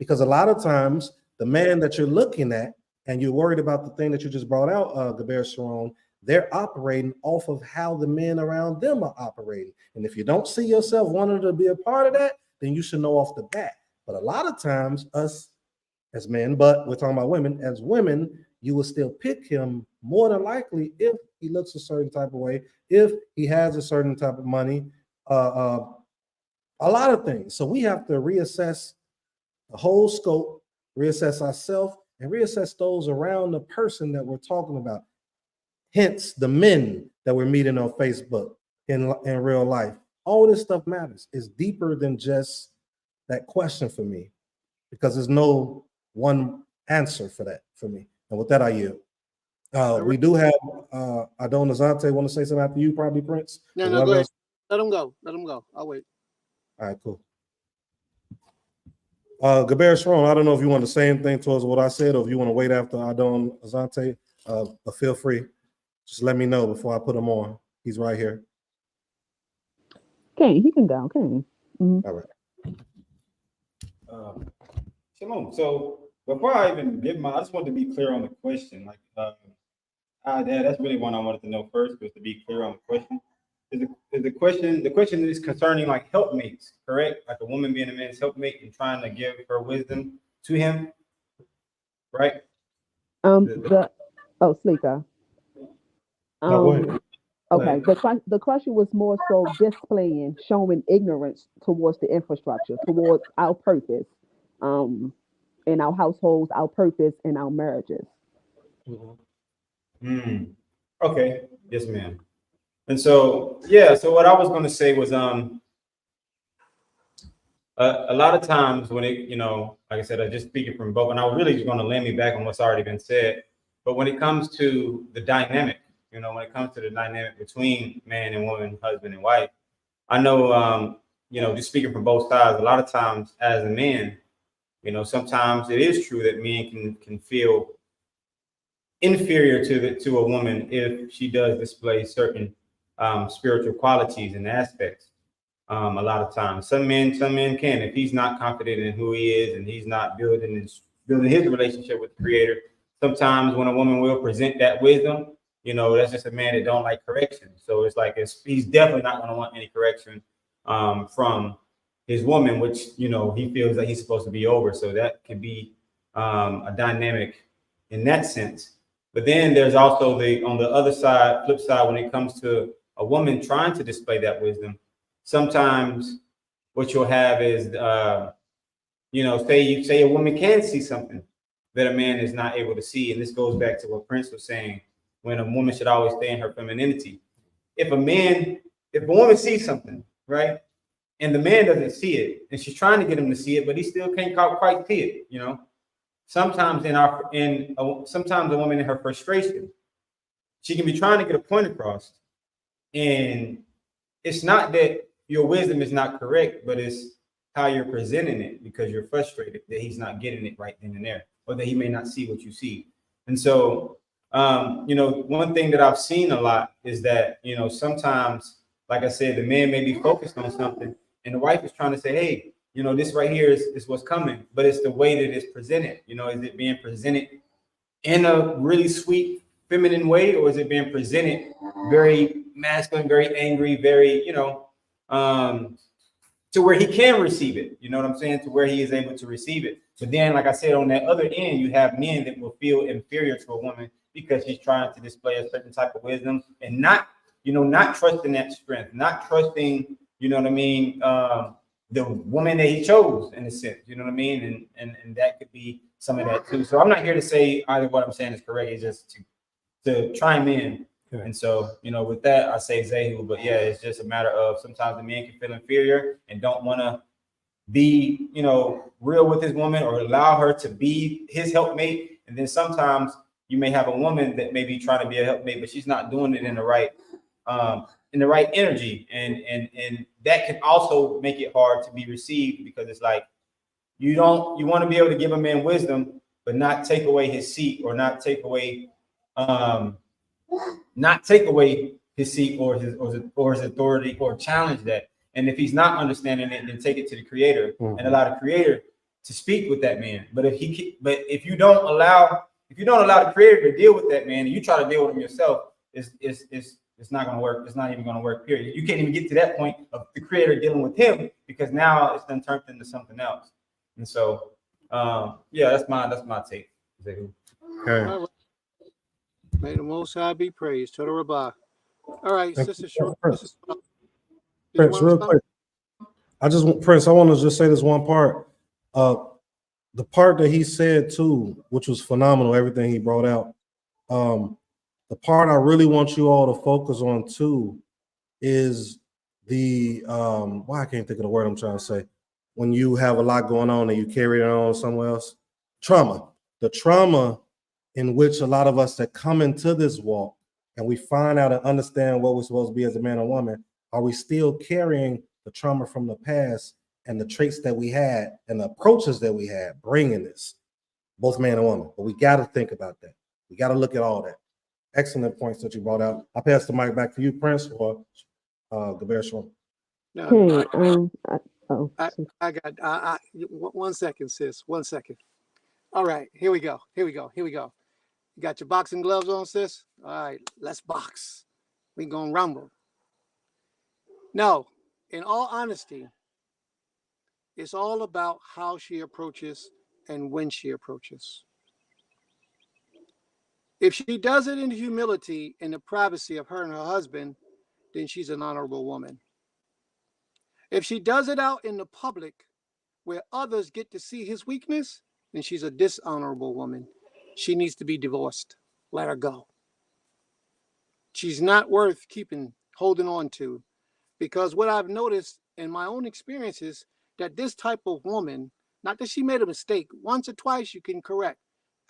Because a lot of times, the man that you're looking at, and you're worried about the thing that you just brought out, Gaber Sharon, they're operating off of how the men around them are operating. And if you don't see yourself wanting to be a part of that, then you should know off the bat. But a lot of times, us as men, but we're talking about women, as women, you will still pick him more than likely if he looks a certain type of way, if he has a certain type of money, a lot of things. So we have to reassess the whole scope, reassess ourselves, and reassess those around the person that we're talking about. Hence, the men that we're meeting on Facebook in real life. All this stuff matters. It's deeper than just that question for me, because there's no one answer for that for me. And with that, I yield. We do have Adon Azante want to say something after you, probably, Prince. No, go ahead. Let him go. Let him go. I'll wait. All right, cool. Gaber Sharon, I don't know if you want to say anything towards what I said, or if you want to wait after Adon Azante, but feel free. Just let me know before I put him on. He's right here. Okay, he can go. Okay. All right. Shalom. So before I even give my, I just wanted to be clear on the question. Like, that's really one I wanted to know first, was to be clear on the question. Is the question is concerning like helpmates, correct? Like a woman being a man's helpmate and trying to give her wisdom to him, right? Slika. No, Okay, the question was more so displaying, showing ignorance towards the infrastructure, towards our purpose, in our households, our purpose in our marriages. Okay, yes, ma'am. And so, yeah, so what I was going to say was, a lot of times when it, you know, like I said, I just speaking from both, and I was really just going to land me back on what's already been said. But when it comes to the dynamic, you know, when it comes to the dynamic between man and woman, husband and wife, I know, you know, just speaking from both sides, a lot of times as a man, you know, sometimes it is true that men can feel inferior to a woman if she does display certain spiritual qualities and aspects. A lot of times, some men can, if he's not confident in who he is and he's not building his relationship with the Creator. Sometimes when a woman will present that wisdom, you know, that's just a man that don't like correction. So it's like he's definitely not going to want any correction from his woman, which, you know, he feels that he's supposed to be over. So that could be a dynamic in that sense. But then there's also on the other side, flip side, when it comes to a woman trying to display that wisdom, sometimes what you'll have is, you know, say a woman can see something that a man is not able to see. And this goes back to what Prince was saying, when a woman should always stay in her femininity. If a woman sees something, right, and the man doesn't see it, and she's trying to get him to see it, but he still can't quite see it, you know. Sometimes sometimes a woman in her frustration, she can be trying to get a point across, and it's not that your wisdom is not correct, but it's how you're presenting it, because you're frustrated that he's not getting it right then and there, or that he may not see what you see. And so, you know, one thing that I've seen a lot is that, you know, sometimes, like I said, the man may be focused on something, and the wife is trying to say, hey, you know, this right here is what's coming, but it's the way that it's presented. You know, is it being presented in a really sweet, feminine way, or is it being presented very masculine, very angry, very, to where he can receive it? You know what I'm saying? To where he is able to receive it. But then, like I said, on that other end, you have men that will feel inferior to a woman because she's trying to display a certain type of wisdom and not trusting that strength, not trusting, the woman that he chose in a sense, you know what I mean? And that could be some of that too. So I'm not here to say either what I'm saying is correct. It's just to chime in. Okay. And so, with that, I say Zehu, but yeah, it's just a matter of sometimes the man can feel inferior and don't want to be, real with his woman or allow her to be his helpmate. And then sometimes you may have a woman that may be trying to be a helpmate, but she's not doing it in the right energy, and that can also make it hard to be received, because it's like you want to be able to give a man wisdom, but not take away his seat, or not take away his seat or his authority, or challenge that. And if he's not understanding it, then take it to the Creator and allow the Creator to speak with that man. But if you don't allow the Creator to deal with that man, and you try to deal with him yourself, it's not going to work. It's not even going to work, period. You can't even get to that point of the Creator dealing with him, because now it's then turned into something else. And so, that's my take. Okay. All right. May the Most High be praised. Total Rabbah. All right, Sister Short. Prince, real quick. Prince, I want to just say this one part. The part that he said too, which was phenomenal, everything he brought out. The part I really want you all to focus on too is the I can't think of the word I'm trying to say. When you have a lot going on and you carry it on somewhere else, trauma. The trauma in which a lot of us that come into this walk and we find out and understand what we're supposed to be as a man or woman, are we still carrying the trauma from the past and the traits that we had and the approaches that we had bringing this, both man and woman? But we got to think about that. We got to look at all that. Excellent points that you brought out. I'll pass the mic back to you, Prince, or Gaber Shore. No, Okay. I got 1 second, sis. 1 second. All right, here we go. You got your boxing gloves on, sis? All right, let's box. We gonna rumble. No, in all honesty, it's all about how she approaches and when she approaches. If she does it in humility, in the privacy of her and her husband, then she's an honorable woman. If she does it out in the public where others get to see his weakness, then she's a dishonorable woman. She needs to be divorced. Let her go. She's not worth holding on to, because what I've noticed in my own experiences, that this type of woman, not that she made a mistake, once or twice you can correct.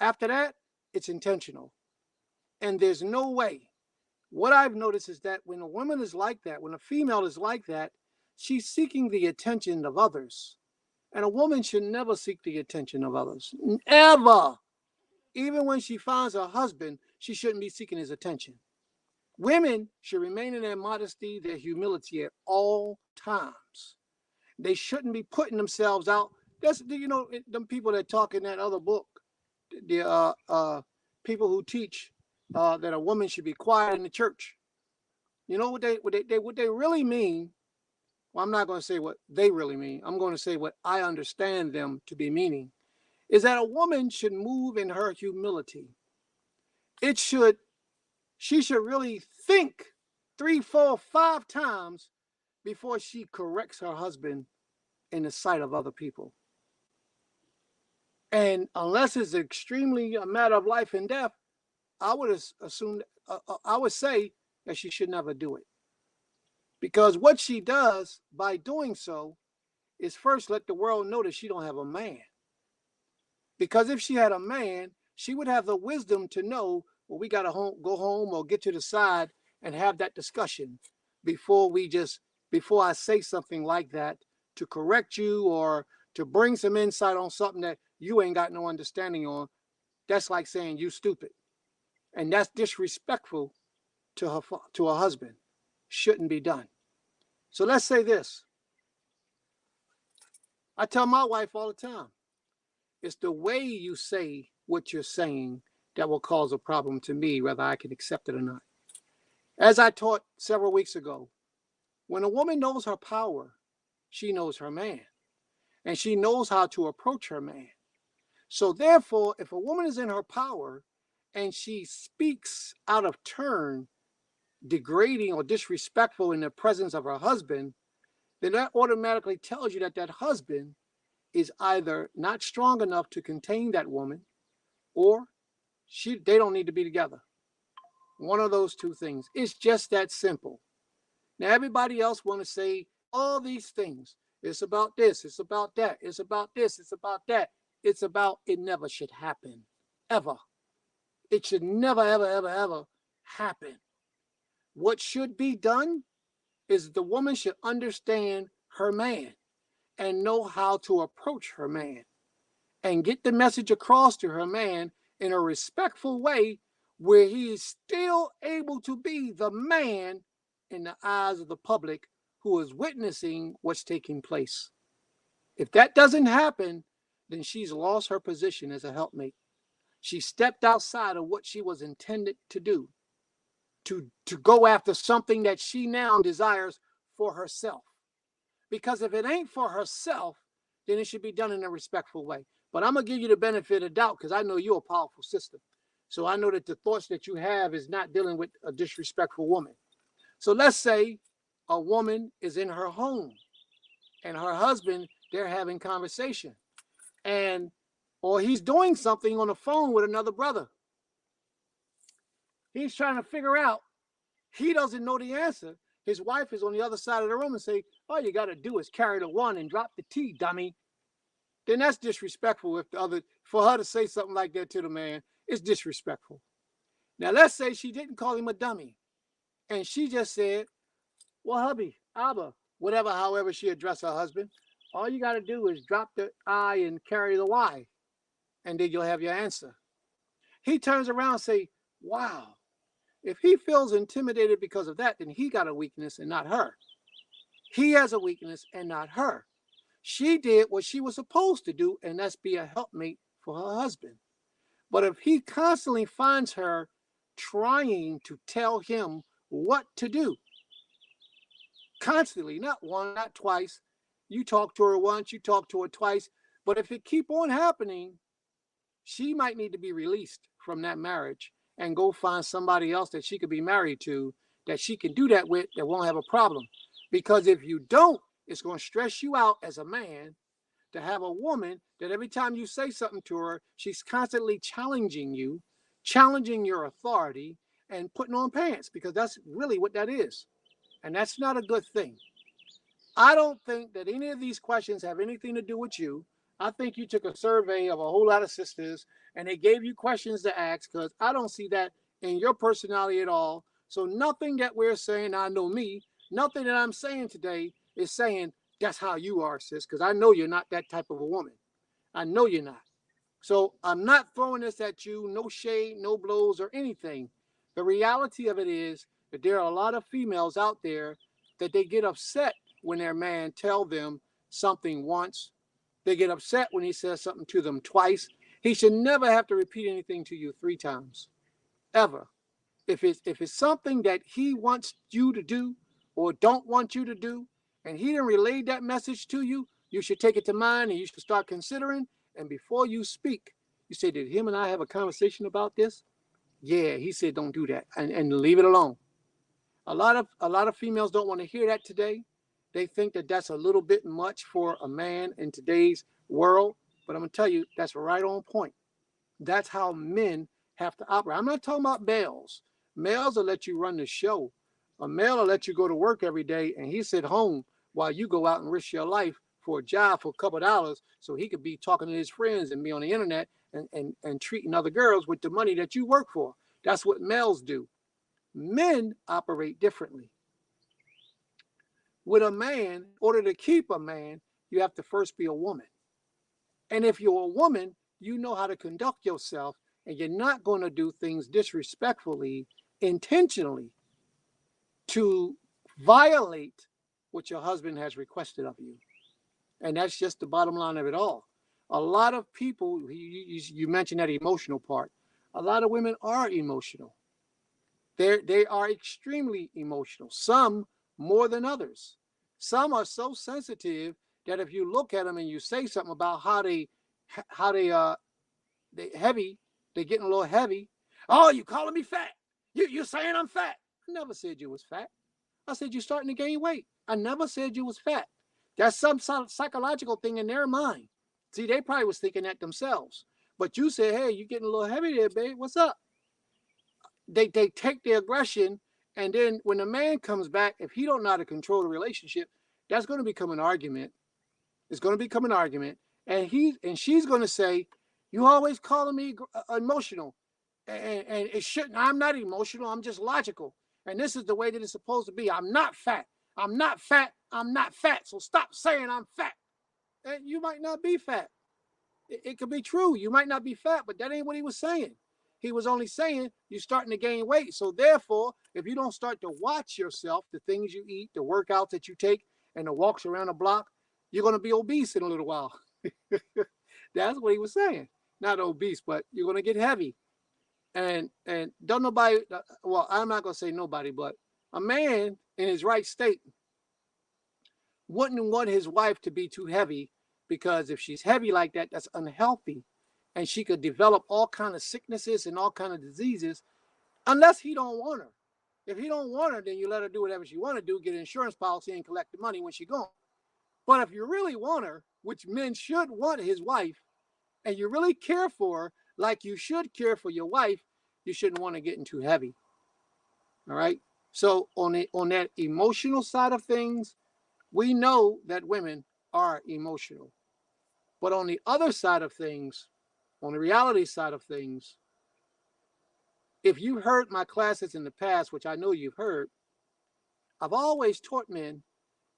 After that, it's intentional. And there's no way. What I've noticed is that when a woman is like that, when a female is like that, she's seeking the attention of others. And a woman should never seek the attention of others. Ever. Even when she finds a husband, she shouldn't be seeking his attention. Women should remain in their modesty, their humility at all times. They shouldn't be putting themselves out. That's, them people that talk in that other book, the people who teach that a woman should be quiet in the church. You know what they really mean? Well, I'm not going to say what they really mean. I'm going to say what I understand them to be meaning, is that a woman should move in her humility. She should really think 3, 4, 5 times before she corrects her husband in the sight of other people. And unless it's extremely a matter of life and death, I would assume, I would say that she should never do it. Because what she does by doing so is first let the world know that she don't have a man. Because if she had a man, she would have the wisdom to know, well, we got to go home or get to the side and have that discussion before I say something like that to correct you or to bring some insight on something that you ain't got no understanding on. That's like saying you stupid. And that's disrespectful to her husband. Shouldn't be done. So let's say this. I tell my wife all the time, it's the way you say what you're saying that will cause a problem to me, whether I can accept it or not. As I taught several weeks ago, when a woman knows her power, she knows her man, and she knows how to approach her man. So therefore, if a woman is in her power and she speaks out of turn, degrading or disrespectful in the presence of her husband, then that automatically tells you that that husband is either not strong enough to contain that woman, or they don't need to be together. One of those two things. It's just that simple. Now, everybody else want to say all these things. It's about this. It's about that. It's about this. It's about that. It's about it never should happen. Ever. It should never, ever, ever, ever happen. What should be done is the woman should understand her man and know how to approach her man and get the message across to her man in a respectful way where he is still able to be the man in the eyes of the public who is witnessing what's taking place. If that doesn't happen, then she's lost her position as a helpmate. She stepped outside of what she was intended to do, to go after something that she now desires for herself. Because if it ain't for herself, then it should be done in a respectful way. But I'm going to give you the benefit of doubt because I know you're a powerful sister. So I know that the thoughts that you have is not dealing with a disrespectful woman. So let's say a woman is in her home and her husband, they're having conversation, or he's doing something on the phone with another brother. He's trying to figure out, he doesn't know the answer. His wife is on the other side of the room and say, all you got to do is carry the one and drop the T, dummy. Then that's disrespectful. For her to say something like that to the man, it's disrespectful. Now, let's say she didn't call him a dummy. And she just said, well, hubby, Abba, whatever, however she addressed her husband, all you got to do is drop the I and carry the Y, and then you'll have your answer. He turns around and say, wow, if he feels intimidated because of that, then he got a weakness and not her. He has a weakness and not her. She did what she was supposed to do, and that's be a helpmate for her husband. But if he constantly finds her trying to tell him what to do, constantly, not one, not twice, you talk to her once, you talk to her twice, but if it keep on happening, she might need to be released from that marriage and go find somebody else that she could be married to, that she can do that with, that won't have a problem. Because if you don't, it's going to stress you out as a man to have a woman that every time you say something to her, she's constantly challenging you, challenging your authority, and putting on pants, because that's really what that is. And that's not a good thing. I don't think that any of these questions have anything to do with you. I think you took a survey of a whole lot of sisters and they gave you questions to ask, because I don't see that in your personality at all. So nothing that we're saying, I know me, nothing that I'm saying today is saying that's how you are, sis, because I know you're not that type of a woman. I know you're not. So I'm not throwing this at you, no shade, no blows or anything. The reality of it is that there are a lot of females out there that they get upset when their man tell them something once. They get upset when he says something to them twice. He should never have to repeat anything to you 3 times, ever. If it's something that he wants you to do or don't want you to do, and he didn't relay that message to you, you should take it to mind and you should start considering. And before you speak, you say, did him and I have a conversation about this? Yeah, he said don't do that, and leave it alone. A lot of females don't want to hear that today. They think that that's a little bit much for a man in today's world. But I'm going to tell you, that's right on point. That's how men have to operate. I'm not talking about males. Males will let you run the show. A male will let you go to work every day and he sit home while you go out and risk your life for a job for a couple of dollars so he could be talking to his friends and be on the internet and treating other girls with the money that you work for. That's what males do. Men operate differently. With a man, in order to keep a man, you have to first be a woman. And if you're a woman, you know how to conduct yourself, and you're not going to do things disrespectfully, intentionally, to violate what your husband has requested of you. And that's just the bottom line of it all. A lot of people, you mentioned that emotional part. A lot of women are emotional. They are extremely emotional. Some more than others. Some are so sensitive that if you look at them and you say something about they heavy, they getting a little heavy. Oh, you calling me fat? You saying I'm fat? I never said you was fat. I said you're starting to gain weight. I never said you was fat. That's some psychological thing in their mind. See, they probably was thinking that themselves. But you said, hey, you getting a little heavy there, babe. What's up? They take the aggression, and then when the man comes back, if he don't know how to control the relationship, that's going to become an argument. It's going to become an argument, and she's going to say, "You always calling me emotional, and it shouldn't. I'm not emotional. I'm just logical, and this is the way that it's supposed to be. I'm not fat. I'm not fat. I'm not fat. So stop saying I'm fat. And you might not be fat. It could be true. You might not be fat, but that ain't what he was saying. He was only saying you're starting to gain weight. So therefore, if you don't start to watch yourself, the things you eat, the workouts that you take, and the walks around the block, you're going to be obese in a little while. That's what he was saying. Not obese, but you're going to get heavy. And don't nobody, well, I'm not going to say nobody, but a man in his right state wouldn't want his wife to be too heavy, because if she's heavy like that, that's unhealthy, and she could develop all kind of sicknesses and all kind of diseases, unless he don't want her. If he don't want her, then you let her do whatever she want to do, get an insurance policy and collect the money when she gone. But if you really want her, which men should want his wife, and you really care for her like you should care for your wife, you shouldn't want her getting too heavy. All right. So on that emotional side of things, we know that women are emotional. But on the other side of things, on the reality side of things, if you've heard my classes in the past, which I know you've heard, I've always taught men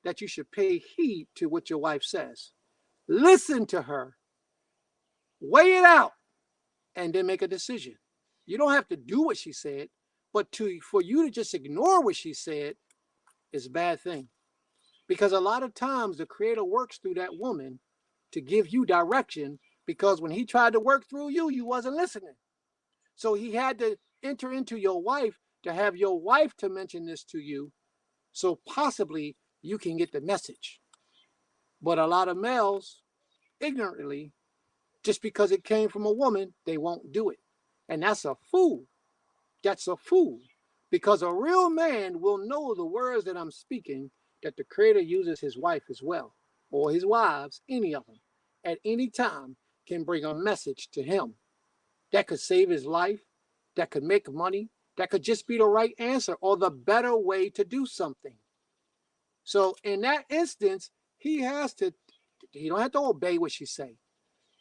that you should pay heed to what your wife says. Listen to her, weigh it out, and then make a decision. You don't have to do what she said, but for you to just ignore what she said is a bad thing. Because a lot of times the Creator works through that woman to give you direction, because when he tried to work through you, you wasn't listening. So he had to enter into your wife to have your wife to mention this to you, so possibly you can get the message. But a lot of males, ignorantly, just because it came from a woman, they won't do it. And that's a fool. That's a fool. Because a real man will know the words that I'm speaking, that the Creator uses his wife as well, or his wives, any of them, at any time can bring a message to him that could save his life, that could make money, that could just be the right answer or the better way to do something. So in that instance, he don't have to obey what she say,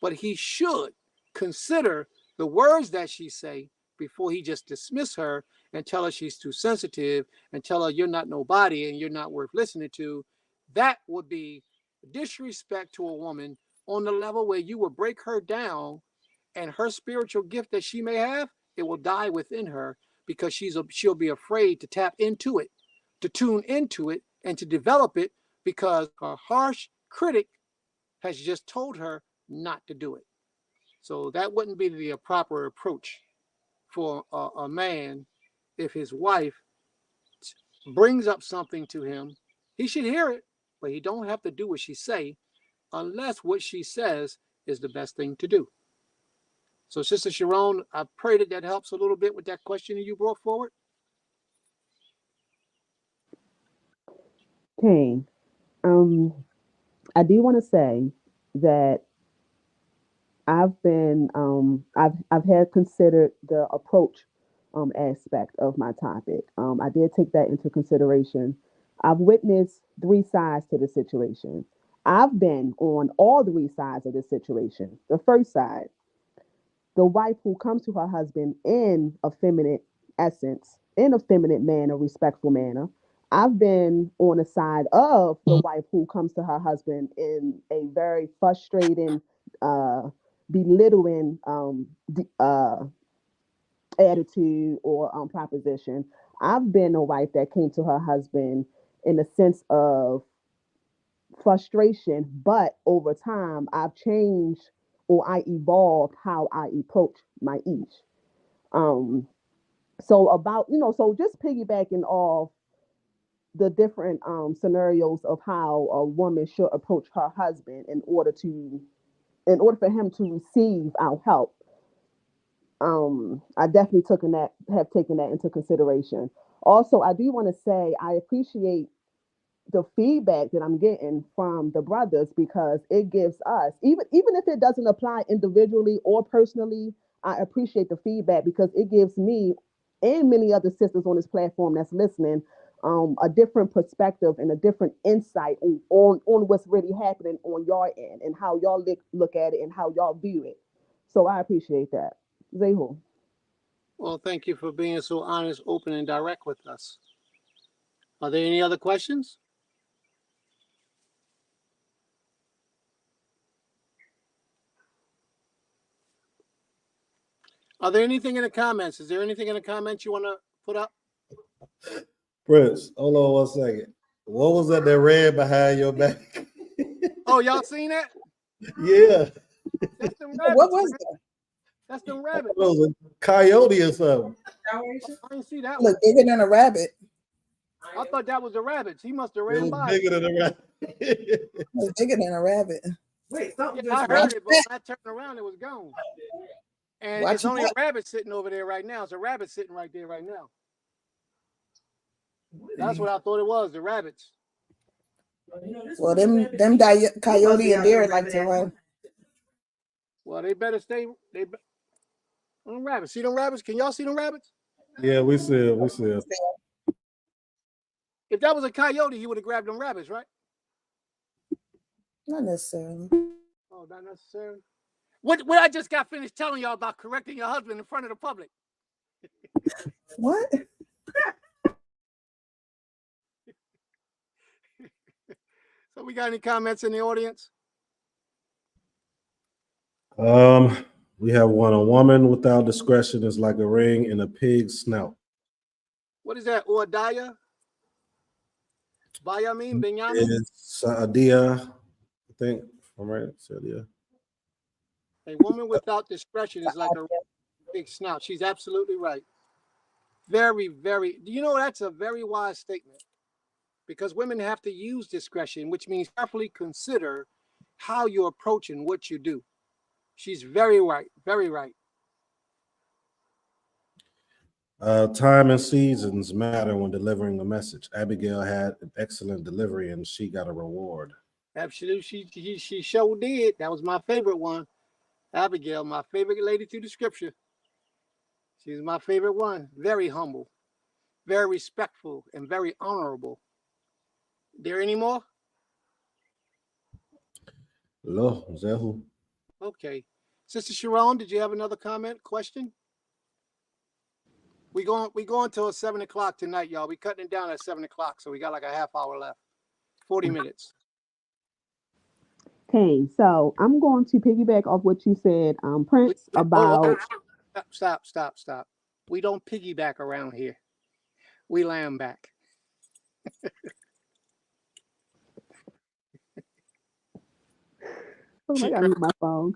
but he should consider the words that she say before he just dismiss her and tell her she's too sensitive and tell her you're not nobody and you're not worth listening to. That would be disrespect to a woman on the level where you would break her down, and her spiritual gift that she may have, it will die within her, because she'll be afraid to tap into it, to tune into it, and to develop it, because her harsh critic has just told her not to do it. So that wouldn't be the proper approach for a man. If his wife brings up something to him, he should hear it, but he don't have to do what she say, unless what she says is the best thing to do. So, Sister Sharon, I pray that helps a little bit with that question that you brought forward. Okay. Um, I do want to say that I've had considered the approach aspect of my topic. I did take that into consideration. I've witnessed three sides to the situation. I've been on all three sides of the situation. The first side, the wife who comes to her husband in a feminine essence, in a feminine manner, respectful manner. I've been on the side of the wife who comes to her husband in a very frustrating, uh, belittling attitude or proposition. I've been a wife that came to her husband in a sense of frustration, but over time I've changed or I evolved how I approach my each. So about, so just piggybacking off the different scenarios of how a woman should approach her husband in order for him to receive our help. I definitely have taken that into consideration. Also, I do want to say I appreciate the feedback that I'm getting from the brothers, because it gives us, even if it doesn't apply individually or personally, I appreciate the feedback because it gives me and many other sisters on this platform that's listening a different perspective and a different insight on what's really happening on your end and how y'all look at it and how y'all view it. So I appreciate that. Zehu. Well, thank you for being so honest, open, and direct with us. Are there any other questions? Are there anything in the comments? Is there anything in the comments you want to put up? Prince, hold on 1 second. What was that read behind your back? Oh, y'all seen that? Yeah, That's them rabbits. What was that? That's them rabbits. it was a coyote or something. I didn't see that one. Look bigger than a rabbit. I thought that was the rabbits. He must have It ran was by. bigger than a rabbit. It was bigger than a rabbit. Yeah, I heard it, but when I turned around, it was gone. And Watch it's only a your rabbit sitting over there right now. It's a rabbit sitting right there right now. That's what I thought it was, the rabbits. Well, them coyote and deer like to run. Well, they better stay. Them rabbits. See them rabbits? Can y'all see them rabbits? Yeah, we see it. We see it. If that was a coyote, he would have grabbed them rabbits, right? Not necessarily. Oh, not necessarily. What I just got finished telling y'all about correcting your husband in front of the public. What? So we got any comments in the audience? We have one. A woman without discretion is like a ring in a pig's snout. What is that? Ordaya? Bayamin? Benyamin? It's Saadia, I think. I'm right. Saadia. A woman without discretion is like a big snout. She's absolutely right. Very, very. Do you know that's a very wise statement? Because women have to use discretion, which means carefully consider how you approach and what you do. She's very right. Very right. Time and seasons matter when delivering a message. Abigail had an excellent delivery and she got a reward. Absolutely. She sure did. That was my favorite one. Abigail, my favorite lady through the scripture. She's my favorite one. Very humble, very respectful, and very honorable. There any more? Lo, Zehu. Okay. Sister Sharon, did you have another comment, question? We going till 7 o'clock tonight, y'all. We cutting it down at 7 o'clock, so we got like a half hour left. 40 minutes. Okay, so I'm going to piggyback off what you said, Prince, about. Stop. We don't piggyback around here. We lamb back. Oh, I gotta mute my phone.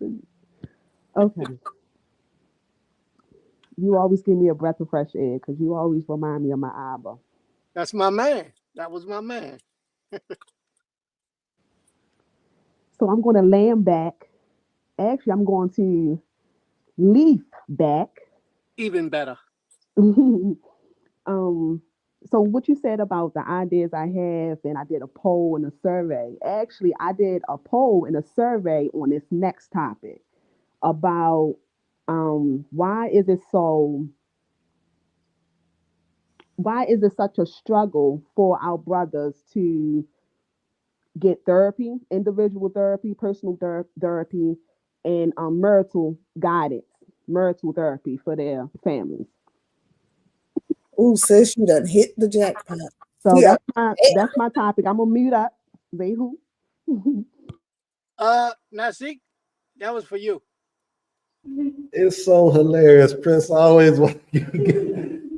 Okay. You always give me a breath of fresh air because you always remind me of my Abba. That's my man. That was my man. So I'm going to lamb back. Actually, I'm going to leaf back. Even better. So what you said about the ideas I have, and I did a poll and a survey. Actually, I did a poll and a survey on this next topic about why is it such a struggle for our brothers to get therapy, individual therapy, personal therapy, and marital guidance, marital therapy for their families. Ooh, sis, you done hit the jackpot. So Yeah. that's my topic. I'm gonna mute up. Zehu. Nasik, that was for you. It's so hilarious. Prince always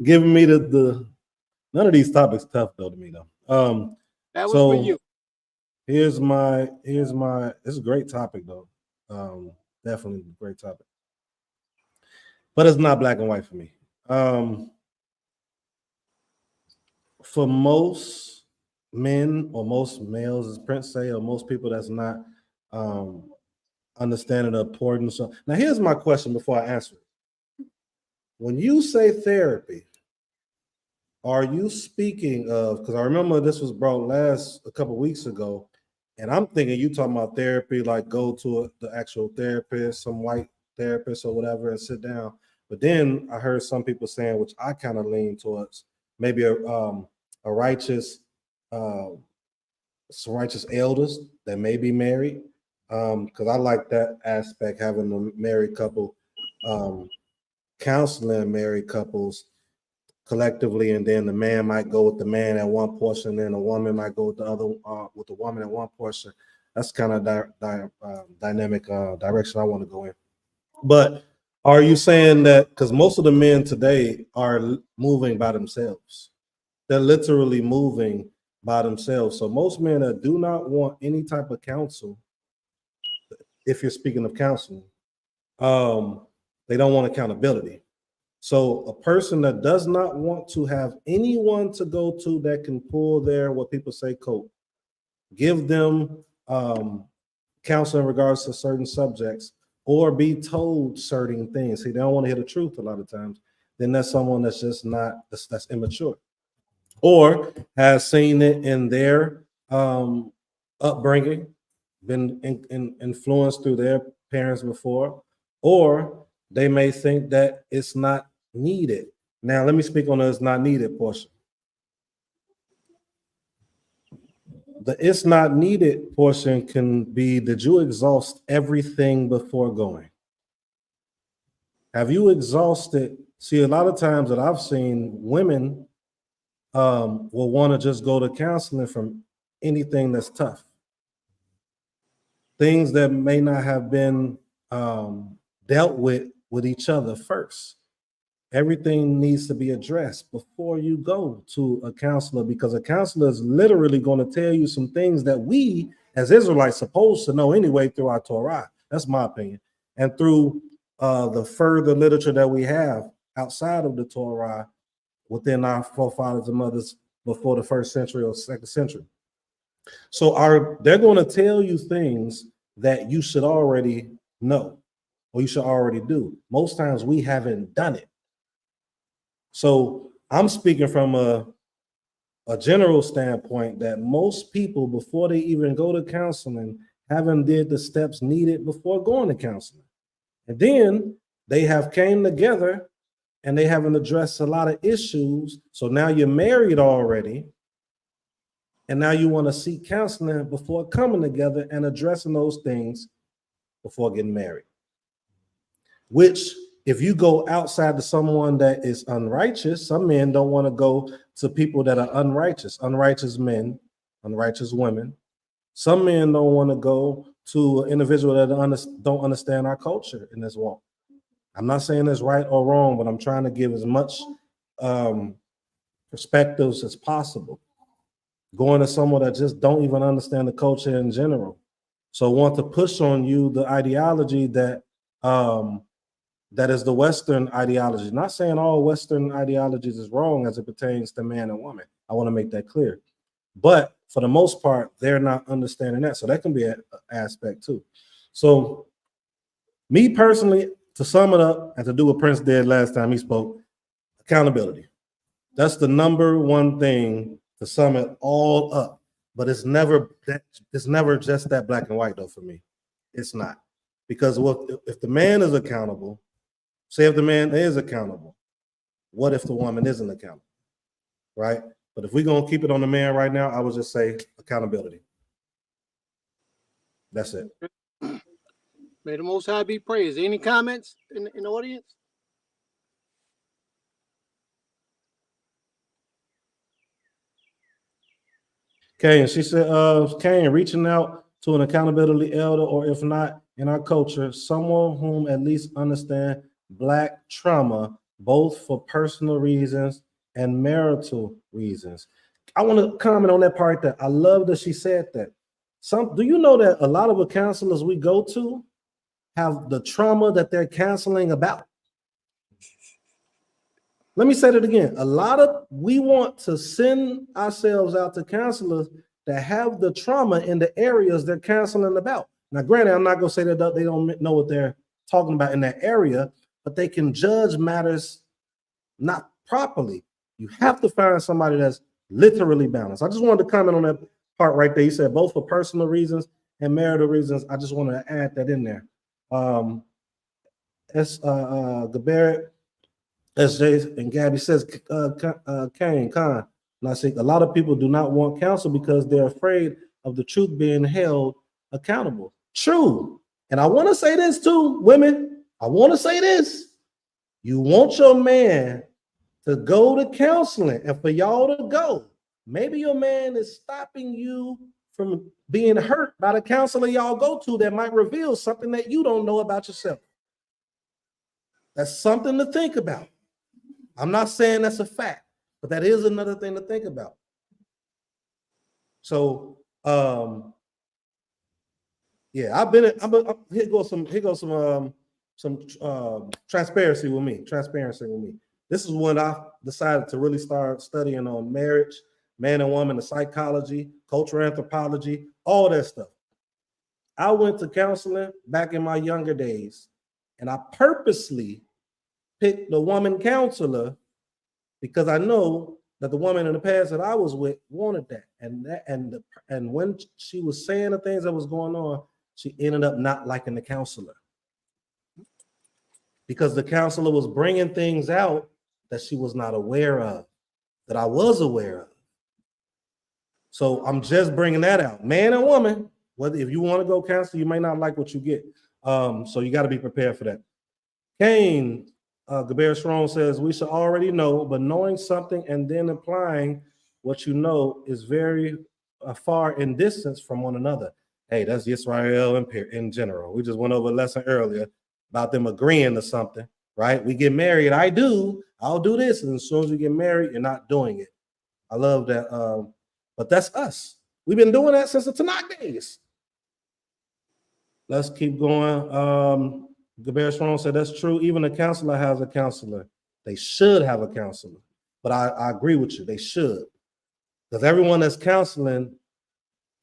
giving me the none of these topics tough though to me though. That was for you. Here's my it's a great topic though. Definitely a great topic. but it's not black and white for me. For most men or most males, as Prince say, or most people that's not understanding the importance of. Now, here's my question before I answer it. When you say therapy, are you speaking of, because I remember this was brought a couple weeks ago, and I'm thinking you talking about therapy, like go to the actual therapist, some white therapist or whatever, and sit down. But then I heard some people saying, which I kind of lean towards, maybe a righteous, some righteous elders that may be married, because I like that aspect, having a married couple, counseling married couples collectively, and then the man might go with the man at one portion, and the woman might go with the other with the woman at one portion. That's kind of dynamic direction I want to go in. But are you saying that because most of the men today are moving by themselves? They're literally moving by themselves. So most men that do not want any type of counsel, if you're speaking of counseling, they don't want accountability. So a person that does not want to have anyone to go to that can pull their, what people say, coat, give them counsel in regards to certain subjects, or be told certain things. See, they don't want to hear the truth a lot of times. Then that's someone that's just not, that's immature, or has seen it in their upbringing, been influenced through their parents before, or they may think that it's not needed. Now, let me speak on the it's not needed portion. The it's not needed portion can be, did you exhaust everything before going? Have you exhausted? See, a lot of times that I've seen, women will want to just go to counseling from anything that's tough. Things that may not have been dealt with each other first. Everything needs to be addressed before you go to a counselor, because a counselor is literally going to tell you some things that we as Israelites supposed to know anyway through our Torah. That's my opinion. And through the further literature that we have outside of the Torah within our forefathers and mothers before the 1st century or 2nd century. So they're going to tell you things that you should already know or you should already do. Most times we haven't done it. So I'm speaking from a general standpoint that most people, before they even go to counseling, haven't did the steps needed before going to counseling. And then they have came together and they haven't addressed a lot of issues. So now you're married already. And now you want to seek counseling before coming together and addressing those things before getting married. Which, if you go outside to someone that is unrighteous, some men don't want to go to people that are unrighteous men, unrighteous women. Some men don't want to go to an individual that don't understand our culture in this walk. I'm not saying it's right or wrong, but I'm trying to give as much perspectives as possible. Going to someone that just don't even understand the culture in general. So want to push on you the ideology that that is the Western ideology. Not saying all Western ideologies is wrong as it pertains to man and woman. I want to make that clear. But for the most part, they're not understanding that. So that can be an aspect too. So me personally, to sum it up and to do what Prince did last time he spoke, accountability. That's the number one thing to sum it all up. But it's never just that black and white though for me. It's not. Because if the man is accountable, say if the man is accountable, what if the woman isn't accountable, right? But if we're going to keep it on the man right now, I would just say accountability. That's it. May the Most High be praised. Any comments in the audience? Okay, and she said, Kane, reaching out to an accountability elder, or if not, in our culture, someone whom at least understand Black trauma, both for personal reasons and marital reasons. I want to comment on that part that I love that she said that. Do you know that a lot of the counselors we go to have the trauma that they're counseling about? let me say that again. We want to send ourselves out to counselors that have the trauma in the areas they're counseling about. Now, granted, I'm not going to say that they don't know what they're talking about in that area, but they can judge matters not properly. You have to find somebody that's literally balanced. I just wanted to comment on that part right there. You said both for personal reasons and marital reasons. I just wanted to add that in there. Gabarrett, SJ, and Gabby says, Kane, Khan, and I say a lot of people do not want counsel because they're afraid of the truth being held accountable. True. And I want to say this too, women. I want to say this. You want your man to go to counseling and for y'all to go. Maybe your man is stopping you from being hurt by the counselor y'all go to that might reveal something that you don't know about yourself. That's something to think about. I'm not saying that's a fact, but that is another thing to think about. So, yeah, here goes some transparency with me. This is when I decided to really start studying on marriage, man and woman, the psychology, cultural anthropology, all that stuff. I went to counseling back in my younger days, and I purposely picked the woman counselor because I know that the woman in the past that I was with wanted that. And when she was saying the things that was going on, she ended up not liking the counselor because the counselor was bringing things out that she was not aware of, that I was aware of. So I'm just bringing that out. Man and woman, whether if you want to go counsel, you may not like what you get. So you got to be prepared for that. Kane, Gaber Strong says, we should already know, but knowing something and then applying what you know is very far in distance from one another. Hey, that's Israel in general. We just went over a lesson earlier about them agreeing to something, right? We get married. I'll do this. And as soon as we get married, you're not doing it. I love that. But that's us. We've been doing that since the Tanakh days. Let's keep going. Gaber Strong said, that's true. Even a counselor has a counselor. They should have a counselor. But I agree with you. They should. Because everyone that's counseling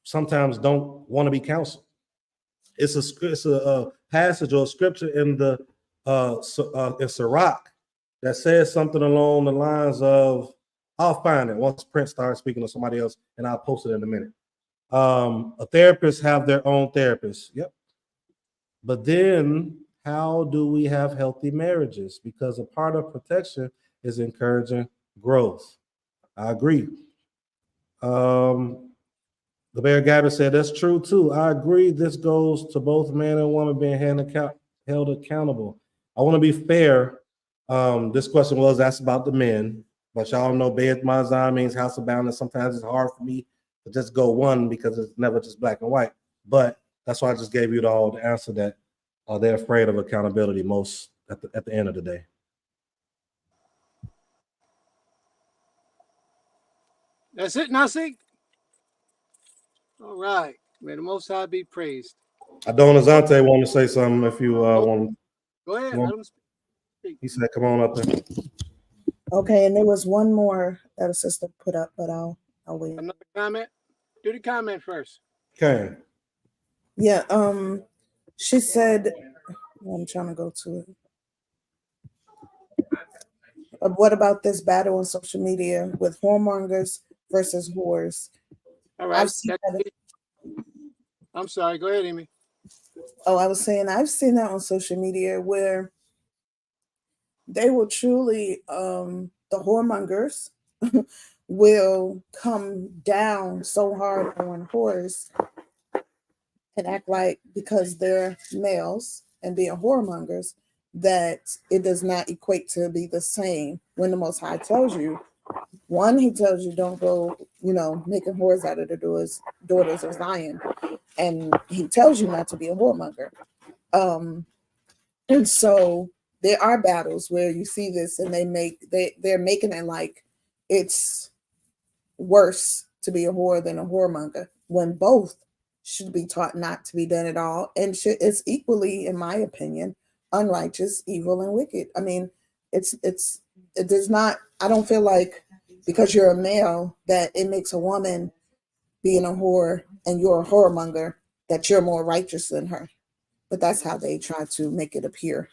sometimes don't want to be counseled. It's a passage or a scripture in the in Sirach that says something along the lines of, I'll find it once Prince starts speaking to somebody else, and I'll post it in a minute. A therapist have their own therapist. Yep. But then how do we have healthy marriages? Because a part of protection is encouraging growth. I agree. The Bear Gabby said, that's true too. I agree. This goes to both man and woman being held accountable. I want to be fair. This question was asked about the men, but y'all know Beit Mazan means house of balance. Sometimes it's hard for me to just go one because it's never just black and white. But that's why I just gave you the answer that they're afraid of accountability most at the end of the day. That's it, Nasi? All right. May the Most High be praised. Adonazante want to say something if you want. Go ahead. Let him speak. He said, come on up there. Okay, and there was one more that a sister put up, but I'll wait. Another comment? Do the comment first. Okay. Yeah, she said, I'm trying to go to it. What about this battle on social media with whoremongers versus whores? All right. I'm sorry. Go ahead, Amy. Oh, I was saying I've seen that on social media where they will truly, the whoremongers will come down so hard on whores and act like because they're males and being whoremongers that it does not equate to be the same when the Most High tells you. One, he tells you don't go, making whores out of the daughters of Zion. And he tells you not to be a whoremonger. And so there are battles where you see this and they're making it like it's worse to be a whore than a whoremonger when both should be taught not to be done at all. And it's equally, in my opinion, unrighteous, evil, and wicked. I mean, it's it does not, I don't feel like because you're a male that it makes a woman being a whore and you're a whoremonger that you're more righteous than her. But that's how they try to make it appear.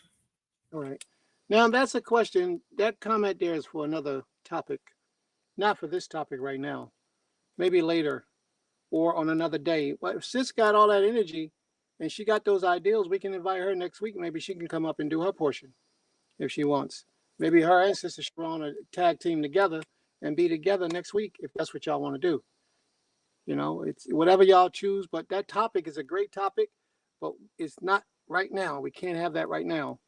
All right. Now that's a question. That comment there is for another topic, not for this topic right now. Maybe later or on another day. But if sis got all that energy and she got those ideals, we can invite her next week. Maybe she can come up and do her portion if she wants. Maybe her and Sister Sharon a tag team together and be together next week if that's what y'all want to do. You know, it's whatever y'all choose. But that topic is a great topic, but it's not right now. We can't have that right now.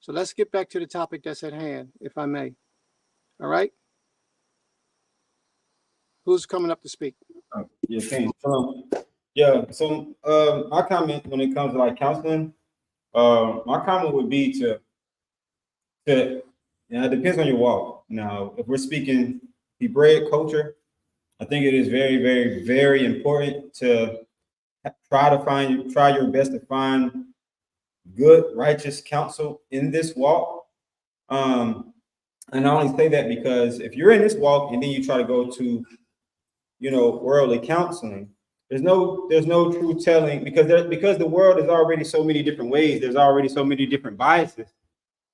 So let's get back to the topic that's at hand, if I may. All right. Who's coming up to speak? Yeah, thanks. So my comment when it comes to like counseling, my comment would be to it depends on your walk. Now, if we're speaking Hebraic culture, I think it is very, very, very important to try your best to find good, righteous counsel in this walk. And I only say that because if you're in this walk and then you try to go to, worldly counseling, there's no true telling because the world is already so many different ways. There's already so many different biases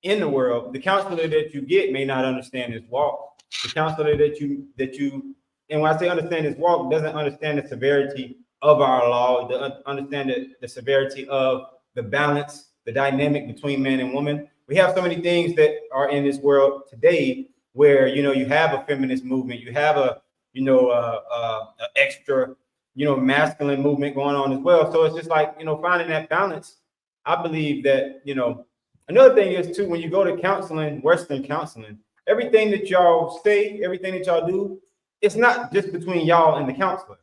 in the world. The counselor that you get may not understand this walk. The counselor that you and when I say understand this walk, doesn't understand the severity of our law, understand the severity of the balance, the dynamic between man and woman. We have so many things that are in this world today where you have a feminist movement, you have a extra masculine movement going on as well. So it's just like finding that balance. I believe that another thing is too, when you go to counseling, Western counseling, everything that y'all say, everything that y'all do, it's not just between y'all and the counselor.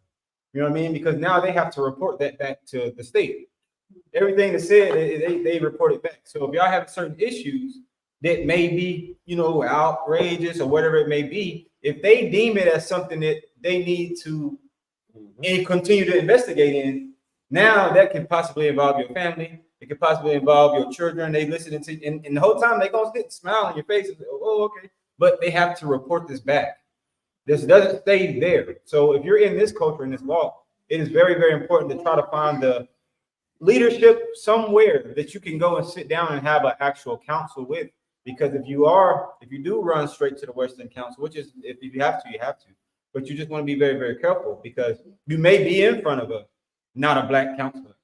You know what I mean? Because now they have to report that back to the state. Everything that's said, they report it back. So if y'all have certain issues that may be, outrageous or whatever it may be, if they deem it as something that they need to continue to investigate in, now that can possibly involve your family. It could possibly involve your children. They listening to, and the whole time they gonna sit, smile on your face and say, "Oh, okay." But they have to report this back. This doesn't stay there. So if you're in this culture, in this walk, it is very, very important to try to find the leadership somewhere that you can go and sit down and have an actual counsel with. Because if you do run straight to the Western Council, which is if you have to, you have to. But you just want to be very, very careful because you may be in front of not a black counselor,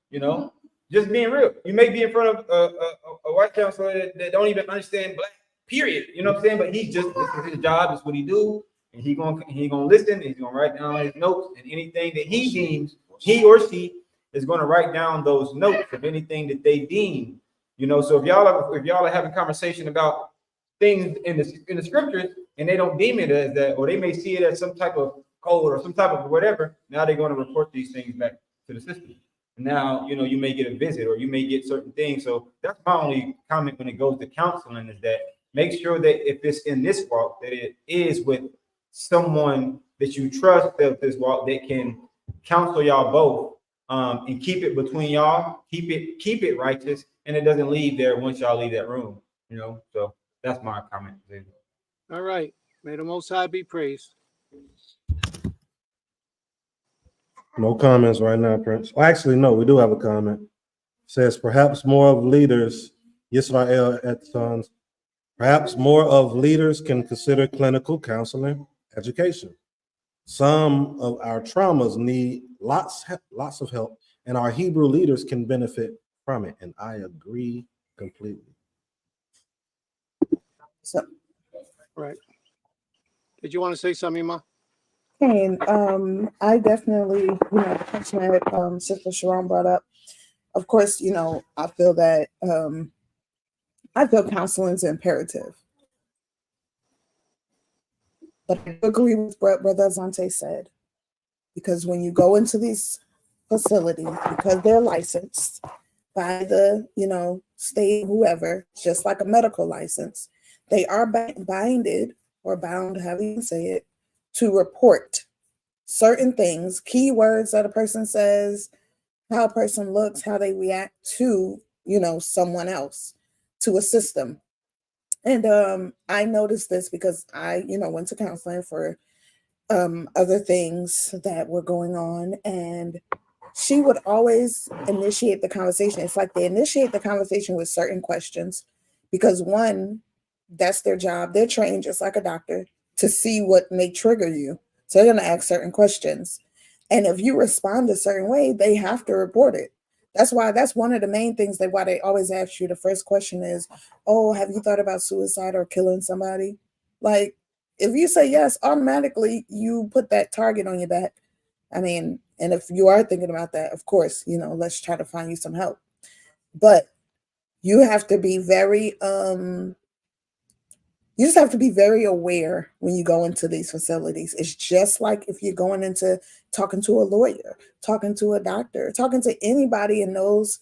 just being real. You may be in front of a white counselor that don't even understand black, period. You know what I'm saying? But this is his job, this is what he do. And he gonna listen, and he's gonna write down his notes, and anything that he deems, he or she is gonna write down those notes of anything that they deem. So if y'all are having a conversation about things in the scriptures and they don't deem it as that, or they may see it as some type of code or some type of whatever, now they're going to report these things back to the system. And now, you may get a visit or you may get certain things. So that's my only comment when it goes to counseling is that make sure that if it's in this walk, that it is with someone that you trust that this walk that can counsel y'all both and keep it between y'all, keep it righteous, and it doesn't leave there once y'all leave that room, So that's my comment. All right. May the Most High be praised. No comments right now, Prince. Well, actually, no, we do have a comment. It says perhaps more of leaders, Yisrael et sons, perhaps more of leaders can consider clinical counseling education. Some of our traumas need lots of help, and our Hebrew leaders can benefit from it. And I agree completely. So, Right. Did you want to say something, Ma? and I definitely, the question that Sister Sharon brought up, of course, I feel that I feel counseling is imperative. But I agree with what Brother Zante said, because when you go into these facilities, because they're licensed by the, state, whoever, just like a medical license, they are bound, however you say it, to report certain things, keywords that a person says, how a person looks, how they react to, someone else, to assist them. And I noticed this because I, went to counseling for other things that were going on, and she would always initiate the conversation. It's like they initiate the conversation with certain questions because one, that's their job. They're trained just like a doctor to see what may trigger you. So they're going to ask certain questions. And if you respond a certain way, they have to report it. That's one of the main things that why they always ask you. The first question is, oh, have you thought about suicide or killing somebody? Like, if you say yes, automatically you put that target on your back. I mean, and if you are thinking about that, of course, let's try to find you some help. But you have to be very you just have to be very aware when you go into these facilities. It's just like if you're going into talking to a lawyer, talking to a doctor, talking to anybody in those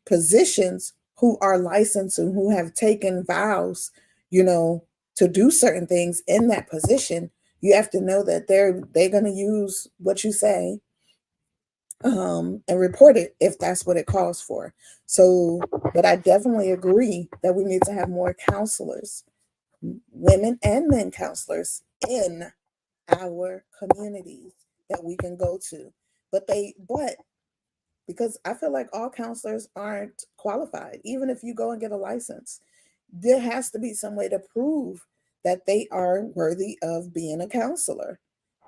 positions who are licensed and who have taken vows, to do certain things in that position. You have to know that they're going to use what you say and report it if that's what it calls for. So, but I definitely agree that we need to have more counselors, women and men counselors in our communities that we can go to. But because I feel like all counselors aren't qualified, even if you go and get a license, there has to be some way to prove that they are worthy of being a counselor.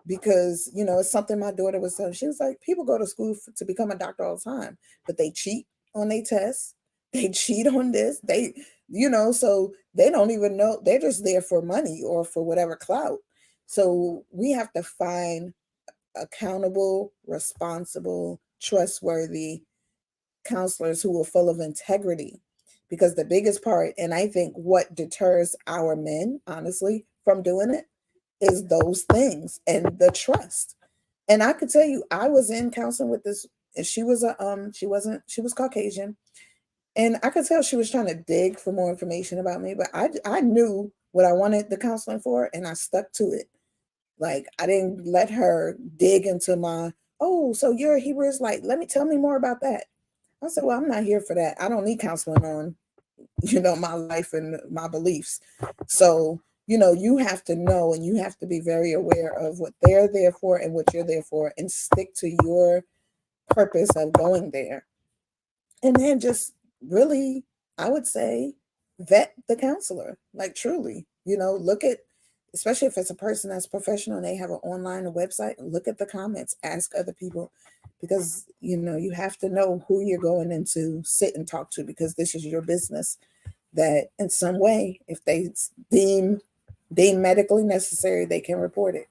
Because it's something my daughter was saying. She was like, people go to school to become a doctor all the time, but they cheat on their tests, they cheat on this, so they don't even know, they're just there for money or for whatever clout. So we have to find accountable, responsible, trustworthy counselors who are full of integrity. Because the biggest part, and I think what deters our men, honestly, from doing it, is those things and the trust. And I could tell you, I was in counseling with this, and she was she was Caucasian, and I could tell she was trying to dig for more information about me, but I knew what I wanted the counseling for, and I stuck to it. Like, I didn't let her dig into my, oh, so you're a Hebrew Israelite, tell me more about that. I said, well, I'm not here for that. I don't need counseling on my life and my beliefs. So you have to know, and you have to be very aware of what they're there for and what you're there for, and stick to your purpose of going there. And then just really, I would say, vet the counselor, like truly, look at, especially if it's a person that's professional and they have an online website, look at the comments, ask other people, because you have to know who you're going in to sit and talk to, because this is your business. That in some way, if they deem medically necessary, they can report it.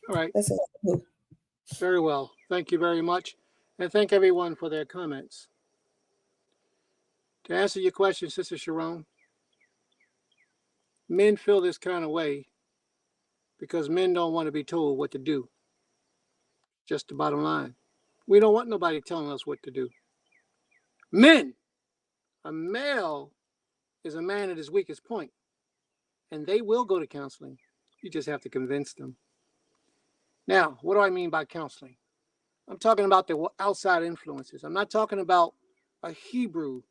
All right. That's it. Very well. Thank you very much. And thank everyone for their comments. To answer your question, Sister Sharon, men feel this kind of way because men don't want to be told what to do. Just the bottom line. We don't want nobody telling us what to do. Men, a male is a man at his weakest point, and they will go to counseling. You just have to convince them. Now, what do I mean by counseling? I'm talking about the outside influences. I'm not talking about a Hebrew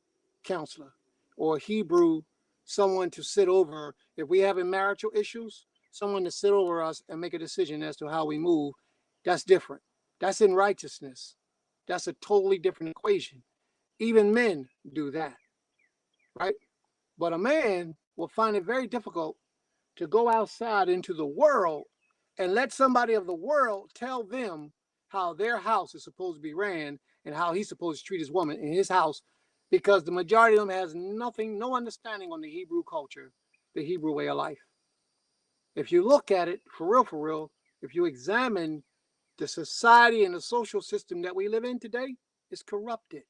counselor or a Hebrew someone to sit over. If we having marital issues, someone to sit over us and make a decision as to how we move, that's different. That's in righteousness. That's a totally different equation. Even men do that, right? But a man will find it very difficult to go outside into the world and let somebody of the world tell them how their house is supposed to be ran and how he's supposed to treat his woman in his house, because the majority of them has no understanding on the Hebrew culture, the Hebrew way of life. If you look at it for real, if you examine the society and the social system that we live in today, it's corrupted.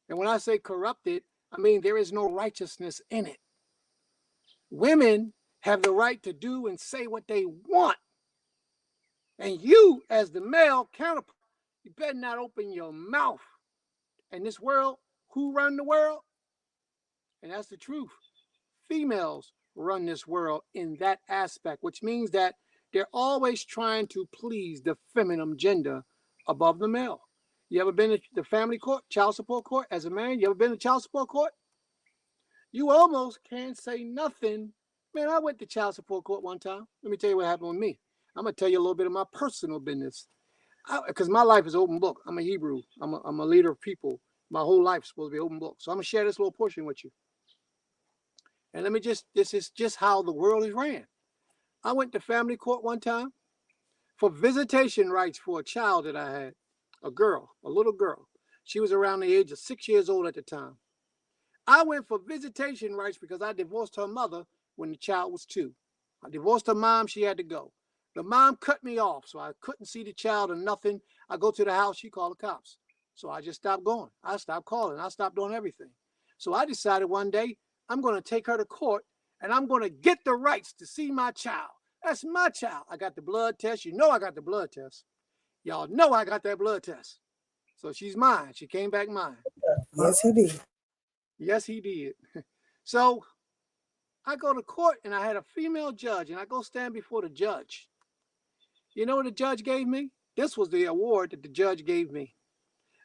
And when I say corrupted, I mean there is no righteousness in it. Women have the right to do and say what they want. And you, as the male counterpart, you better not open your mouth. In this world, who run the world? And that's the truth. Females run this world in that aspect, which means that they're always trying to please the feminine gender above the male. You ever been to the family court, child support court as a man? You ever been to child support court? You almost can't say nothing. Man, I went to child support court one time. Let me tell you what happened with me. I'm going to tell you a little bit of my personal business. Because my life is open book. I'm a Hebrew. I'm a leader of people. My whole life is supposed to be open book. So I'm going to share this little portion with you. And let me this is just how the world is ran. I went to family court one time for visitation rights for a child that I had, a girl, a little girl. She was around the age of 6 years old at the time. I went for visitation rights because I divorced her mother when the child was 2. I divorced her mom, she had to go. The mom cut me off, so I couldn't see the child or nothing. I go to the house, she called the cops. So I just stopped going. I stopped calling. I stopped doing everything. So I decided one day, I'm going to take her to court and I'm going to get the rights to see my child. That's my child. I got the blood test. You know I got the blood test. Y'all know I got that blood test. So she's mine. She came back mine. Yes, he did. Yes, he did. So I go to court and I had a female judge and I go stand before the judge. You know what the judge gave me? This was the award that the judge gave me.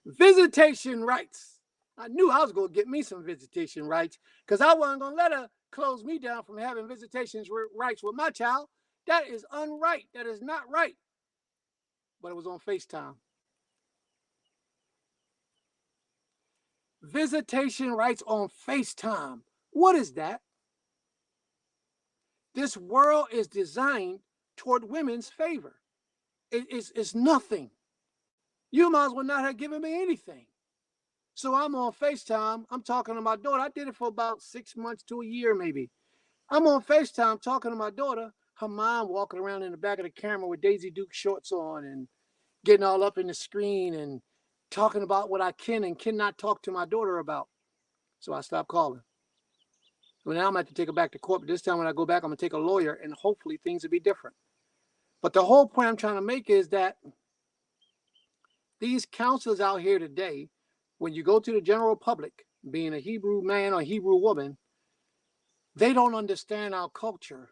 Visitation rights. I knew I was going to get me some visitation rights because I wasn't going to let her close me down from having visitation rights with my child. That is unright. That is not right. But it was on FaceTime. Visitation rights on FaceTime. What is that? This world is designed toward women's favor. It's nothing. You might as well not have given me anything. So I'm on FaceTime. I'm talking to my daughter. I did it for about 6 months to a year, maybe. I'm on FaceTime talking to my daughter. Her mom walking around in the back of the camera with Daisy Duke shorts on and getting all up in the screen and talking about what I can and cannot talk to my daughter about. So I stopped calling. Well, now I'm going to have to take her back to court. But this time when I go back, I'm going to take a lawyer and hopefully things will be different. But the whole point I'm trying to make is that these counselors out here today, when you go to the general public, being a Hebrew man or Hebrew woman, they don't understand our culture.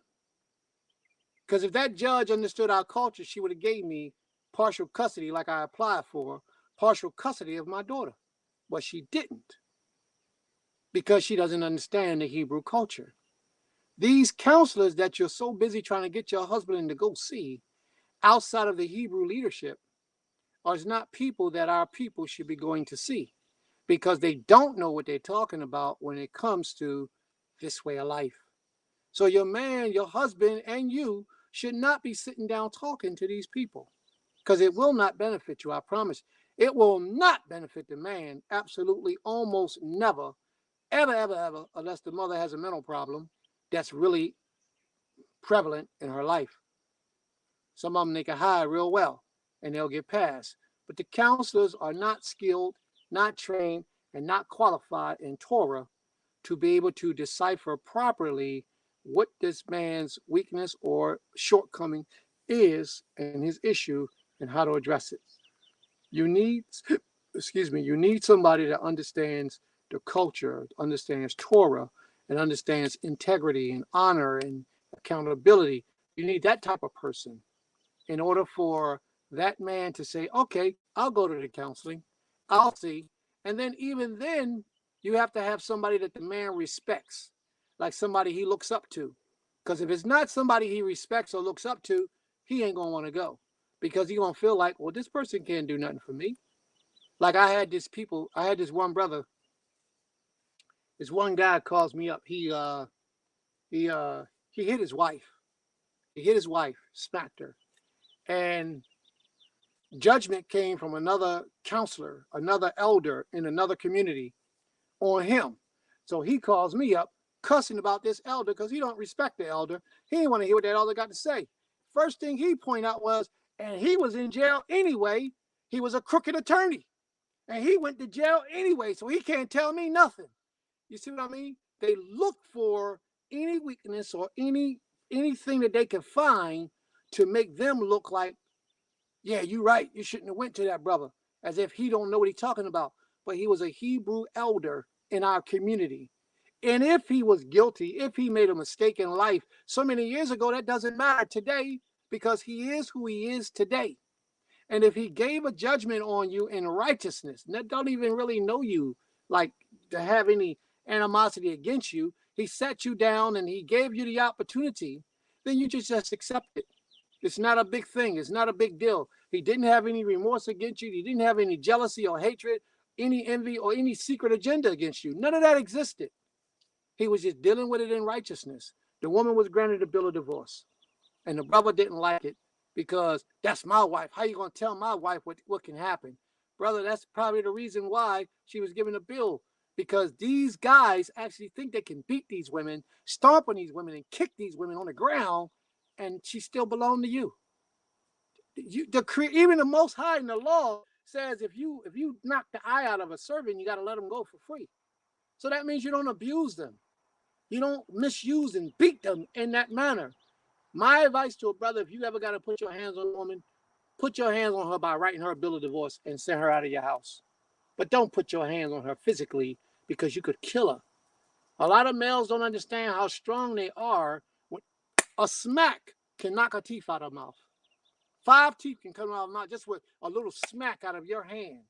Because if that judge understood our culture, she would have gave me partial custody like I applied for, partial custody of my daughter. But she didn't because she doesn't understand the Hebrew culture. These counselors that you're so busy trying to get your husband to go see outside of the Hebrew leadership are not people that our people should be going to see because they don't know what they're talking about when it comes to this way of life. So your man, your husband, and you should not be sitting down talking to these people because it will not benefit you, I promise. It will not benefit the man, absolutely, almost never, ever, unless the mother has a mental problem that's really prevalent in her life. Some of them they can hide real well and they'll get past. But the counselors are not skilled, not trained, and not qualified in Torah to be able to decipher properly what this man's weakness or shortcoming is and his issue and how to address it. You need, you need somebody that understands the culture, understands Torah, and understands integrity and honor and accountability. You need that type of person in order for that man to say, okay, I'll go to the counseling, I'll see. And then even then, you have to have somebody that the man respects, like somebody he looks up to. Because if it's not somebody he respects or looks up to, he ain't going to want to go. Because he's going to feel like, well, this person can't do nothing for me. Like I had this one brother, this one guy calls me up. He hit his wife. He hit his wife, smacked her. And judgment came from another counselor, another elder in another community on him. So he calls me up cussing about this elder because he don't respect the elder. He didn't want to hear what that elder got to say. First thing he pointed out was, and he was in jail anyway. He was a crooked attorney. And he went to jail anyway, so he can't tell me nothing. You see what I mean? They look for any weakness or anything that they can find to make them look like, yeah, you're right. You shouldn't have went to that brother, as if he don't know what he's talking about. But he was a Hebrew elder in our community. And if he was guilty, if he made a mistake in life so many years ago, that doesn't matter today because he is who he is today. And if he gave a judgment on you in righteousness, that don't even really know you, like to have any animosity against you, he sat you down and he gave you the opportunity, then you just accept it. It's not a big thing. It's not a big deal. He didn't have any remorse against you. He didn't have any jealousy or hatred, any envy or any secret agenda against you. None of that existed. He was just dealing with it in righteousness. The woman was granted a bill of divorce, and the brother didn't like it because that's my wife. How you going to tell my wife what can happen? Brother, that's probably the reason why she was given a bill, because these guys actually think they can beat these women, stomp on these women, and kick these women on the ground, and she still belong to you. Even the Most High in the law says if you knock the eye out of a servant, you got to let them go for free. So that means you don't abuse them. You don't misuse and beat them in that manner. My advice to a brother, if you ever got to put your hands on a woman, put your hands on her by writing her a bill of divorce and send her out of your house. But don't put your hands on her physically, because you could kill her. A lot of males don't understand how strong they are. A smack can knock her teeth out of her mouth. 5 teeth can come out of her mouth just with a little smack out of your hand.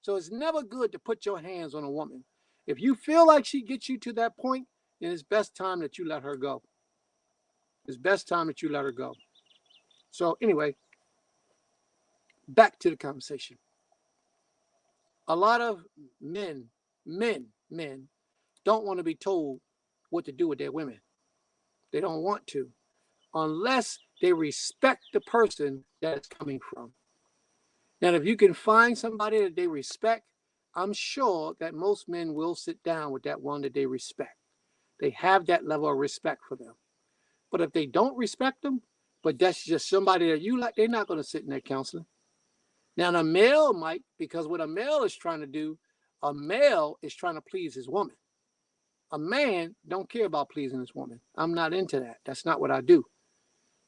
So it's never good to put your hands on a woman. If you feel like she gets you to that point, then it's best time that you let her go. It's best time that you let her go. So anyway, back to the conversation. A lot of men don't want to be told what to do with their women. They don't want to, unless they respect the person that it's coming from. Now, if you can find somebody that they respect, I'm sure that most men will sit down with that one that they respect. They have that level of respect for them. But if they don't respect them, but that's just somebody that you like, they're not going to sit in that counseling. Now, the male might, because what a male is trying to do, a male is trying to please his woman. A man don't care about pleasing his woman. I'm not into that. That's not what I do.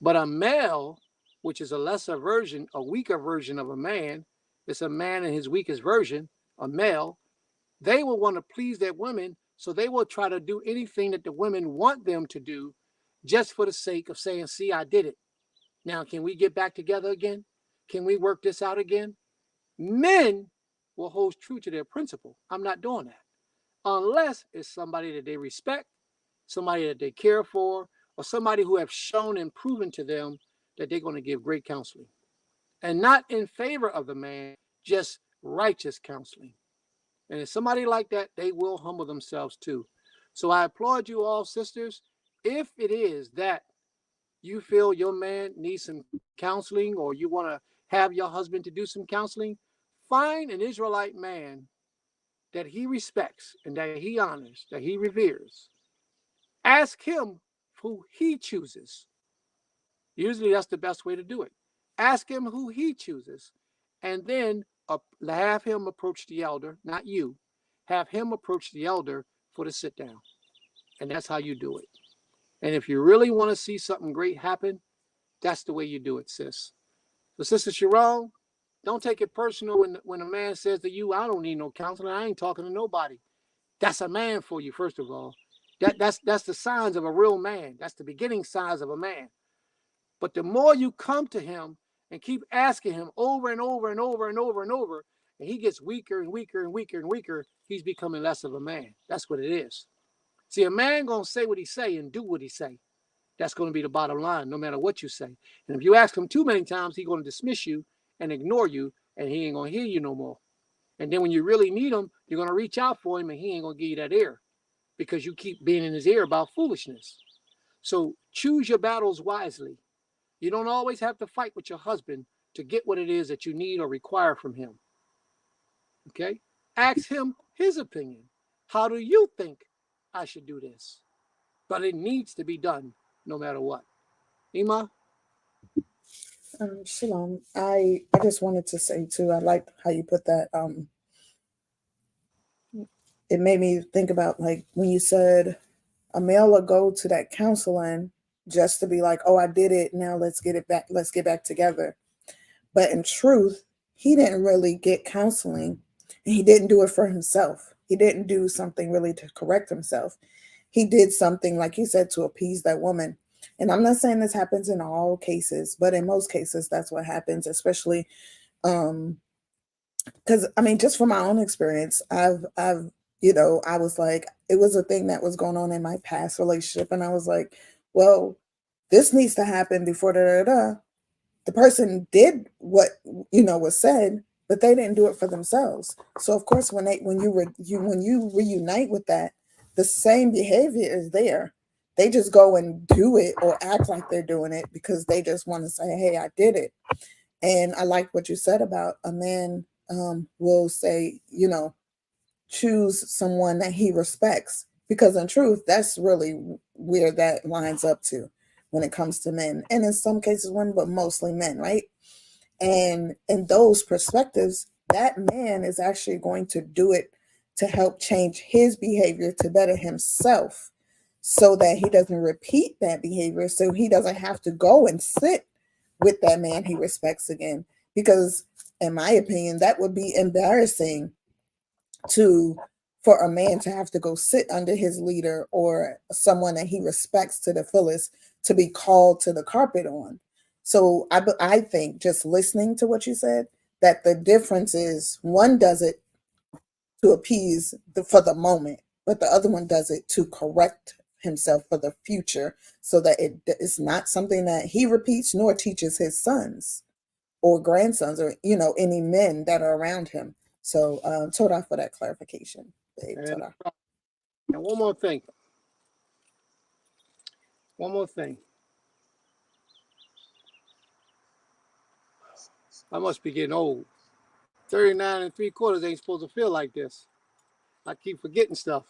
But a male, which is a lesser version, a weaker version of a man, it's a man in his weakest version, a male, they will want to please their women, so they will try to do anything that the women want them to do just for the sake of saying, see, I did it. Now, can we get back together again? Can we work this out again? Men will hold true to their principle. I'm not doing that. Unless it's somebody that they respect, somebody that they care for, or somebody who have shown and proven to them that they're going to give great counseling. And not in favor of the man, just righteous counseling. And if somebody like that, they will humble themselves too. So I applaud you all, sisters. If it is that you feel your man needs some counseling, or you want to have your husband to do some counseling, find an Israelite man that he respects and that he honors, that he reveres. Ask him who he chooses. Usually that's the best way to do it. Ask him who he chooses, and then have him approach the elder, not you. Have him approach the elder for the sit down. And that's how you do it. And if you really want to see something great happen, that's the way you do it, sis. So, Sister Sharon, don't take it personal when a man says to you, I don't need no counseling. I ain't talking to nobody. That's a man for you, first of all. That's the signs of a real man. That's the beginning signs of a man. But the more you come to him and keep asking him over and over and over and over and over, and he gets weaker and weaker and weaker and weaker, he's becoming less of a man. That's what it is. See, a man going to say what he say and do what he say. That's going to be the bottom line, no matter what you say. And if you ask him too many times, he's going to dismiss you and ignore you, and he ain't going to hear you no more. And then when you really need him, you're going to reach out for him, and he ain't going to give you that ear because you keep being in his ear about foolishness. So choose your battles wisely. You don't always have to fight with your husband to get what it is that you need or require from him. Okay? Ask him his opinion. How do you think I should do this? But it needs to be done no matter what. Ima? Shalom. I just wanted to say too, I like how you put that. It made me think about, like, when you said a male will go to that counseling just to be like, oh, I did it. Now let's get it back. Let's get back together. But in truth, he didn't really get counseling, and he didn't do it for himself. He didn't do something really to correct himself. He did something, like you said, to appease that woman. And I'm not saying this happens in all cases, but in most cases, that's what happens, especially because, I mean, just from my own experience, I've you know, I was like, it was a thing that was going on in my past relationship. And I was like, well, this needs to happen before the person did what, you know, was said, but they didn't do it for themselves. So of course, when you reunite with that, the same behavior is there. They just go and do it or act like they're doing it because they just want to say, hey, I did it. And I like what you said about a man will say, you know, choose someone that he respects, because in truth that's really where that lines up to when it comes to men, and in some cases women, but mostly men, right? And in those perspectives, that man is actually going to do it to help change his behavior to better himself, so that he doesn't repeat that behavior, so he doesn't have to go and sit with that man he respects again. Because in my opinion, that would be embarrassing to for a man to have to go sit under his leader or someone that he respects to the fullest to be called to the carpet on. So I think, just listening to what you said, that the difference is one does it to appease for the moment, but the other one does it to correct himself for the future, so that it's not something that he repeats nor teaches his sons or grandsons, or, you know, any men that are around him. So Toda, for that clarification, babe. And, Toda. and one more thing. One more thing. I must be getting old. 39 3/4 ain't supposed to feel like this. I keep forgetting stuff.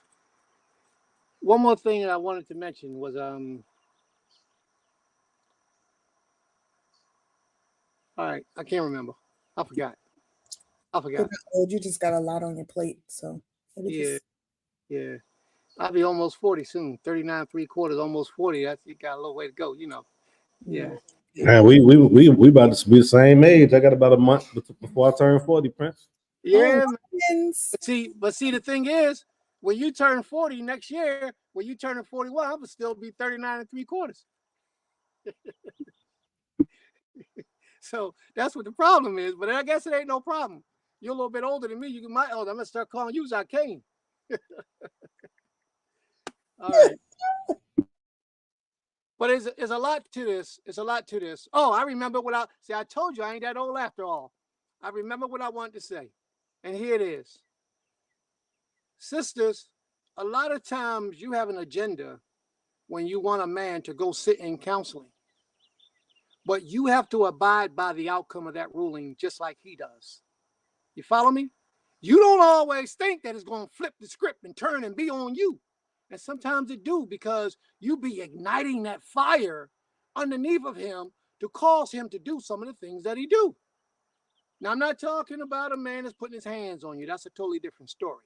One more thing that I wanted to mention was all right, I can't remember. I forgot. You're not old, you just got a lot on your plate. So Yeah, yeah. I'll be almost 40 soon. 39 3/4, almost 40. That's, you got a little way to go, you know. Yeah. Man, we about to be the same age. I got about a month before I turn 40, Prince. Yeah, man. Yes. But see, the thing is, when you turn 40 next year, when you turn 41, I'm gonna still be 39 3/4. So that's what the problem is. But I guess it ain't no problem. You're a little bit older than me. You might. Oh, I'm gonna start calling you Zakane. All right. But it's a lot to this. It's a lot to this. Oh, I remember what I told you I ain't that old after all. I remember what I wanted to say. And here it is. Sisters, a lot of times you have an agenda when you want a man to go sit in counseling. But you have to abide by the outcome of that ruling just like he does. You follow me? You don't always think that it's going to flip the script and turn and be on you. And sometimes it do, because you be igniting that fire underneath of him to cause him to do some of the things that he do. Now, I'm not talking about a man that's putting his hands on you. That's a totally different story.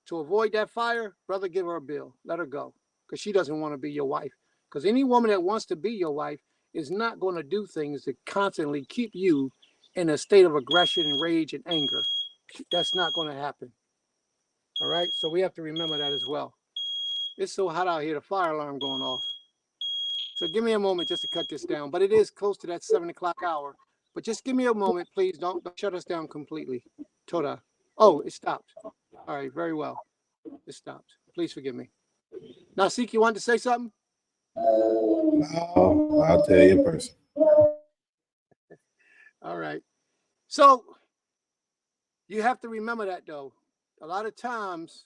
To avoid that fire, brother, give her a bill. Let her go, because she doesn't want to be your wife. Because any woman that wants to be your wife is not going to do things that constantly keep you in a state of aggression and rage and anger. That's not going to happen. All right? So we have to remember that as well. It's so hot out here, the fire alarm going off. So give me a moment just to cut this down. But it is close to that 7 o'clock hour. But just give me a moment, please. Don't shut us down completely. Toda. Oh, it stopped. All right, very well. It stopped. Please forgive me. Now, Seek, you wanted to say something? No, I'll tell you in person. All right. So you have to remember that, though. A lot of times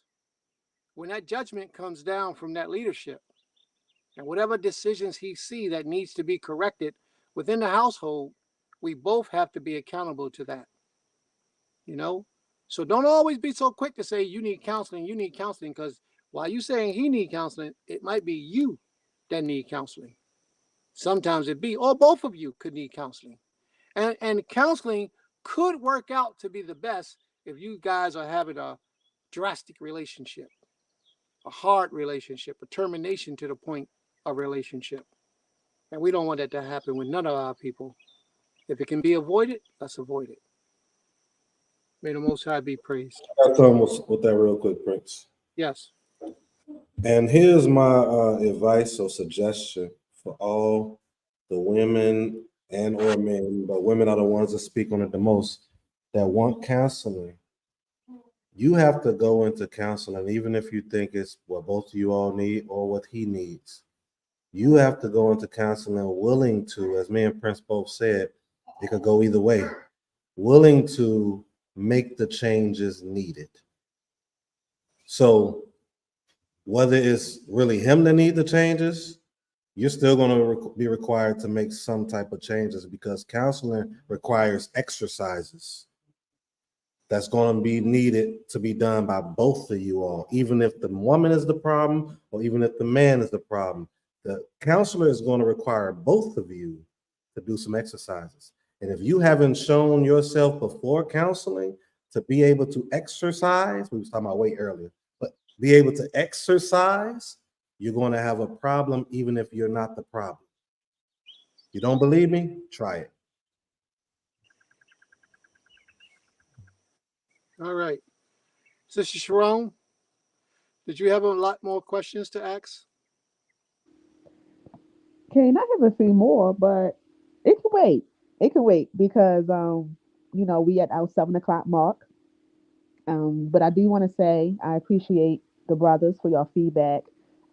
when that judgment comes down from that leadership, and whatever decisions he see that needs to be corrected within the household, we both have to be accountable to that. You know? So don't always be so quick to say you need counseling, because while you saying he need counseling, it might be you that need counseling. Sometimes it be, or both of you could need counseling. And counseling could work out to be the best if you guys are having a drastic relationship, a hard relationship, a termination to the point of relationship. And we don't want that to happen with none of our people. If it can be avoided, let's avoid it. May the Most High be praised. I'll come with that real quick, Prince. Yes. And here's my advice or suggestion for all the women and or men, but women are the ones that speak on it the most, that want counseling. you have to go into counseling, even if you think it's what both of you all need or what he needs. You have to go into counseling willing to, as me and Prince both said, it could go either way, willing to make the changes needed. So whether it's really him that need the changes, you're still going to be required to make some type of changes, because counseling requires exercises that's going to be needed to be done by both of you all, even if the woman is the problem or even if the man is the problem. The counselor is going to require both of you to do some exercises. And if you haven't shown yourself before counseling to be able to exercise, we was talking about weight earlier, but be able to exercise, you're going to have a problem even if you're not the problem. You don't believe me? Try it. All right. Sister Sharon, did you have a lot more questions to ask? Kane, I have a few more, but it can wait. It can wait because we at our 7 o'clock mark. But I do want to say I appreciate the brothers for your feedback.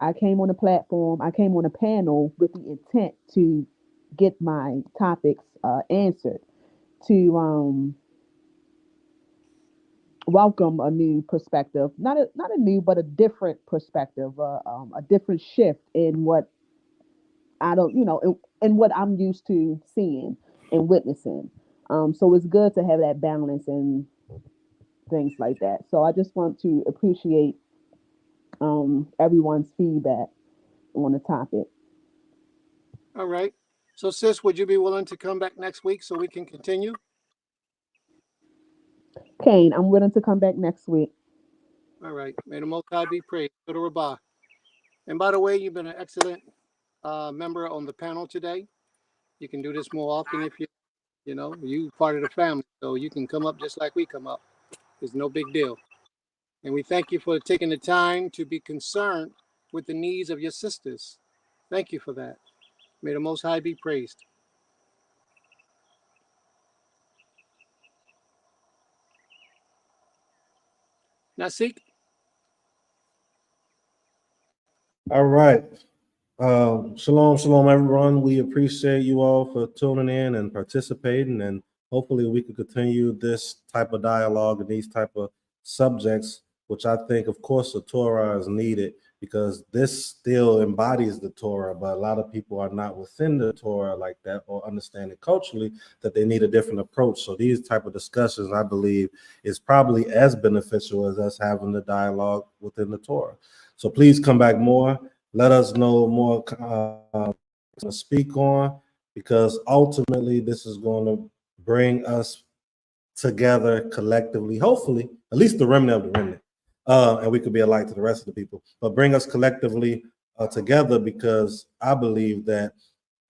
I came on the platform, I came on a panel with the intent to get my topics answered, to welcome a new perspective, not a new, but a different perspective, a different shift in what I don't, in what I'm used to seeing and witnessing. So it's good to have that balance and things like that. So I just want to appreciate everyone's feedback on the topic. All right. So, sis, would you be willing to come back next week so we can continue? Kane, I'm willing to come back next week. All right. May the Most High be praised. To the Rabbah. And by the way, you've been an excellent member on the panel today. You can do this more often if you part of the family. So you can come up just like we come up. It's no big deal. And we thank you for taking the time to be concerned with the needs of your sisters. Thank you for that. May the Most High be praised. Nasik? All right. Shalom, shalom, everyone. We appreciate you all for tuning in and participating, and hopefully we can continue this type of dialogue and these type of subjects, which I think, of course, the Torah is needed, because this still embodies the Torah, but a lot of people are not within the Torah like that, or understand it culturally that they need a different approach. So these type of discussions, I believe, is probably as beneficial as us having the dialogue within the Torah. So please come back more. Let us know more to speak on, because ultimately this is going to bring us together collectively, hopefully, at least the remnant of the remnant, and we could be a light to the rest of the people, but bring us collectively together, because I believe that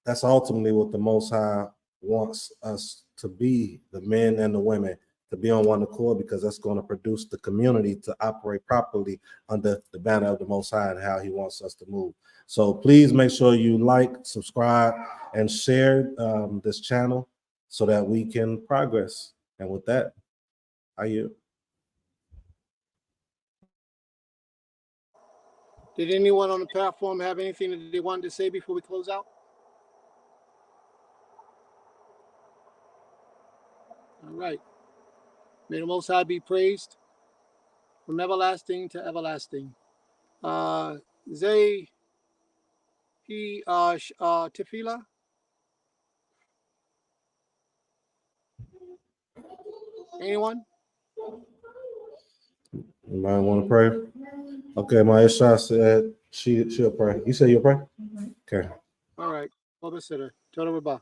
that's ultimately what the Most High wants us to be, the men and the women, to be on one accord, because that's going to produce the community to operate properly under the banner of the Most High and how he wants us to move. So please make sure you like, subscribe, and share this channel so that we can progress. And with that, I yield. Did anyone on the platform have anything that they wanted to say before we close out? All right. May the Most High be praised from everlasting to everlasting. Zay Tefillah. Anyone? Anybody want to pray? Okay, my Isha said she'll pray. You say you'll pray? Okay. All right. Babysitter. Total Rabbah.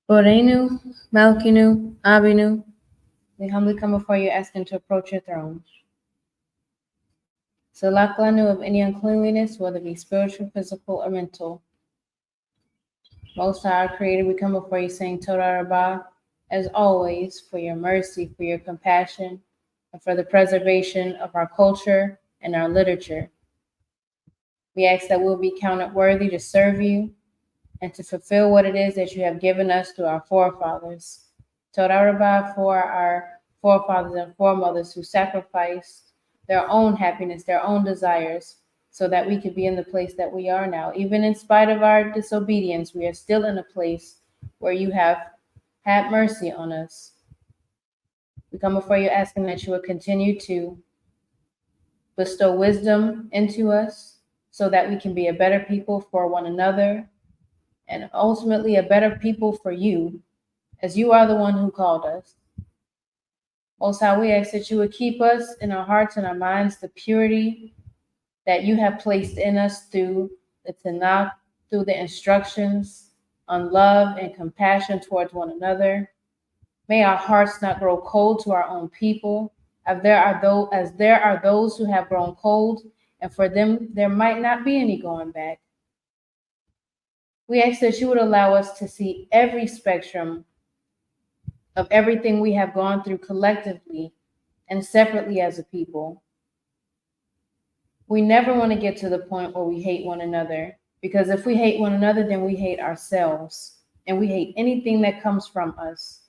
Borenu, Malkinu, Abinu, we humbly come before you asking to approach your throne. Salaklanu of any uncleanliness, whether it be spiritual, physical, or mental. Most High, our Creator, we come before you saying Todah Rabbah, as always, for your mercy, for your compassion, and for the preservation of our culture and our literature. We ask that we'll be counted worthy to serve you and to fulfill what it is that you have given us through our forefathers. Todah Rabbah for our forefathers and foremothers who sacrificed their own happiness, their own desires, so that we could be in the place that we are now. Even in spite of our disobedience, we are still in a place where you have had mercy on us. We come before you asking that you would continue to bestow wisdom into us so that we can be a better people for one another and ultimately a better people for you, as you are the one who called us. Most High, we ask that you would keep us in our hearts and our minds the purity that you have placed in us through the Tanakh, through the instructions on love and compassion towards one another. May our hearts not grow cold to our own people, as there are those who have grown cold, and for them there might not be any going back. We ask that you would allow us to see every spectrum of everything we have gone through collectively and separately as a people. We never want to get to the point where we hate one another, because if we hate one another, then we hate ourselves, and we hate anything that comes from us.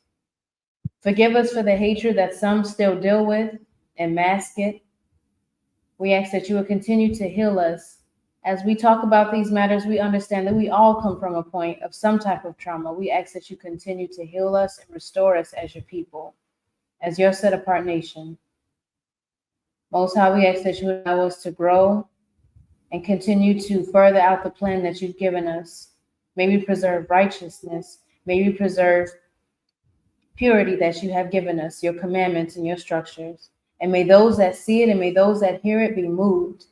Forgive us for the hatred that some still deal with and mask it. We ask that you will continue to heal us. As we talk about these matters, we understand that we all come from a point of some type of trauma. We ask that you continue to heal us and restore us as your people, as your set apart nation. Most High, we ask that you allow us to grow and continue to further out the plan that you've given us. May we preserve righteousness. May we preserve purity that you have given us, your commandments and your structures. And may those that see it and may those that hear it be moved.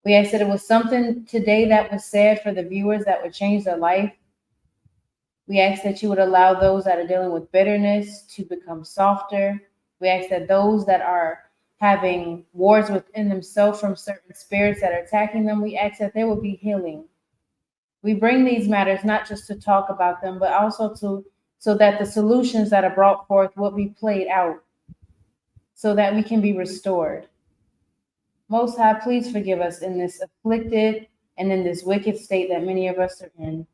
We ask that it was something today that was said for the viewers that would change their life. We ask that you would allow those that are dealing with bitterness to become softer. We ask that those that are having wars within themselves from certain spirits that are attacking them, we ask that there will be healing. We bring these matters not just to talk about them, but also so that the solutions that are brought forth will be played out, so that we can be restored. Most High, please forgive us in this afflicted and in this wicked state that many of us are in.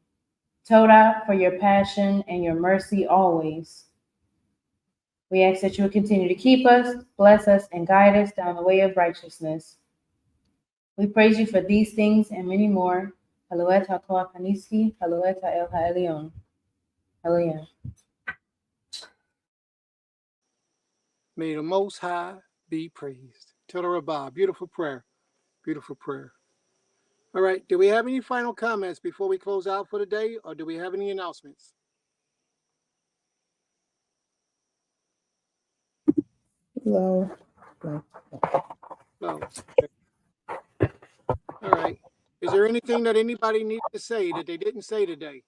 Todah, for your passion and your mercy always. We ask that you will continue to keep us, bless us, and guide us down the way of righteousness. We praise you for these things and many more. Haluet HaKoach HaNiski, Haluet HaEl HaElyon. Hallelujah. May the Most High be praised. Todah Rabbah, beautiful prayer. Beautiful prayer. All right, do we have any final comments before we close out for the day, or do we have any announcements? Hello. No. Okay. All right. Is there anything that anybody needs to say that they didn't say today,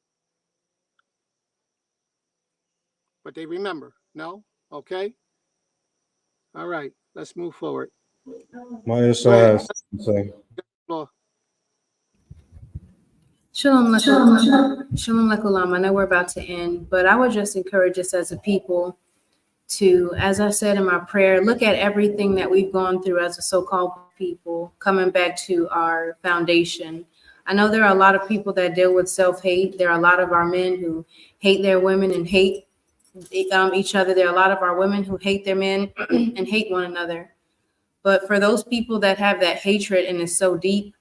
but they remember? No? Okay. All right. Let's move forward. My side, say. Floor. Shalom Lakulam. I know we're about to end, but I would just encourage us as a people to, as I said in my prayer, look at everything that we've gone through as a so-called people, coming back to our foundation. I know there are a lot of people that deal with self-hate. There are a lot of our men who hate their women and hate each other. There are a lot of our women who hate their men and hate one another. But for those people that have that hatred and is so deep,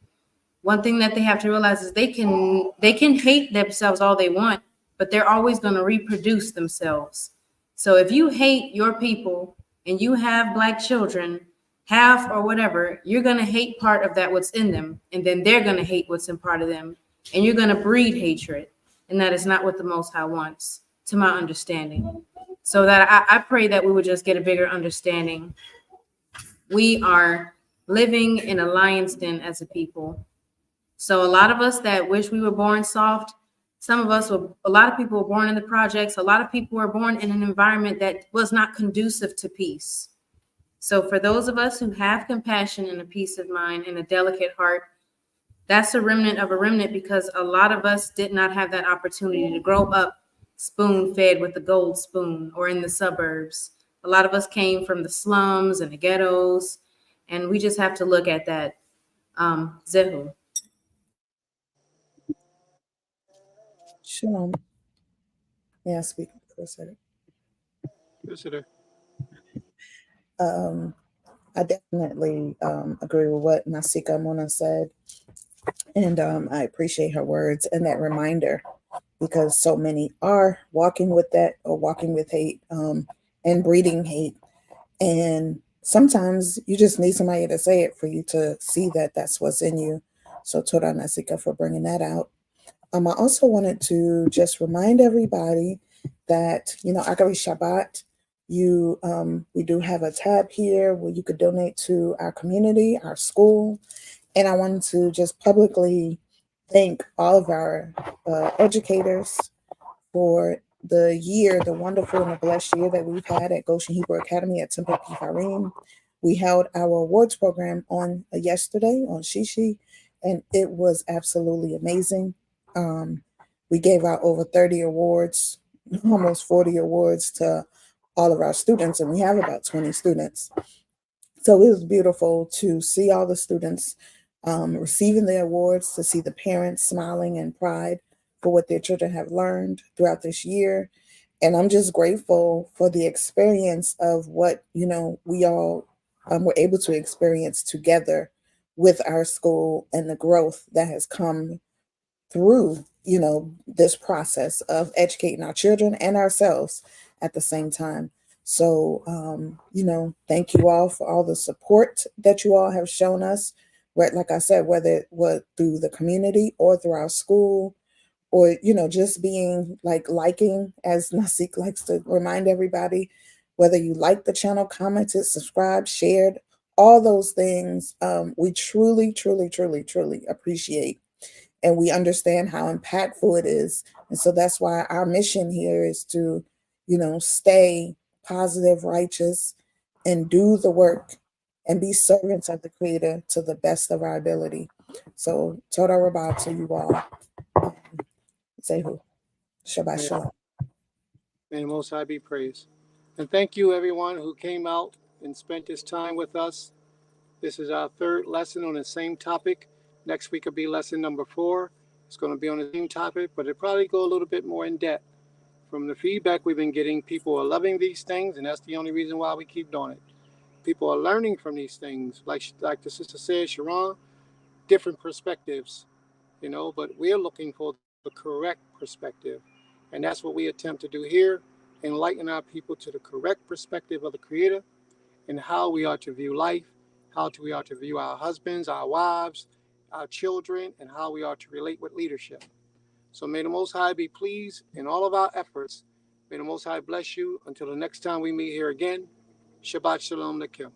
one thing that they have to realize is they can hate themselves all they want, but they're always going to reproduce themselves. So if you hate your people and you have Black children, half or whatever, you're going to hate part of that what's in them, and then they're going to hate what's in part of them, and you're going to breed hatred, and that is not what the Most High wants, to my understanding. So that I pray that we would just get a bigger understanding. We are living in a lion's den as a people. So a lot of us that wish we were born soft, a lot of people were born in the projects. A lot of people were born in an environment that was not conducive to peace. So for those of us who have compassion and a peace of mind and a delicate heart, That's a remnant of a remnant, because a lot of us did not have that opportunity to grow up spoon fed with the gold spoon or in the suburbs. A lot of us came from the slums and the ghettos, and we just have to look at that. Zehu. Shalom. May I speak for a second? Visitor. I definitely agree with what Nasika Mona said. And I appreciate her words and that reminder, because so many are walking with that, or walking with hate, and breeding hate. And sometimes you just need somebody to say it for you to see that that's what's in you. So Torah Nasika for bringing that out. I also wanted to just remind everybody that, Akari Shabbat, we do have a tab here where you could donate to our community, our school. And I wanted to just publicly thank all of our educators for the wonderful and the blessed year that we've had at Goshen Hebrew Academy at Temple Kifarim. We held our awards program on yesterday on Shishi, and it was absolutely amazing. We gave out over 30 awards, almost 40 awards to all of our students, and we have about 20 students. So it was beautiful to see all the students receiving their awards, to see the parents smiling in pride for what their children have learned throughout this year. And I'm just grateful for the experience of what, we all were able to experience together with our school, and the growth that has come through, this process of educating our children and ourselves at the same time. So, thank you all for all the support that you all have shown us. Like I said, whether it was through the community or through our school, or, just being liking, as Nasik likes to remind everybody, whether you like the channel, commented, subscribed, shared, all those things, we truly, truly, truly, truly appreciate. And we understand how impactful it is. And so that's why our mission here is to, stay positive, righteous, and do the work and be servants of the Creator to the best of our ability. So, Toda Rabah to you all. Zehu. Shabbat May Shalom. the Most High be praised. And thank you, everyone who came out and spent this time with us. This is our third lesson on the same topic. Next week will be lesson number 4. It's going to be on the same topic, but it'll probably go a little bit more in depth. From the feedback we've been getting, people are loving these things, and that's the only reason why we keep doing it. People are learning from these things. Like the sister said, Sharon, different perspectives, but we're looking for the correct perspective. And that's what we attempt to do here, enlighten our people to the correct perspective of the Creator and how we are to view life, how we are to view our husbands, our wives, our children, and how we are to relate with leadership. So may the Most High be pleased in all of our efforts. May the Most High bless you until the next time we meet here again. Shabbat Shalom Lakim.